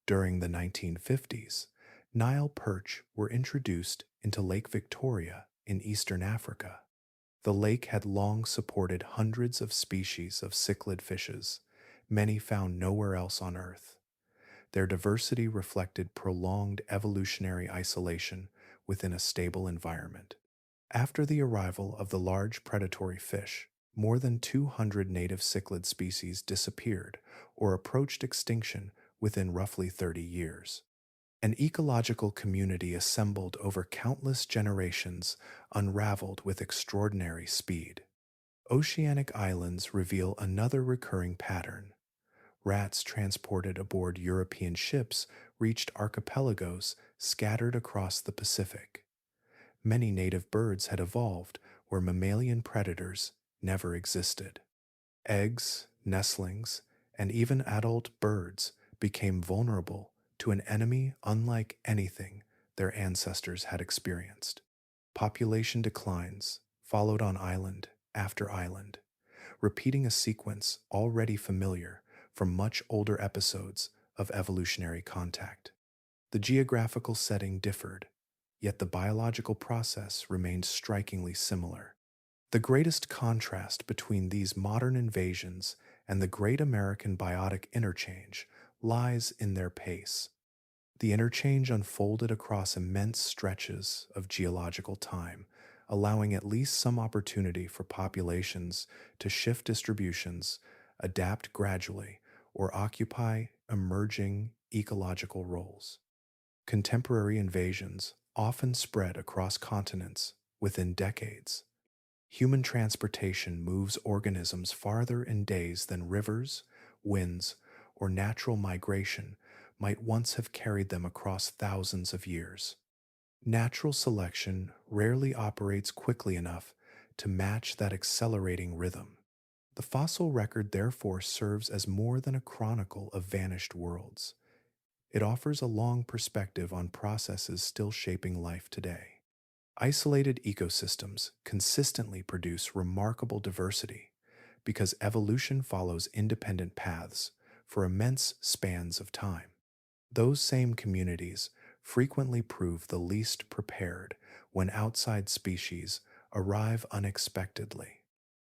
During the 1950s, Nile perch were introduced into Lake Victoria in eastern Africa. The lake had long supported hundreds of species of cichlid fishes, many found nowhere else on Earth. Their diversity reflected prolonged evolutionary isolation within a stable environment. After the arrival of the large predatory fish, more than 200 native cichlid species disappeared or approached extinction within roughly 30 years. An ecological community assembled over countless generations unraveled with extraordinary speed. Oceanic islands reveal another recurring pattern. Rats transported aboard European ships reached archipelagos scattered across the Pacific. Many native birds had evolved where mammalian predators never existed. Eggs, nestlings, and even adult birds became vulnerable to an enemy unlike anything their ancestors had experienced. Population declines followed on island after island, repeating a sequence already familiar from much older episodes of evolutionary contact. The geographical setting differed, yet the biological process remained strikingly similar. The greatest contrast between these modern invasions and the Great American Biotic Interchange lies in their pace. The interchange unfolded across immense stretches of geological time, allowing at least some opportunity for populations to shift distributions, adapt gradually, or occupy emerging ecological roles. Contemporary invasions often spread across continents within decades. Human transportation moves organisms farther in days than rivers, winds, or natural migration might once have carried them across thousands of years. Natural selection rarely operates quickly enough to match that accelerating rhythm. The fossil record therefore serves as more than a chronicle of vanished worlds. It offers a long perspective on processes still shaping life today. Isolated ecosystems consistently produce remarkable diversity because evolution follows independent paths for immense spans of time. Those same communities frequently prove the least prepared when outside species arrive unexpectedly.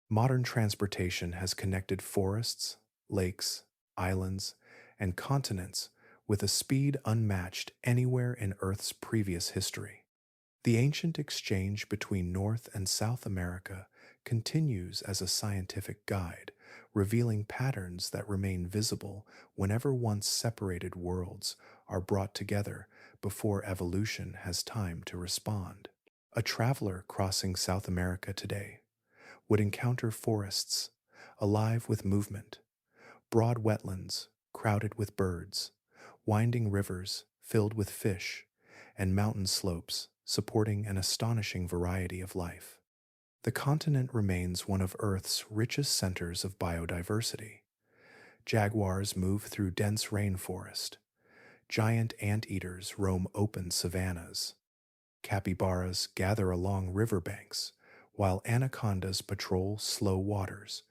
Modern transportation has connected forests, lakes, islands, and continents with a speed unmatched anywhere in Earth's previous history. The ancient exchange between North and South America continues as a scientific guide, revealing patterns that remain visible whenever once separated worlds are brought together before evolution has time to respond. A traveler crossing South America today would encounter forests alive with movement, broad wetlands crowded with birds, winding rivers filled with fish, and mountain slopes supporting an astonishing variety of life. The continent remains one of Earth's richest centers of biodiversity. Jaguars move through dense rainforest, giant anteaters roam open savannas, capybaras gather along riverbanks, while anacondas patrol slow waters.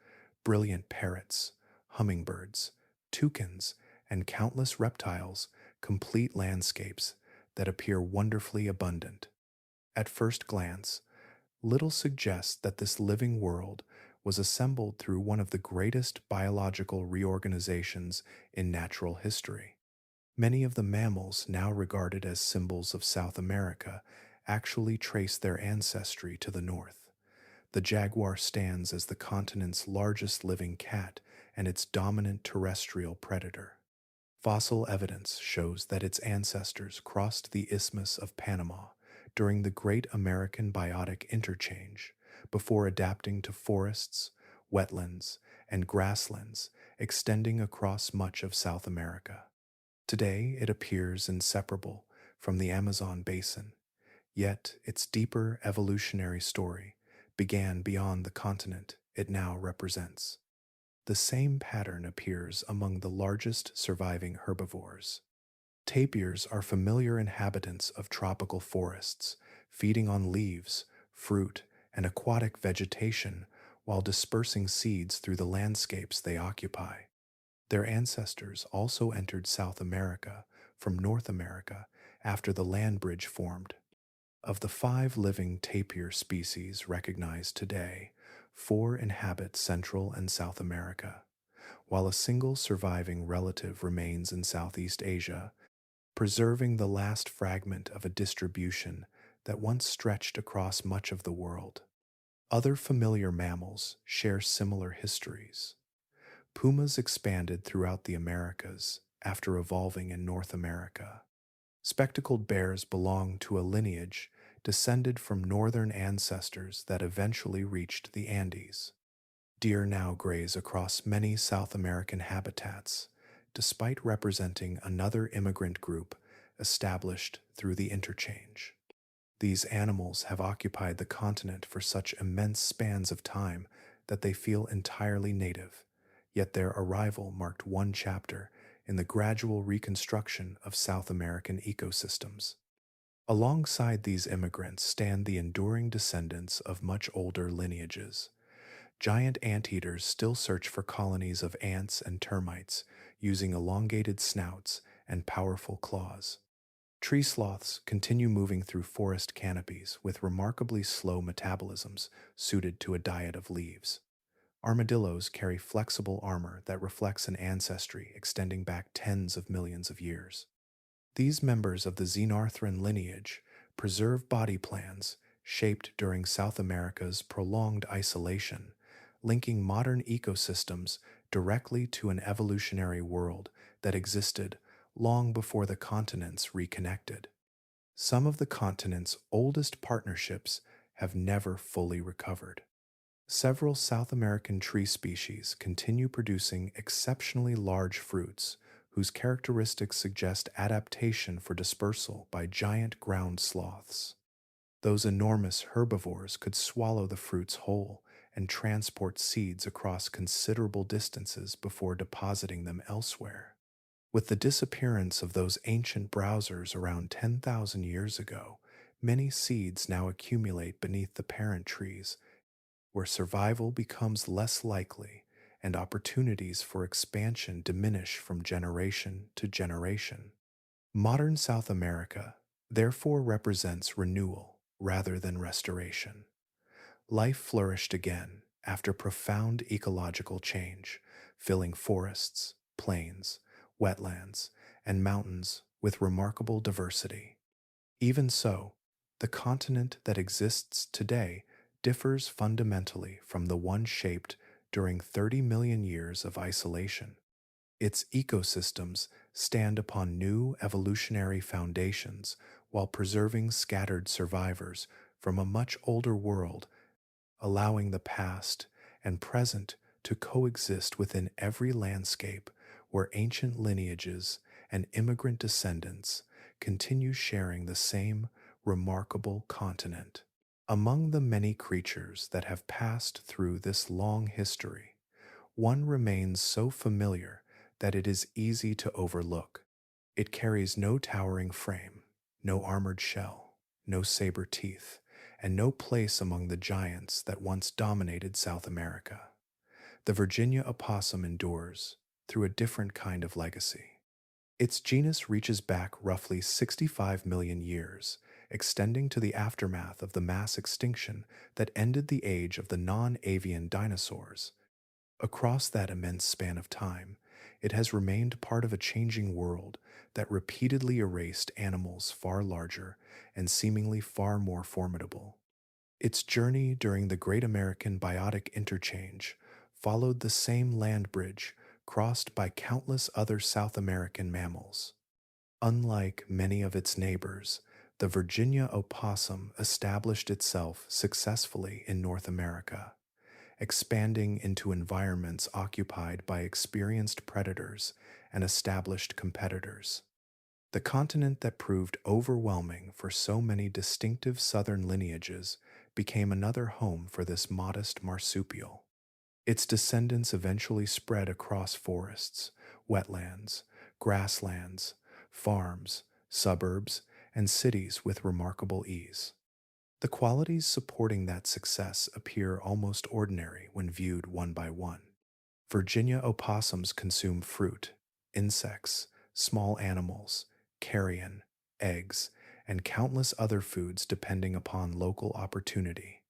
Brilliant parrots, hummingbirds, toucans, and countless reptiles complete landscapes that appear wonderfully abundant. At first glance, little suggests that this living world was assembled through one of the greatest biological reorganizations in natural history. Many of the mammals now regarded as symbols of South America actually trace their ancestry to the north. The jaguar stands as the continent's largest living cat and its dominant terrestrial predator. Fossil evidence shows that its ancestors crossed the Isthmus of Panama during the Great American Biotic Interchange before adapting to forests, wetlands, and grasslands extending across much of South America. Today, it appears inseparable from the Amazon basin, yet its deeper evolutionary story began beyond the continent it now represents. The same pattern appears among the largest surviving herbivores. Tapirs are familiar inhabitants of tropical forests, feeding on leaves, fruit, and aquatic vegetation while dispersing seeds through the landscapes they occupy. Their ancestors also entered South America from North America after the land bridge formed. Of the 5 living tapir species recognized today, 4 inhabit Central and South America, while a single surviving relative remains in Southeast Asia, preserving the last fragment of a distribution that once stretched across much of the world. Other familiar mammals share similar histories. Pumas expanded throughout the Americas after evolving in North America. Spectacled bears belong to a lineage descended from northern ancestors that eventually reached the Andes. Deer now graze across many South American habitats, despite representing another immigrant group established through the interchange. These animals have occupied the continent for such immense spans of time that they feel entirely native, yet their arrival marked one chapter in the gradual reconstruction of South American ecosystems. Alongside these immigrants stand the enduring descendants of much older lineages. Giant anteaters still search for colonies of ants and termites using elongated snouts and powerful claws. Tree sloths continue moving through forest canopies with remarkably slow metabolisms suited to a diet of leaves. Armadillos carry flexible armor that reflects an ancestry extending back tens of millions of years. These members of the Xenarthran lineage preserve body plans shaped during South America's prolonged isolation, linking modern ecosystems directly to an evolutionary world that existed long before the continents reconnected. Some of the continent's oldest partnerships have never fully recovered. Several South American tree species continue producing exceptionally large fruits whose characteristics suggest adaptation for dispersal by giant ground sloths. Those enormous herbivores could swallow the fruits whole and transport seeds across considerable distances before depositing them elsewhere. With the disappearance of those ancient browsers around 10,000 years ago, many seeds now accumulate beneath the parent trees, where survival becomes less likely and opportunities for expansion diminish from generation to generation. Modern South America, therefore, represents renewal rather than restoration. Life flourished again after profound ecological change, filling forests, plains, wetlands, and mountains with remarkable diversity. Even so, the continent that exists today differs fundamentally from the one shaped during 30 million years of isolation. Its ecosystems stand upon new evolutionary foundations while preserving scattered survivors from a much older world, allowing the past and present to coexist within every landscape where ancient lineages and immigrant descendants continue sharing the same remarkable continent. Among the many creatures that have passed through this long history, one remains so familiar that it is easy to overlook. It carries no towering frame, no armored shell, no saber teeth, and no place among the giants that once dominated South America. The Virginia opossum endures through a different kind of legacy. Its genus reaches back roughly 65 million years, extending to the aftermath of the mass extinction that ended the age of the non-avian dinosaurs. Across that immense span of time, it has remained part of a changing world that repeatedly erased animals far larger and seemingly far more formidable. Its journey during the Great American Biotic Interchange followed the same land bridge crossed by countless other South American mammals. Unlike many of its neighbors, the Virginia opossum established itself successfully in North America, expanding into environments occupied by experienced predators and established competitors. The continent that proved overwhelming for so many distinctive southern lineages became another home for this modest marsupial. Its descendants eventually spread across forests, wetlands, grasslands, farms, suburbs, and cities with remarkable ease. The qualities supporting that success appear almost ordinary when viewed one by one. Virginia opossums consume fruit, insects, small animals, carrion, eggs, and countless other foods depending upon local opportunity.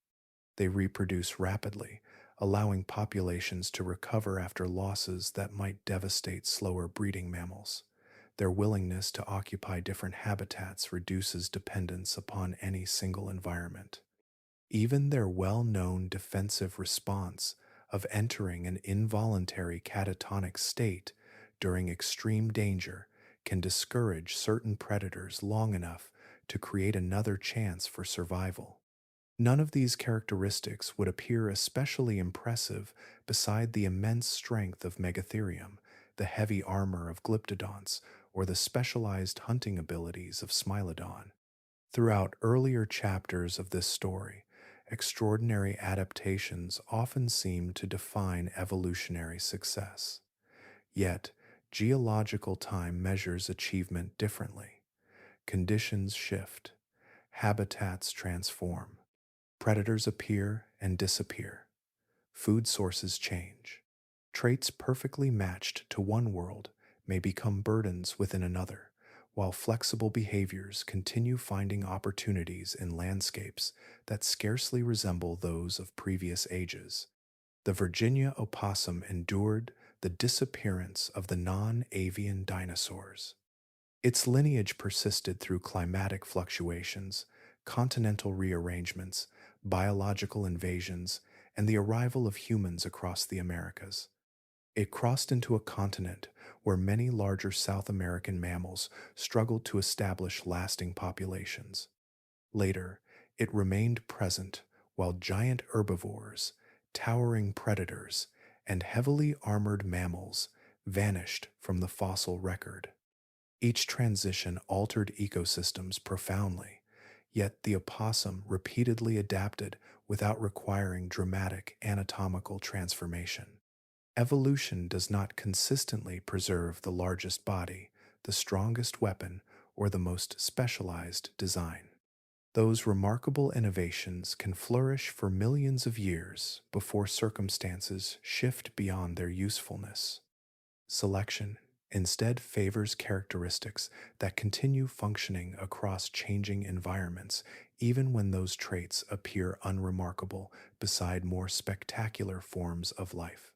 They reproduce rapidly, allowing populations to recover after losses that might devastate slower breeding mammals. Their willingness to occupy different habitats reduces dependence upon any single environment. Even their well-known defensive response of entering an involuntary catatonic state during extreme danger can discourage certain predators long enough to create another chance for survival. None of these characteristics would appear especially impressive beside the immense strength of Megatherium, the heavy armor of Glyptodonts, or the specialized hunting abilities of Smilodon. Throughout earlier chapters of this story, extraordinary adaptations often seem to define evolutionary success. Yet, geological time measures achievement differently. Conditions shift, habitats transform, predators appear and disappear, food sources change. Traits perfectly matched to one world may become burdens within another, while flexible behaviors continue finding opportunities in landscapes that scarcely resemble those of previous ages. The Virginia opossum endured the disappearance of the non-avian dinosaurs. Its lineage persisted through climatic fluctuations, continental rearrangements, biological invasions, and the arrival of humans across the Americas. It crossed into a continent where many larger South American mammals struggled to establish lasting populations. Later, it remained present while giant herbivores, towering predators, and heavily armored mammals vanished from the fossil record. Each transition altered ecosystems profoundly, Yet the opossum repeatedly adapted without requiring dramatic anatomical transformation. Evolution does not consistently preserve the largest body, the strongest weapon, or the most specialized design. Those remarkable innovations can flourish for millions of years before circumstances shift beyond their usefulness. Selection instead favors characteristics that continue functioning across changing environments, even when those traits appear unremarkable beside more spectacular forms of life.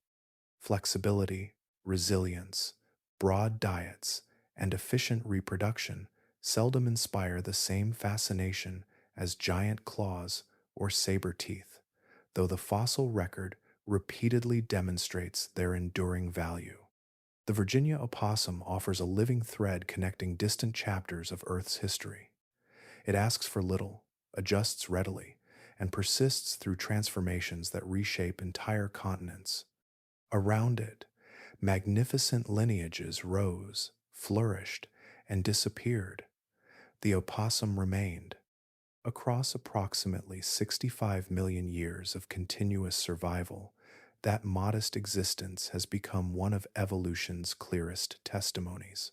Flexibility, resilience, broad diets, and efficient reproduction seldom inspire the same fascination as giant claws or saber teeth, though the fossil record repeatedly demonstrates their enduring value. The Virginia opossum offers a living thread connecting distant chapters of Earth's history. It asks for little, adjusts readily, and persists through transformations that reshape entire continents. Around it, magnificent lineages rose, flourished, and disappeared. The opossum remained. Across approximately 65 million years of continuous survival, that modest existence has become one of evolution's clearest testimonies.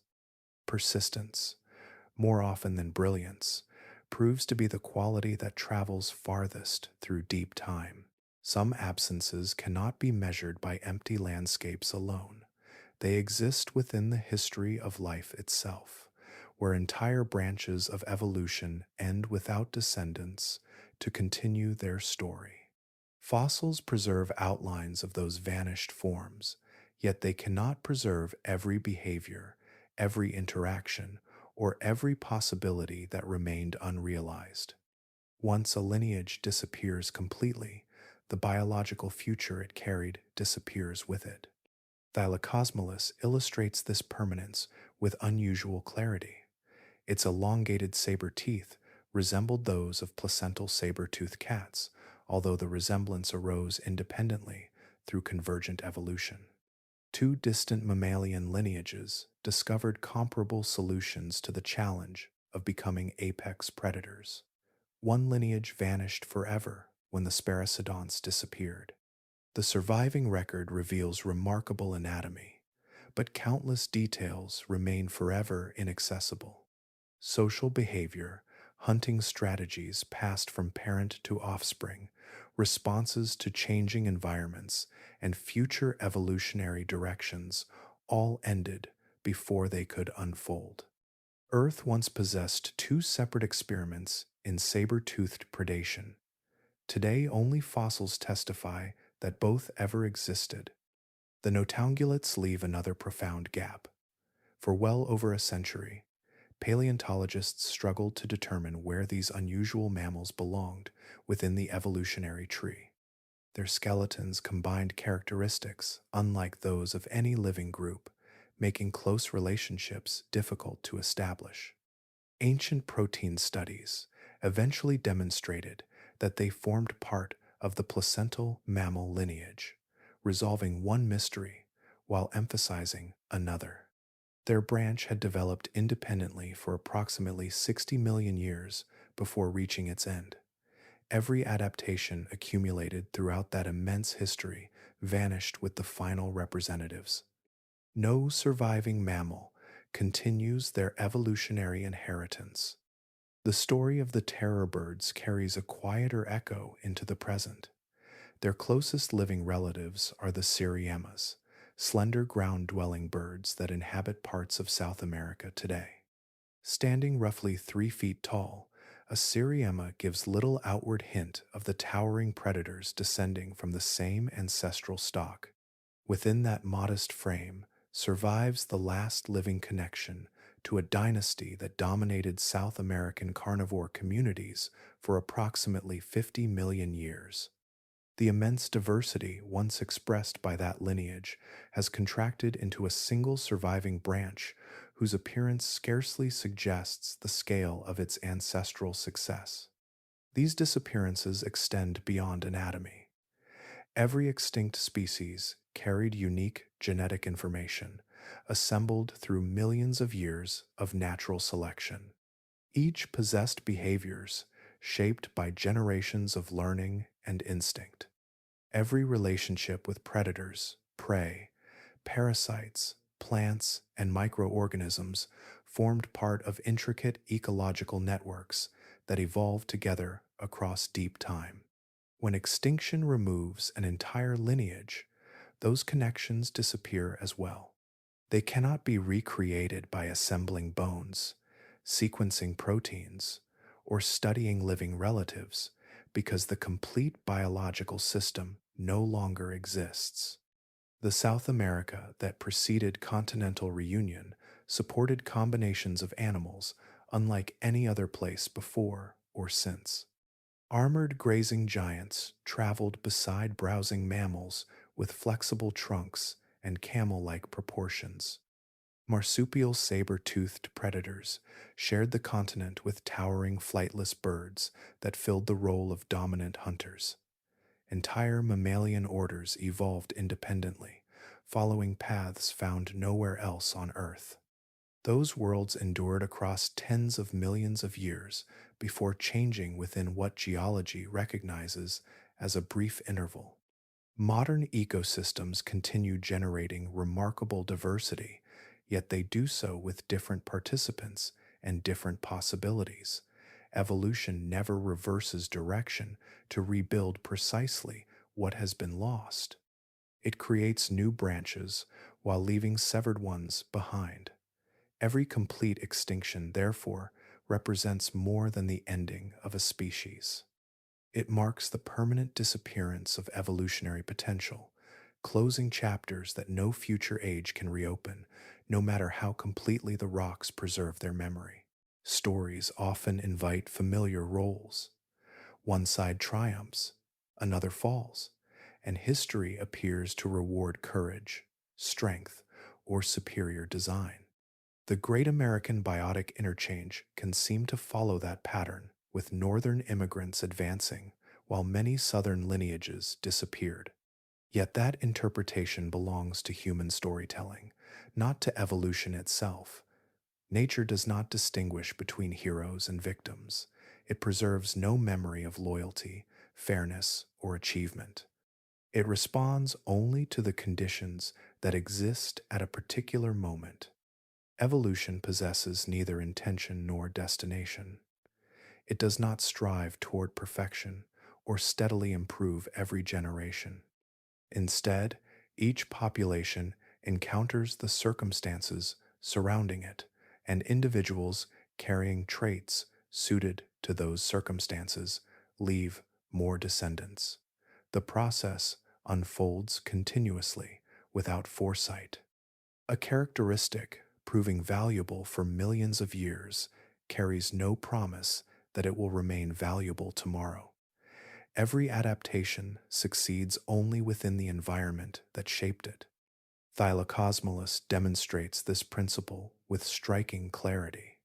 Persistence, more often than brilliance, proves to be the quality that travels farthest through deep time. Some absences cannot be measured by empty landscapes alone. They exist within the history of life itself, where entire branches of evolution end without descendants to continue their story. Fossils preserve outlines of those vanished forms, yet they cannot preserve every behavior, every interaction, or every possibility that remained unrealized. Once a lineage disappears completely, the biological future it carried disappears with it. Thylacosmilus illustrates this permanence with unusual clarity. Its elongated saber teeth resembled those of placental saber-toothed cats, although the resemblance arose independently through convergent evolution. Two distant mammalian lineages discovered comparable solutions to the challenge of becoming apex predators. One lineage vanished forever when the Smilodons disappeared. The surviving record reveals remarkable anatomy, but countless details remain forever inaccessible. Social behavior, hunting strategies passed from parent to offspring, responses to changing environments, and future evolutionary directions all ended before they could unfold. Earth once possessed two separate experiments in saber-toothed predation. Today, only fossils testify that both ever existed. The notangulates leave another profound gap. For well over a century, paleontologists struggled to determine where these unusual mammals belonged within the evolutionary tree. Their skeletons combined characteristics unlike those of any living group, making close relationships difficult to establish. Ancient protein studies eventually demonstrated that they formed part of the placental mammal lineage, resolving one mystery while emphasizing another. Their branch had developed independently for approximately 60 million years before reaching its end. Every adaptation accumulated throughout that immense history vanished with the final representatives. No surviving mammal continues their evolutionary inheritance. The story of the terror birds carries a quieter echo into the present. Their closest living relatives are the siriemas, slender ground-dwelling birds that inhabit parts of South America today. Standing roughly 3 feet tall, a siriema gives little outward hint of the towering predators descending from the same ancestral stock. Within that modest frame survives the last living connection to a dynasty that dominated South American carnivore communities for approximately 50 million years. The immense diversity once expressed by that lineage has contracted into a single surviving branch whose appearance scarcely suggests the scale of its ancestral success. These disappearances extend beyond anatomy. Every extinct species carried unique genetic information, assembled through millions of years of natural selection. Each possessed behaviors, shaped by generations of learning and instinct. Every relationship with predators, prey, parasites, plants, and microorganisms formed part of intricate ecological networks that evolved together across deep time. When extinction removes an entire lineage, those connections disappear as well. They cannot be recreated by assembling bones, sequencing proteins, or studying living relatives because the complete biological system no longer exists. The South America that preceded continental reunion supported combinations of animals unlike any other place before or since. Armored grazing giants traveled beside browsing mammals with flexible trunks and camel like proportions. Marsupial saber-toothed predators shared the continent with towering flightless birds that filled the role of dominant hunters. Entire mammalian orders evolved independently, following paths found nowhere else on Earth. Those worlds endured across tens of millions of years before changing within what geology recognizes as a brief interval. Modern ecosystems continue generating remarkable diversity, yet they do so with different participants and different possibilities. Evolution never reverses direction to rebuild precisely what has been lost. It creates new branches while leaving severed ones behind. Every complete extinction, therefore, represents more than the ending of a species. It marks the permanent disappearance of evolutionary potential, closing chapters that no future age can reopen, no matter how completely the rocks preserve their memory. Stories often invite familiar roles. One side triumphs, another falls, and history appears to reward courage, strength, or superior design. The Great American Biotic Interchange can seem to follow that pattern, with northern immigrants advancing while many southern lineages disappeared. Yet that interpretation belongs to human storytelling, not to evolution itself. Nature does not distinguish between heroes and victims. It preserves no memory of loyalty, fairness, or achievement. It responds only to the conditions that exist at a particular moment. Evolution possesses neither intention nor destination. It does not strive toward perfection or steadily improve every generation. Instead, each population encounters the circumstances surrounding it and individuals carrying traits suited to those circumstances leave more descendants. The process unfolds continuously without foresight. A characteristic proving valuable for millions of years carries no promise that it will remain valuable tomorrow. Every adaptation succeeds only within the environment that shaped it. Thylacosmilus demonstrates this principle with striking clarity.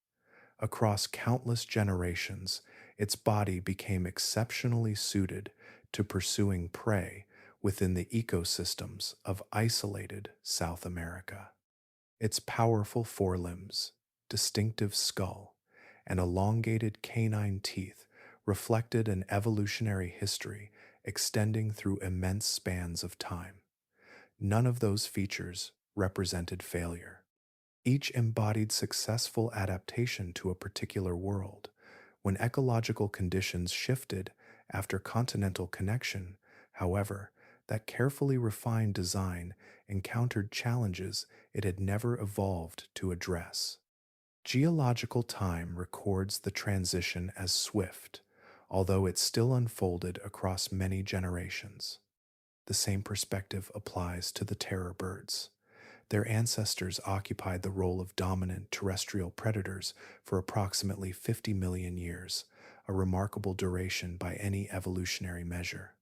Across countless generations, its body became exceptionally suited to pursuing prey within the ecosystems of isolated South America. Its powerful forelimbs, distinctive skull, and elongated canine teeth reflected an evolutionary history extending through immense spans of time. None of those features represented failure. Each embodied successful adaptation to a particular world. When ecological conditions shifted after continental connection, however, that carefully refined design encountered challenges it had never evolved to address. Geological time records the transition as swift, although it still unfolded across many generations. The same perspective applies to the terror birds. Their ancestors occupied the role of dominant terrestrial predators for approximately 50 million years, a remarkable duration by any evolutionary measure.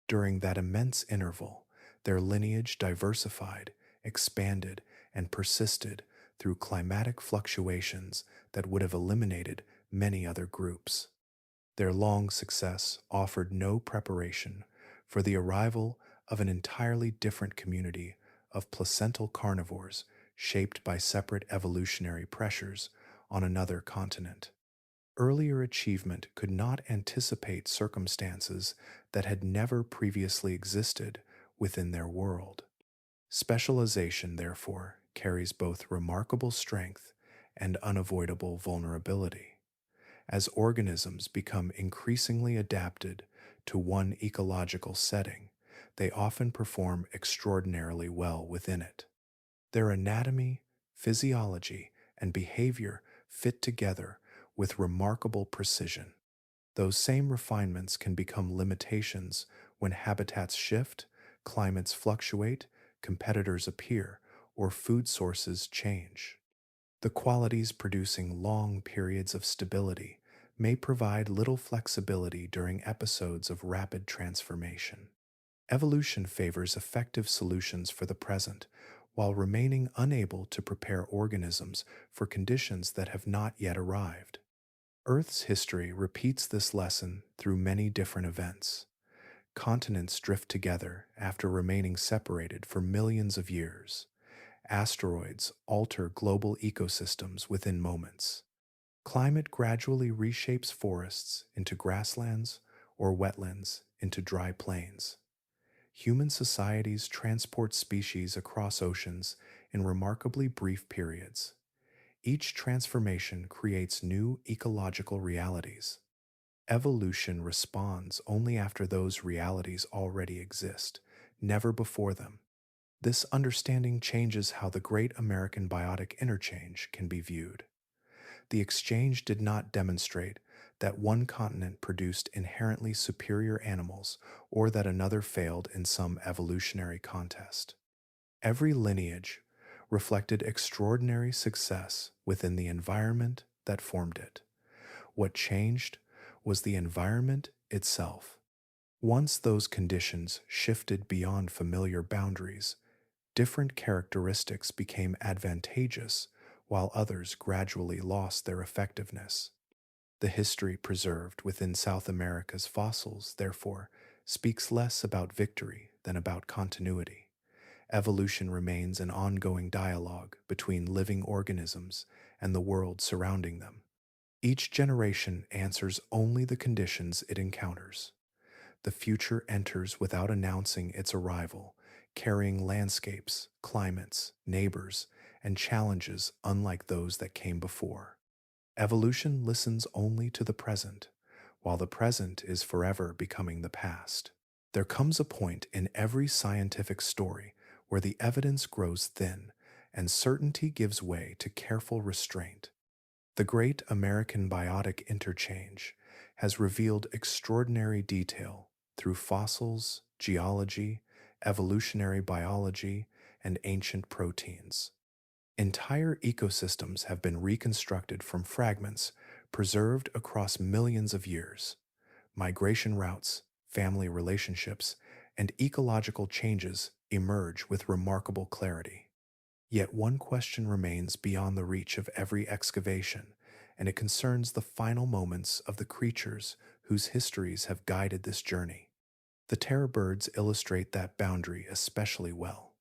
During that immense interval, their lineage diversified, expanded, and persisted through climatic fluctuations that would have eliminated many other groups. Their long success offered no preparation for the arrival of an entirely different community of placental carnivores shaped by separate evolutionary pressures on another continent. Earlier achievement could not anticipate circumstances that had never previously existed within their world. Specialization, therefore, carries both remarkable strength and unavoidable vulnerability. As organisms become increasingly adapted to one ecological setting, they often perform extraordinarily well within it. Their anatomy, physiology, and behavior fit together with remarkable precision. Those same refinements can become limitations when habitats shift, climates fluctuate, competitors appear, or food sources change. The qualities producing long periods of stability may provide little flexibility during episodes of rapid transformation. Evolution favors effective solutions for the present, while remaining unable to prepare organisms for conditions that have not yet arrived. Earth's history repeats this lesson through many different events. Continents drift together after remaining separated for millions of years. Asteroids alter global ecosystems within moments. Climate gradually reshapes forests into grasslands or wetlands into dry plains. Human societies transport species across oceans in remarkably brief periods. Each transformation creates new ecological realities. Evolution responds only after those realities already exist, never before them. This understanding changes how the Great American Biotic Interchange can be viewed. The exchange did not demonstrate that one continent produced inherently superior animals or that another failed in some evolutionary contest. Every lineage reflected extraordinary success within the environment that formed it. What changed was the environment itself. Once those conditions shifted beyond familiar boundaries, different characteristics became advantageous while others gradually lost their effectiveness. The history preserved within South America's fossils, therefore, speaks less about victory than about continuity. Evolution remains an ongoing dialogue between living organisms and the world surrounding them. Each generation answers only the conditions it encounters. The future enters without announcing its arrival, carrying landscapes, climates, neighbors, and challenges unlike those that came before. Evolution listens only to the present, while the present is forever becoming the past. There comes a point in every scientific story where the evidence grows thin and certainty gives way to careful restraint. The Great American Biotic Interchange has revealed extraordinary detail through fossils, geology, evolutionary biology, and ancient proteins. Entire ecosystems have been reconstructed from fragments preserved across millions of years. Migration routes, family relationships, and ecological changes emerge with remarkable clarity. Yet one question remains beyond the reach of every excavation, and it concerns the final moments of the creatures whose histories have guided this journey. The terror birds illustrate that boundary especially well.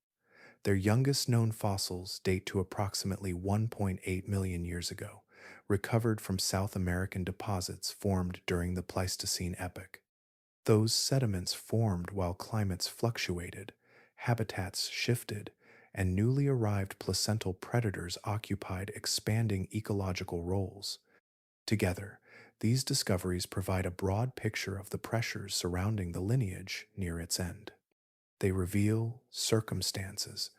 Their youngest known fossils date to approximately 1.8 million years ago, recovered from South American deposits formed during the Pleistocene epoch. Those sediments formed while climates fluctuated, habitats shifted, and newly arrived placental predators occupied expanding ecological roles. Together, these discoveries provide a broad picture of the pressures surrounding the lineage near its end. They reveal circumstances,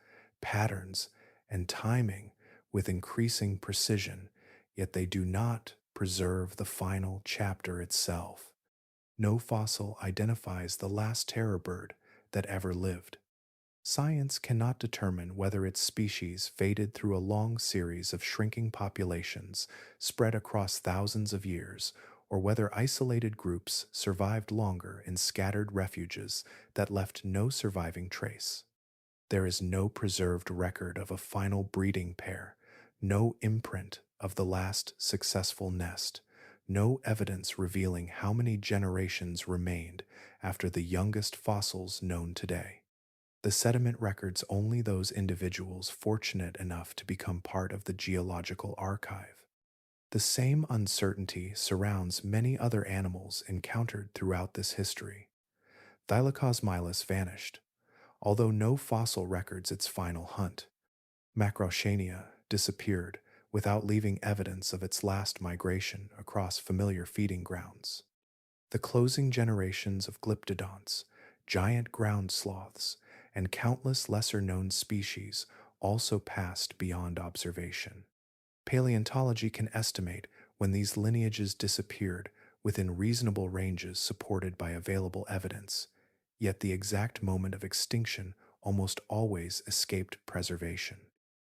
patterns, and timing with increasing precision, yet they do not preserve the final chapter itself. No fossil identifies the last terror bird that ever lived. Science cannot determine whether its species faded through a long series of shrinking populations spread across thousands of years, or whether isolated groups survived longer in scattered refuges that left no surviving trace. There is no preserved record of a final breeding pair, no imprint of the last successful nest, no evidence revealing how many generations remained after the youngest fossils known today. The sediment records only those individuals fortunate enough to become part of the geological archive. The same uncertainty surrounds many other animals encountered throughout this history. Thylacosmilus vanished, although no fossil records its final hunt. Macrochania disappeared without leaving evidence of its last migration across familiar feeding grounds. The closing generations of Glyptodonts, giant ground sloths, and countless lesser known species also passed beyond observation. Paleontology can estimate when these lineages disappeared within reasonable ranges supported by available evidence, yet the exact moment of extinction almost always escaped preservation.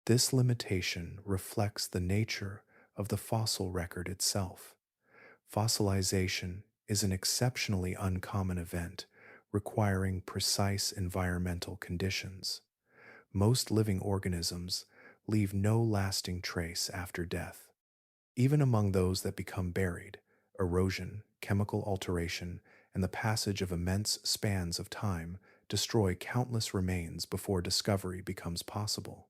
This limitation reflects the nature of the fossil record itself. Fossilization is an exceptionally uncommon event requiring precise environmental conditions. Most living organisms leave no lasting trace after death. Even among those that become buried, erosion, chemical alteration, and the passage of immense spans of time destroy countless remains before discovery becomes possible.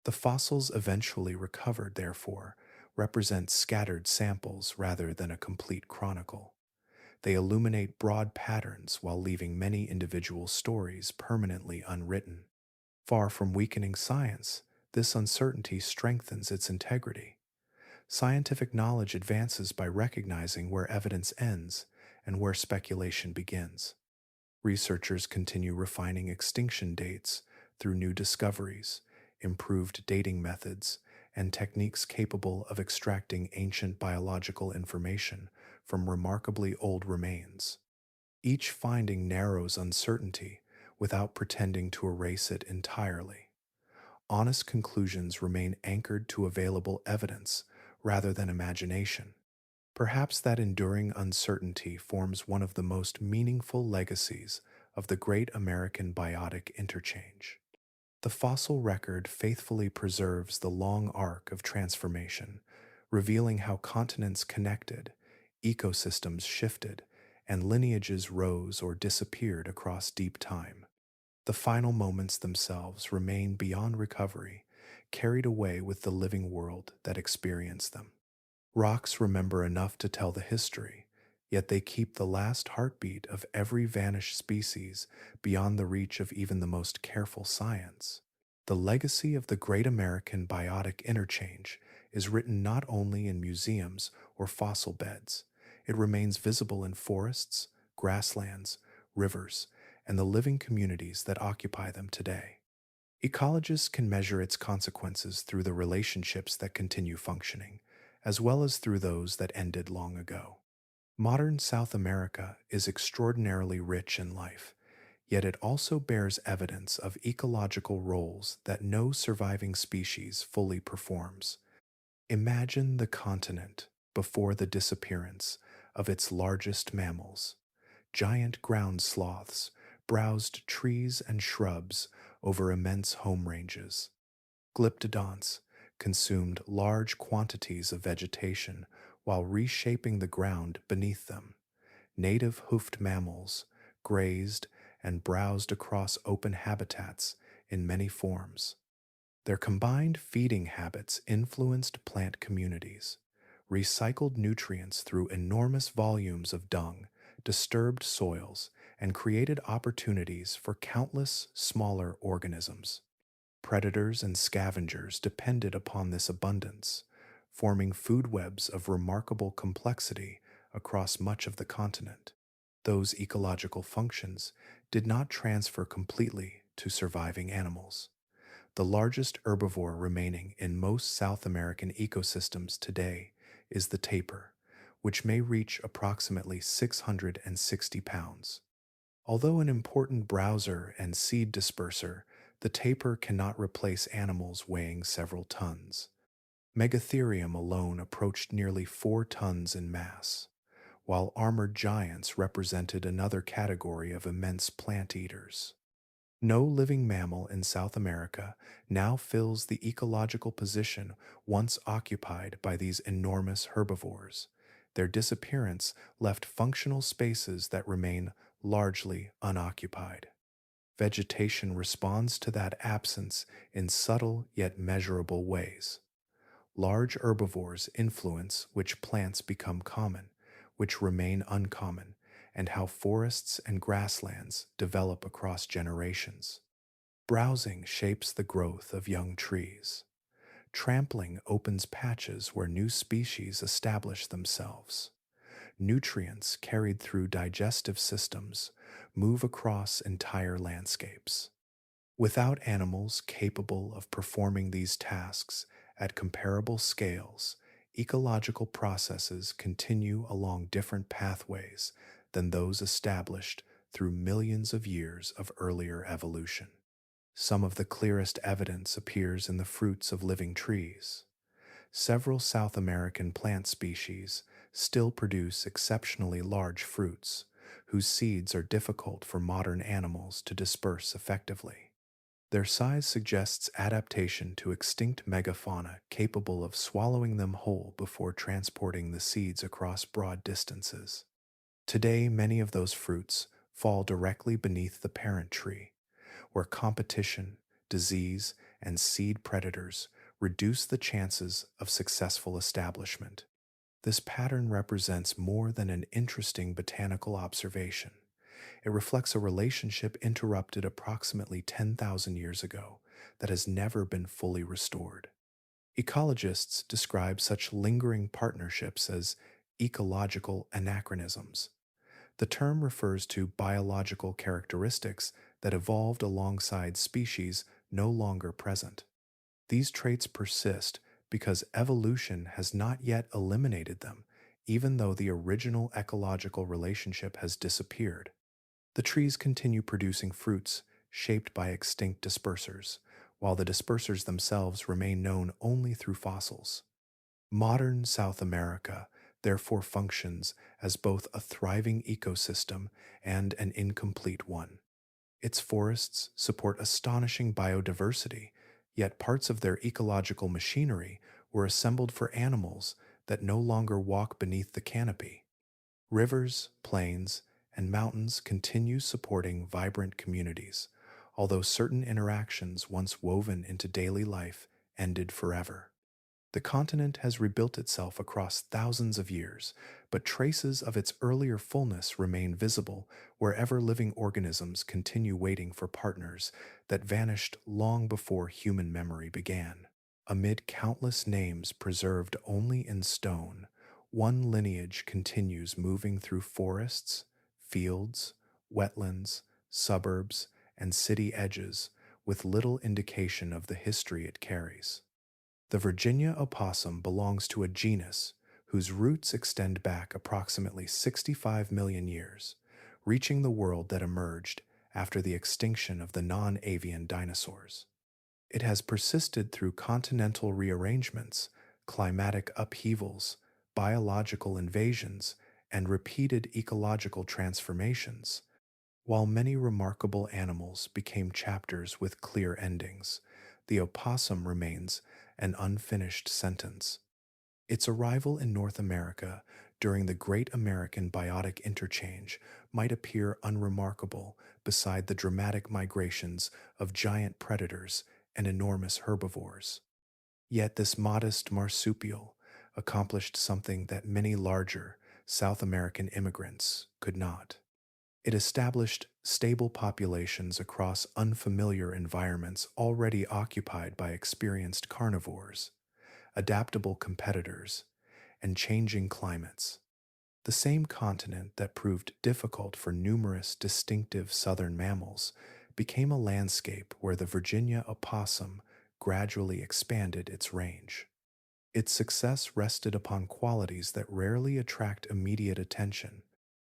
The fossils eventually recovered, therefore, represent scattered samples rather than a complete chronicle. They illuminate broad patterns while leaving many individual stories permanently unwritten. Far from weakening science, this uncertainty strengthens its integrity. Scientific knowledge advances by recognizing where evidence ends and where speculation begins. Researchers continue refining extinction dates through new discoveries, improved dating methods, and techniques capable of extracting ancient biological information from remarkably old remains. Each finding narrows uncertainty without pretending to erase it entirely. Honest conclusions remain anchored to available evidence rather than imagination. Perhaps that enduring uncertainty forms one of the most meaningful legacies of the Great American Biotic Interchange. The fossil record faithfully preserves the long arc of transformation, revealing how continents connected, ecosystems shifted, and lineages rose or disappeared across deep time. The final moments themselves remain beyond recovery, carried away with the living world that experienced them. Rocks remember enough to tell the history, yet they keep the last heartbeat of every vanished species beyond the reach of even the most careful science. The legacy of the Great American Biotic Interchange is written not only in museums or fossil beds, it remains visible in forests, grasslands, rivers, and the living communities that occupy them today. Ecologists can measure its consequences through the relationships that continue functioning, as well as through those that ended long ago. Modern South America is extraordinarily rich in life, yet it also bears evidence of ecological roles that no surviving species fully performs. Imagine the continent before the disappearance of its largest mammals. Giant ground sloths browsed trees and shrubs over immense home ranges. Glyptodonts consumed large quantities of vegetation while reshaping the ground beneath them. Native hoofed mammals grazed and browsed across open habitats in many forms. Their combined feeding habits influenced plant communities, recycled nutrients through enormous volumes of dung, disturbed soils, and created opportunities for countless smaller organisms. Predators and scavengers depended upon this abundance, forming food webs of remarkable complexity across much of the continent. Those ecological functions did not transfer completely to surviving animals. The largest herbivore remaining in most South American ecosystems today is the tapir, which may reach approximately 660 pounds. Although an important browser and seed disperser, the tapir cannot replace animals weighing several tons. Megatherium alone approached nearly 4 tons in mass, while armored giants represented another category of immense plant eaters. No living mammal in South America now fills the ecological position once occupied by these enormous herbivores. Their disappearance left functional spaces that remain largely unoccupied. Vegetation responds to that absence in subtle yet measurable ways. Large herbivores influence which plants become common, which remain uncommon, and how forests and grasslands develop across generations. Browsing shapes the growth of young trees. Trampling opens patches where new species establish themselves. Nutrients carried through digestive systems move across entire landscapes. Without animals capable of performing these tasks at comparable scales, ecological processes continue along different pathways than those established through millions of years of earlier evolution. Some of the clearest evidence appears in the fruits of living trees. Several South American plant species still produce exceptionally large fruits, whose seeds are difficult for modern animals to disperse effectively. Their size suggests adaptation to extinct megafauna capable of swallowing them whole before transporting the seeds across broad distances. Today, many of those fruits fall directly beneath the parent tree, where competition, disease, and seed predators reduce the chances of successful establishment. This pattern represents more than an interesting botanical observation. It reflects a relationship interrupted approximately 10,000 years ago that has never been fully restored. Ecologists describe such lingering partnerships as ecological anachronisms. The term refers to biological characteristics that evolved alongside species no longer present. These traits persist because evolution has not yet eliminated them, even though the original ecological relationship has disappeared. The trees continue producing fruits shaped by extinct dispersers, while the dispersers themselves remain known only through fossils. Modern South America therefore functions as both a thriving ecosystem and an incomplete one. Its forests support astonishing biodiversity, yet parts of their ecological machinery were assembled for animals that no longer walk beneath the canopy. Rivers, plains, and mountains continue supporting vibrant communities, although certain interactions once woven into daily life ended forever. The continent has rebuilt itself across thousands of years, but traces of its earlier fullness remain visible wherever living organisms continue waiting for partners that vanished long before human memory began. Amid countless names preserved only in stone, one lineage continues moving through forests, fields, wetlands, suburbs, and city edges with little indication of the history it carries. The Virginia opossum belongs to a genus whose roots extend back approximately 65 million years, reaching the world that emerged after the extinction of the non-avian dinosaurs. It has persisted through continental rearrangements, climatic upheavals, biological invasions, and repeated ecological transformations. While many remarkable animals became chapters with clear endings, the opossum remains an unfinished sentence. Its arrival in North America during the Great American Biotic Interchange might appear unremarkable beside the dramatic migrations of giant predators and enormous herbivores. Yet this modest marsupial accomplished something that many larger South American immigrants could not. It established stable populations across unfamiliar environments already occupied by experienced carnivores, adaptable competitors, and changing climates. The same continent that proved difficult for numerous distinctive southern mammals became a landscape where the Virginia opossum gradually expanded its range. Its success rested upon qualities that rarely attract immediate attention.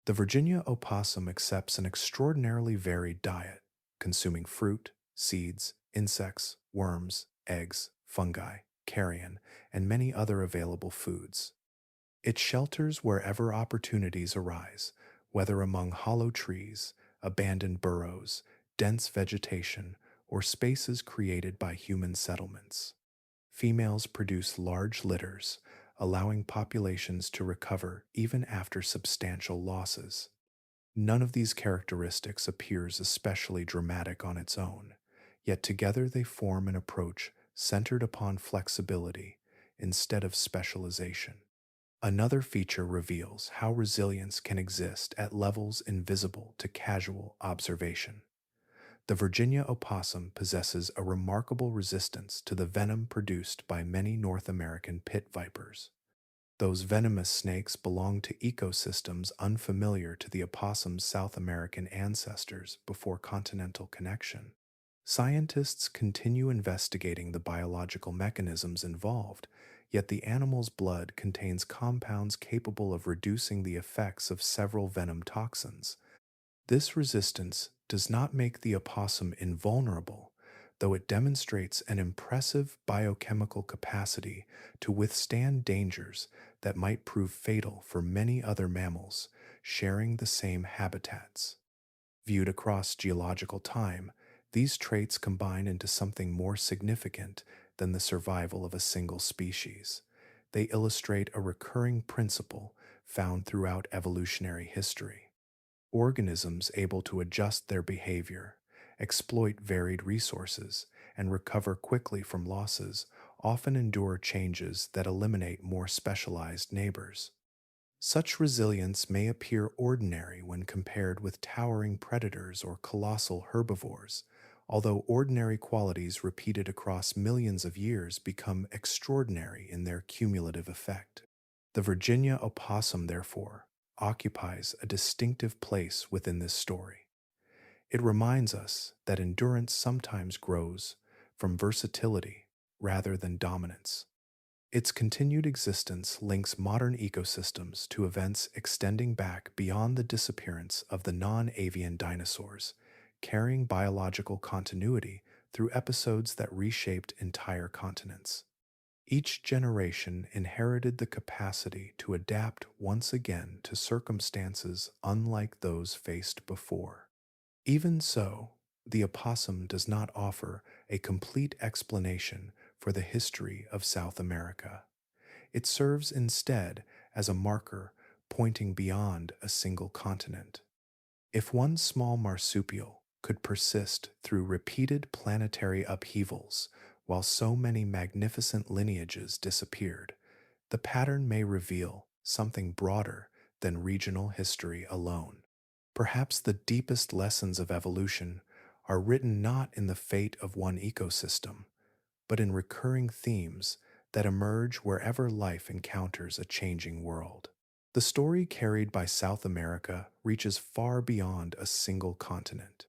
The Virginia opossum accepts an extraordinarily varied diet, consuming fruit, seeds, insects, worms, eggs, fungi, carrion, and many other available foods. It shelters wherever opportunities arise, whether among hollow trees, abandoned burrows, dense vegetation, or spaces created by human settlements. Females produce large litters, allowing populations to recover even after substantial losses. None of these characteristics appears especially dramatic on its own, yet together they form an approach centered upon flexibility, instead of specialization. Another feature reveals how resilience can exist at levels invisible to casual observation. The Virginia opossum possesses a remarkable resistance to the venom produced by many North American pit vipers. Those venomous snakes belong to ecosystems unfamiliar to the opossum's South American ancestors before continental connection. Scientists continue investigating the biological mechanisms involved, yet the animal's blood contains compounds capable of reducing the effects of several venom toxins. This resistance does not make the opossum invulnerable, though it demonstrates an impressive biochemical capacity to withstand dangers that might prove fatal for many other mammals sharing the same habitats. Viewed across geological time, these traits combine into something more significant than the survival of a single species. They illustrate a recurring principle found throughout evolutionary history. Organisms able to adjust their behavior, exploit varied resources, and recover quickly from losses often endure changes that eliminate more specialized neighbors. Such resilience may appear ordinary when compared with towering predators or colossal herbivores, although ordinary qualities repeated across millions of years become extraordinary in their cumulative effect. The Virginia opossum, therefore, occupies a distinctive place within this story. It reminds us that endurance sometimes grows from versatility rather than dominance. Its continued existence links modern ecosystems to events extending back beyond the disappearance of the non-avian dinosaurs, carrying biological continuity through episodes that reshaped entire continents. Each generation inherited the capacity to adapt once again to circumstances unlike those faced before. Even so, the opossum does not offer a complete explanation for the history of South America. It serves instead as a marker pointing beyond a single continent. If one small marsupial could persist through repeated planetary upheavals while so many magnificent lineages disappeared, the pattern may reveal something broader than regional history alone. Perhaps the deepest lessons of evolution are written not in the fate of one ecosystem, but in recurring themes that emerge wherever life encounters a changing world. The story carried by South America reaches far beyond a single continent.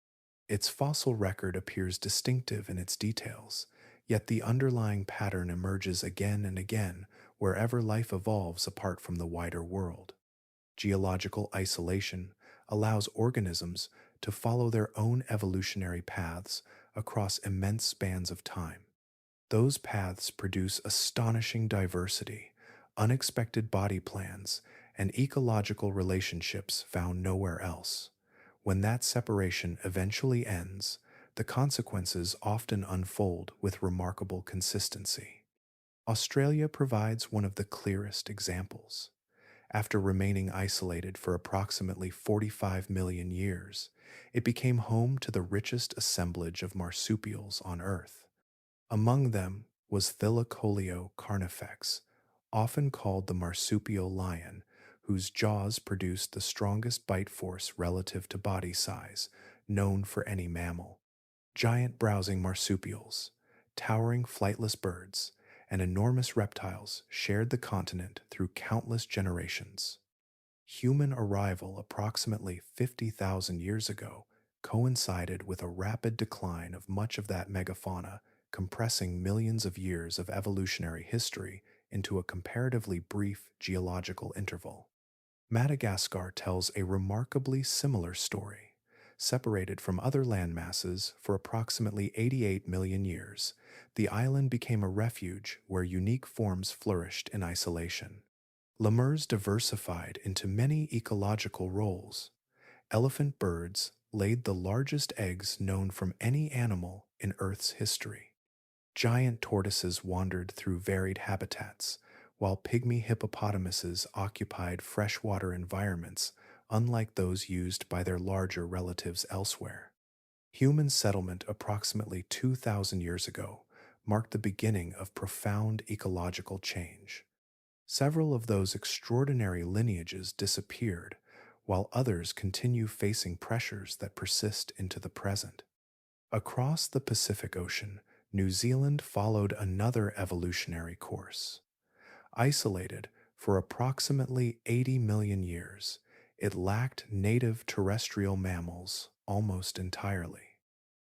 Its fossil record appears distinctive in its details, yet the underlying pattern emerges again and again wherever life evolves apart from the wider world. Geological isolation allows organisms to follow their own evolutionary paths across immense spans of time. Those paths produce astonishing diversity, unexpected body plans, and ecological relationships found nowhere else. When that separation eventually ends, the consequences often unfold with remarkable consistency. Australia provides one of the clearest examples. After remaining isolated for approximately 45 million years, it became home to the richest assemblage of marsupials on Earth. Among them was Thylacoleo carnifex, often called the marsupial lion, whose jaws produced the strongest bite force relative to body size known for any mammal. Giant browsing marsupials, towering flightless birds, and enormous reptiles shared the continent through countless generations. Human arrival approximately 50,000 years ago coincided with a rapid decline of much of that megafauna, compressing millions of years of evolutionary history into a comparatively brief geological interval. Madagascar tells a remarkably similar story. Separated from other landmasses for approximately 88 million years, the island became a refuge where unique forms flourished in isolation. Lemurs diversified into many ecological roles. Elephant birds laid the largest eggs known from any animal in Earth's history. Giant tortoises wandered through varied habitats, while pygmy hippopotamuses occupied freshwater environments unlike those used by their larger relatives elsewhere. Human settlement approximately 2,000 years ago marked the beginning of profound ecological change. Several of those extraordinary lineages disappeared, while others continue facing pressures that persist into the present. Across the Pacific Ocean, New Zealand followed another evolutionary course. Isolated for approximately 80 million years, it lacked native terrestrial mammals almost entirely.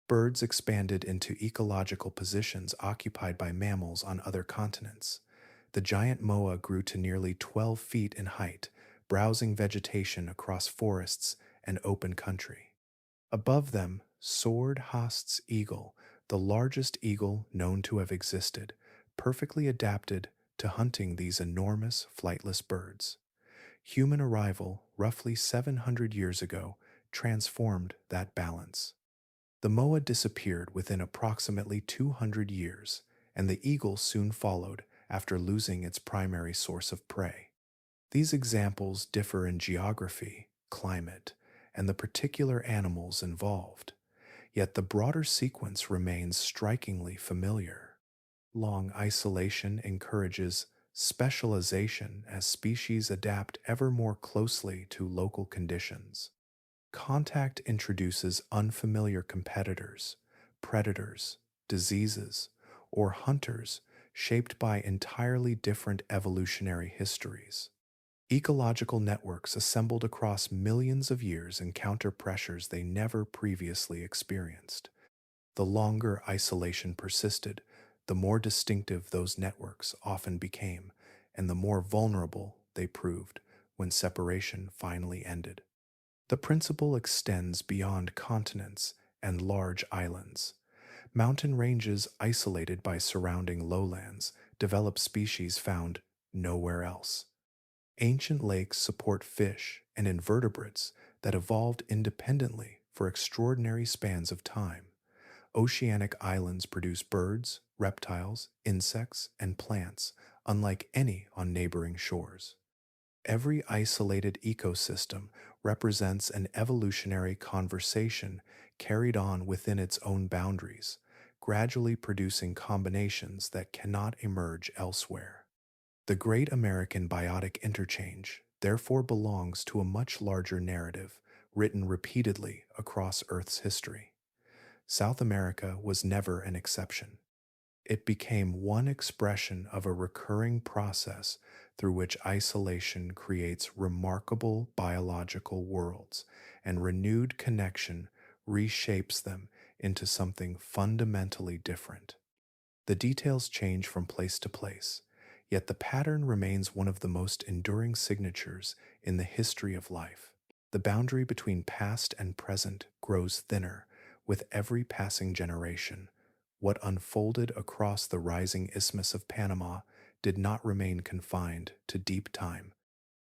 Birds expanded into ecological positions occupied by mammals on other continents. The giant moa grew to nearly 12 feet in height, browsing vegetation across forests and open country. Above them soared Haast's eagle, the largest eagle known to have existed, perfectly adapted to hunting these enormous flightless birds. Human arrival, roughly 700 years ago, transformed that balance. The moa disappeared within approximately 200 years, and the eagle soon followed after losing its primary source of prey. These examples differ in geography, climate, and the particular animals involved, yet the broader sequence remains strikingly familiar. Long isolation encourages specialization as species adapt ever more closely to local conditions. Contact introduces unfamiliar competitors, predators, diseases, or hunters shaped by entirely different evolutionary histories. Ecological networks assembled across millions of years encounter pressures they never previously experienced. The longer isolation persisted, the more distinctive those networks often became, and the more vulnerable they proved when separation finally ended. The principle extends beyond continents and large islands. Mountain ranges isolated by surrounding lowlands develop species found nowhere else. Ancient lakes support fish and invertebrates that evolved independently for extraordinary spans of time. Oceanic islands produce birds, reptiles, insects, and plants unlike any on neighboring shores. Every isolated ecosystem represents an evolutionary conversation carried on within its own boundaries, gradually producing combinations that cannot emerge elsewhere. The Great American Biotic Interchange therefore belongs to a much larger narrative written repeatedly across Earth's history. South America was never an exception. It became one expression of a recurring process through which isolation creates remarkable biological worlds, and renewed connection reshapes them into something fundamentally different. The details change from place to place, yet the pattern remains one of the most enduring signatures in the history of life. The boundary between past and present grows thinner with every passing generation. What unfolded across the rising Isthmus of Panama did not remain confined to deep time.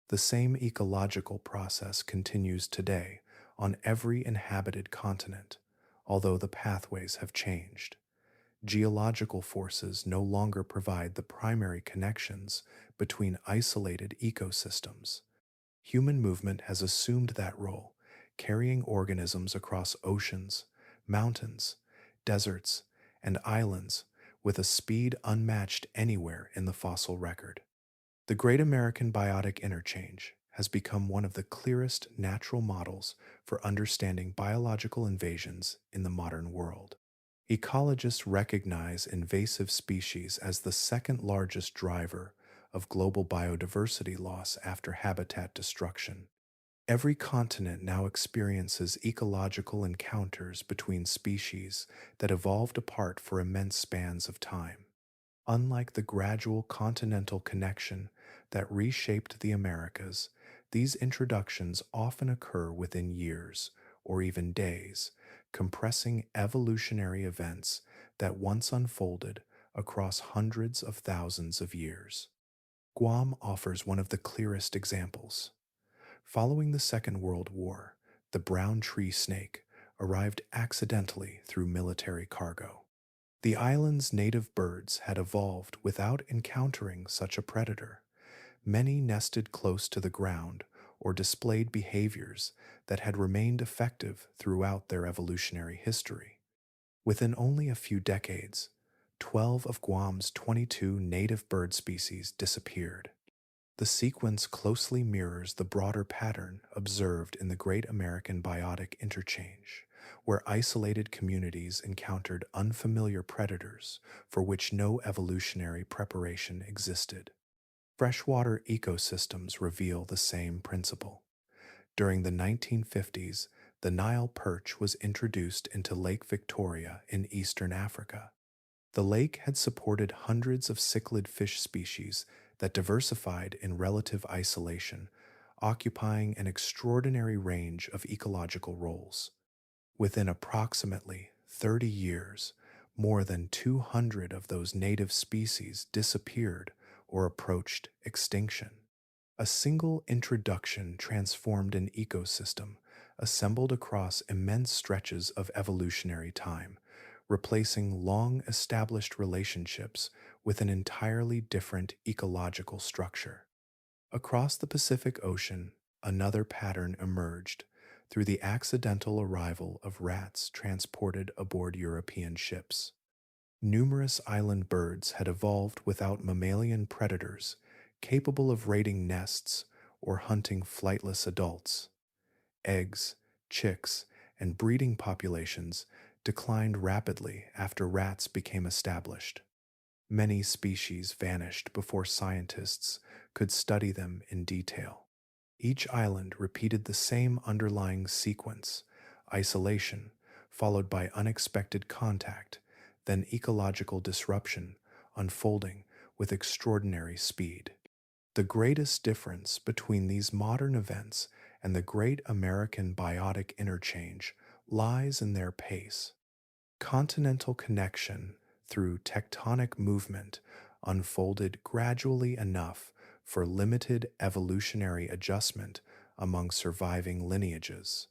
The same ecological process continues today on every inhabited continent, although the pathways have changed. Geological forces no longer provide the primary connections between isolated ecosystems. Human movement has assumed that role, carrying organisms across oceans, mountains, deserts, and islands with a speed unmatched anywhere in the fossil record. The Great American Biotic Interchange has become one of the clearest natural models for understanding biological invasions in the modern world. Ecologists recognize invasive species as the second largest driver of global biodiversity loss after habitat destruction. Every continent now experiences ecological encounters between species that evolved apart for immense spans of time. Unlike the gradual continental connection that reshaped the Americas, these introductions often occur within years or even days, compressing evolutionary events that once unfolded across hundreds of thousands of years. Guam offers one of the clearest examples. Following the Second World War, the brown tree snake arrived accidentally through military cargo. The island's native birds had evolved without encountering such a predator. Many nested close to the ground or displayed behaviors that had remained effective throughout their evolutionary history. Within only a few decades, 12 of Guam's 22 native bird species disappeared. The sequence closely mirrors the broader pattern observed in the Great American Biotic Interchange, where isolated communities encountered unfamiliar predators for which no evolutionary preparation existed. Freshwater ecosystems reveal the same principle. During the 1950s, the Nile perch was introduced into Lake Victoria in eastern Africa. The lake had supported hundreds of cichlid fish species that diversified in relative isolation, occupying an extraordinary range of ecological roles. Within approximately 30 years, more than 200 of those native species disappeared or approached extinction. A single introduction transformed an ecosystem assembled across immense stretches of evolutionary time, replacing long established relationships with an entirely different ecological structure. Across the Pacific Ocean, another pattern emerged through the accidental arrival of rats transported aboard European ships. Numerous island birds had evolved without mammalian predators capable of raiding nests or hunting flightless adults. Eggs, chicks, and breeding populations declined rapidly after rats became established. Many species vanished before scientists could study them in detail. Each island repeated the same underlying sequence: isolation, followed by unexpected contact, then ecological disruption, unfolding with extraordinary speed. The greatest difference between these modern events and the Great American Biotic Interchange lies in their pace. Continental connection through tectonic movement unfolded gradually enough for limited evolutionary adjustment among surviving lineages.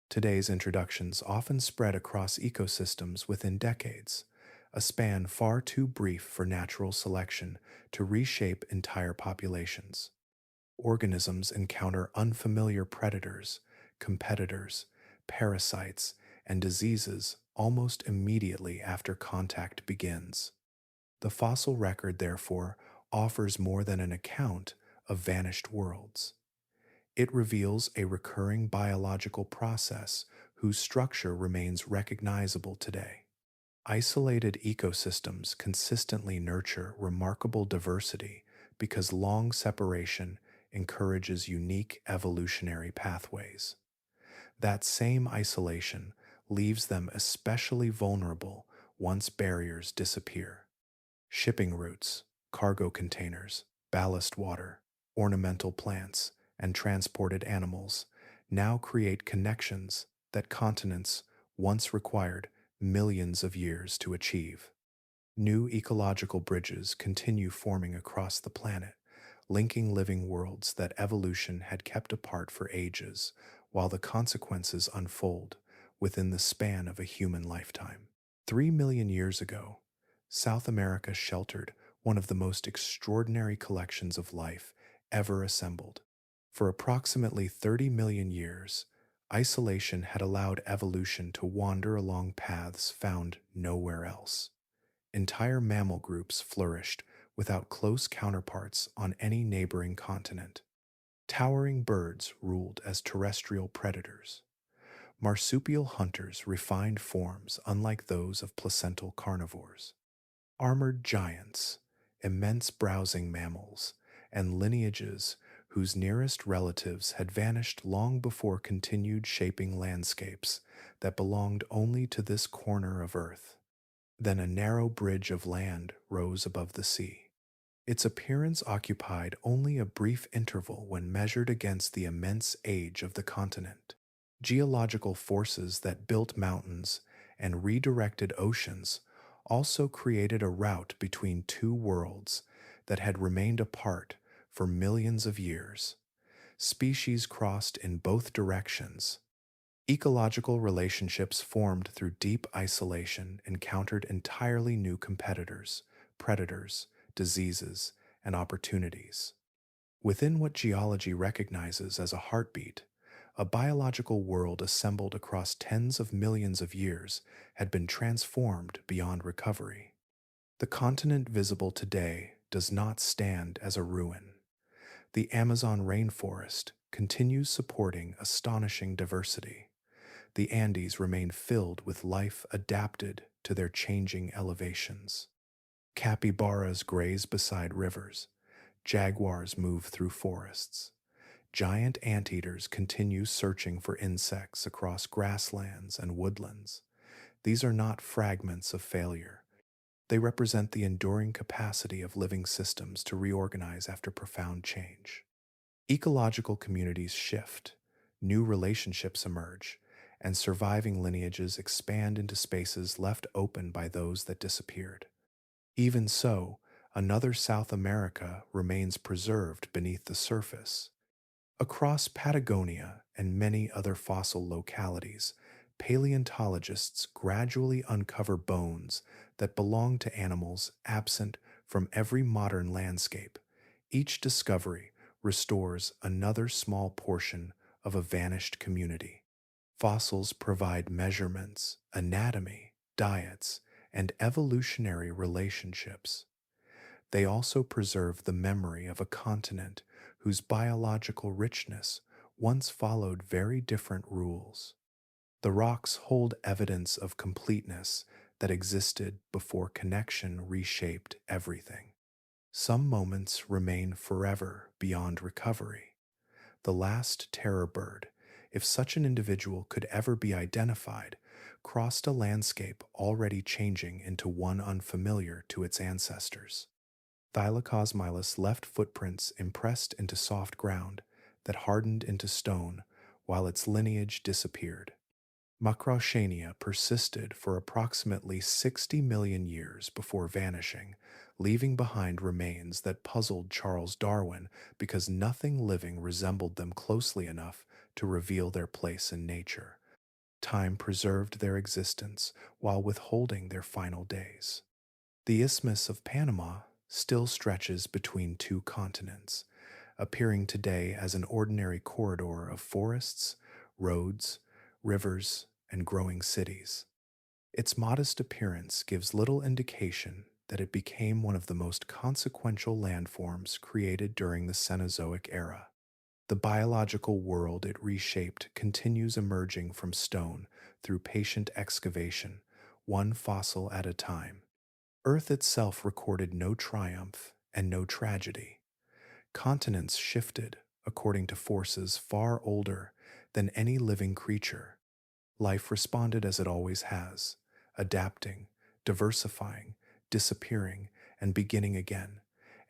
Today's introductions often spread across ecosystems within decades, a span far too brief for natural selection to reshape entire populations. Organisms encounter unfamiliar predators, competitors, parasites, and diseases almost immediately after contact begins. The fossil record, therefore, offers more than an account of vanished worlds. It reveals a recurring biological process whose structure remains recognizable today. Isolated ecosystems consistently nurture remarkable diversity because long separation encourages unique evolutionary pathways. That same isolation leaves them especially vulnerable once barriers disappear. Shipping routes, cargo containers, ballast water, ornamental plants, and transported animals now create connections that continents once required millions of years to achieve. New ecological bridges continue forming across the planet, linking living worlds that evolution had kept apart for ages, while the consequences unfold within the span of a human lifetime. 3 million years ago, South America sheltered one of the most extraordinary collections of life ever assembled. For approximately 30 million years, isolation had allowed evolution to wander along paths found nowhere else. Entire mammal groups flourished without close counterparts on any neighboring continent. Towering birds ruled as terrestrial predators. Marsupial hunters refined forms unlike those of placental carnivores. Armored giants, immense browsing mammals, and lineages whose nearest relatives had vanished long before continued shaping landscapes that belonged only to this corner of Earth. Then a narrow bridge of land rose above the sea. Its appearance occupied only a brief interval when measured against the immense age of the continent. Geological forces that built mountains and redirected oceans also created a route between two worlds that had remained apart for millions of years. Species crossed in both directions. Ecological relationships formed through deep isolation encountered entirely new competitors, predators, diseases, and opportunities. Within what geology recognizes as a heartbeat, a biological world assembled across tens of millions of years had been transformed beyond recovery. The continent visible today does not stand as a ruin. The Amazon rainforest continues supporting astonishing diversity. The Andes remain filled with life adapted to their changing elevations. Capybaras graze beside rivers. Jaguars move through forests. Giant anteaters continue searching for insects across grasslands and woodlands. These are not fragments of failure. They represent the enduring capacity of living systems to reorganize after profound change. Ecological communities shift, new relationships emerge, and surviving lineages expand into spaces left open by those that disappeared. Even so, another South America remains preserved beneath the surface. Across Patagonia and many other fossil localities, paleontologists gradually uncover bones that belong to animals absent from every modern landscape. Each discovery restores another small portion of a vanished community. Fossils provide measurements, anatomy, diets, and evolutionary relationships. They also preserve the memory of a continent whose biological richness once followed very different rules. The rocks hold evidence of completeness that existed before connection reshaped everything. Some moments remain forever beyond recovery. The last terror bird, if such an individual could ever be identified, crossed a landscape already changing into one unfamiliar to its ancestors. Thylacosmilus left footprints impressed into soft ground that hardened into stone while its lineage disappeared. Macrauchenia persisted for approximately 60 million years before vanishing, leaving behind remains that puzzled Charles Darwin because nothing living resembled them closely enough to reveal their place in nature. Time preserved their existence while withholding their final days. The Isthmus of Panama still stretches between two continents, appearing today as an ordinary corridor of forests, roads, rivers, and growing cities. Its modest appearance gives little indication that it became one of the most consequential landforms created during the Cenozoic Era. The biological world it reshaped continues emerging from stone through patient excavation, one fossil at a time. Earth itself recorded no triumph and no tragedy. Continents shifted according to forces far older than any living creature. Life responded as it always has, adapting, diversifying, disappearing, and beginning again.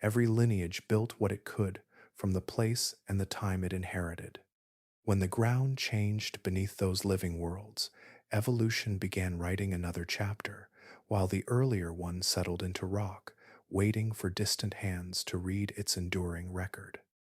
Every lineage built what it could from the place and the time it inherited. When the ground changed beneath those living worlds, evolution began writing another chapter, while the earlier one settled into rock, waiting for distant hands to read its enduring record.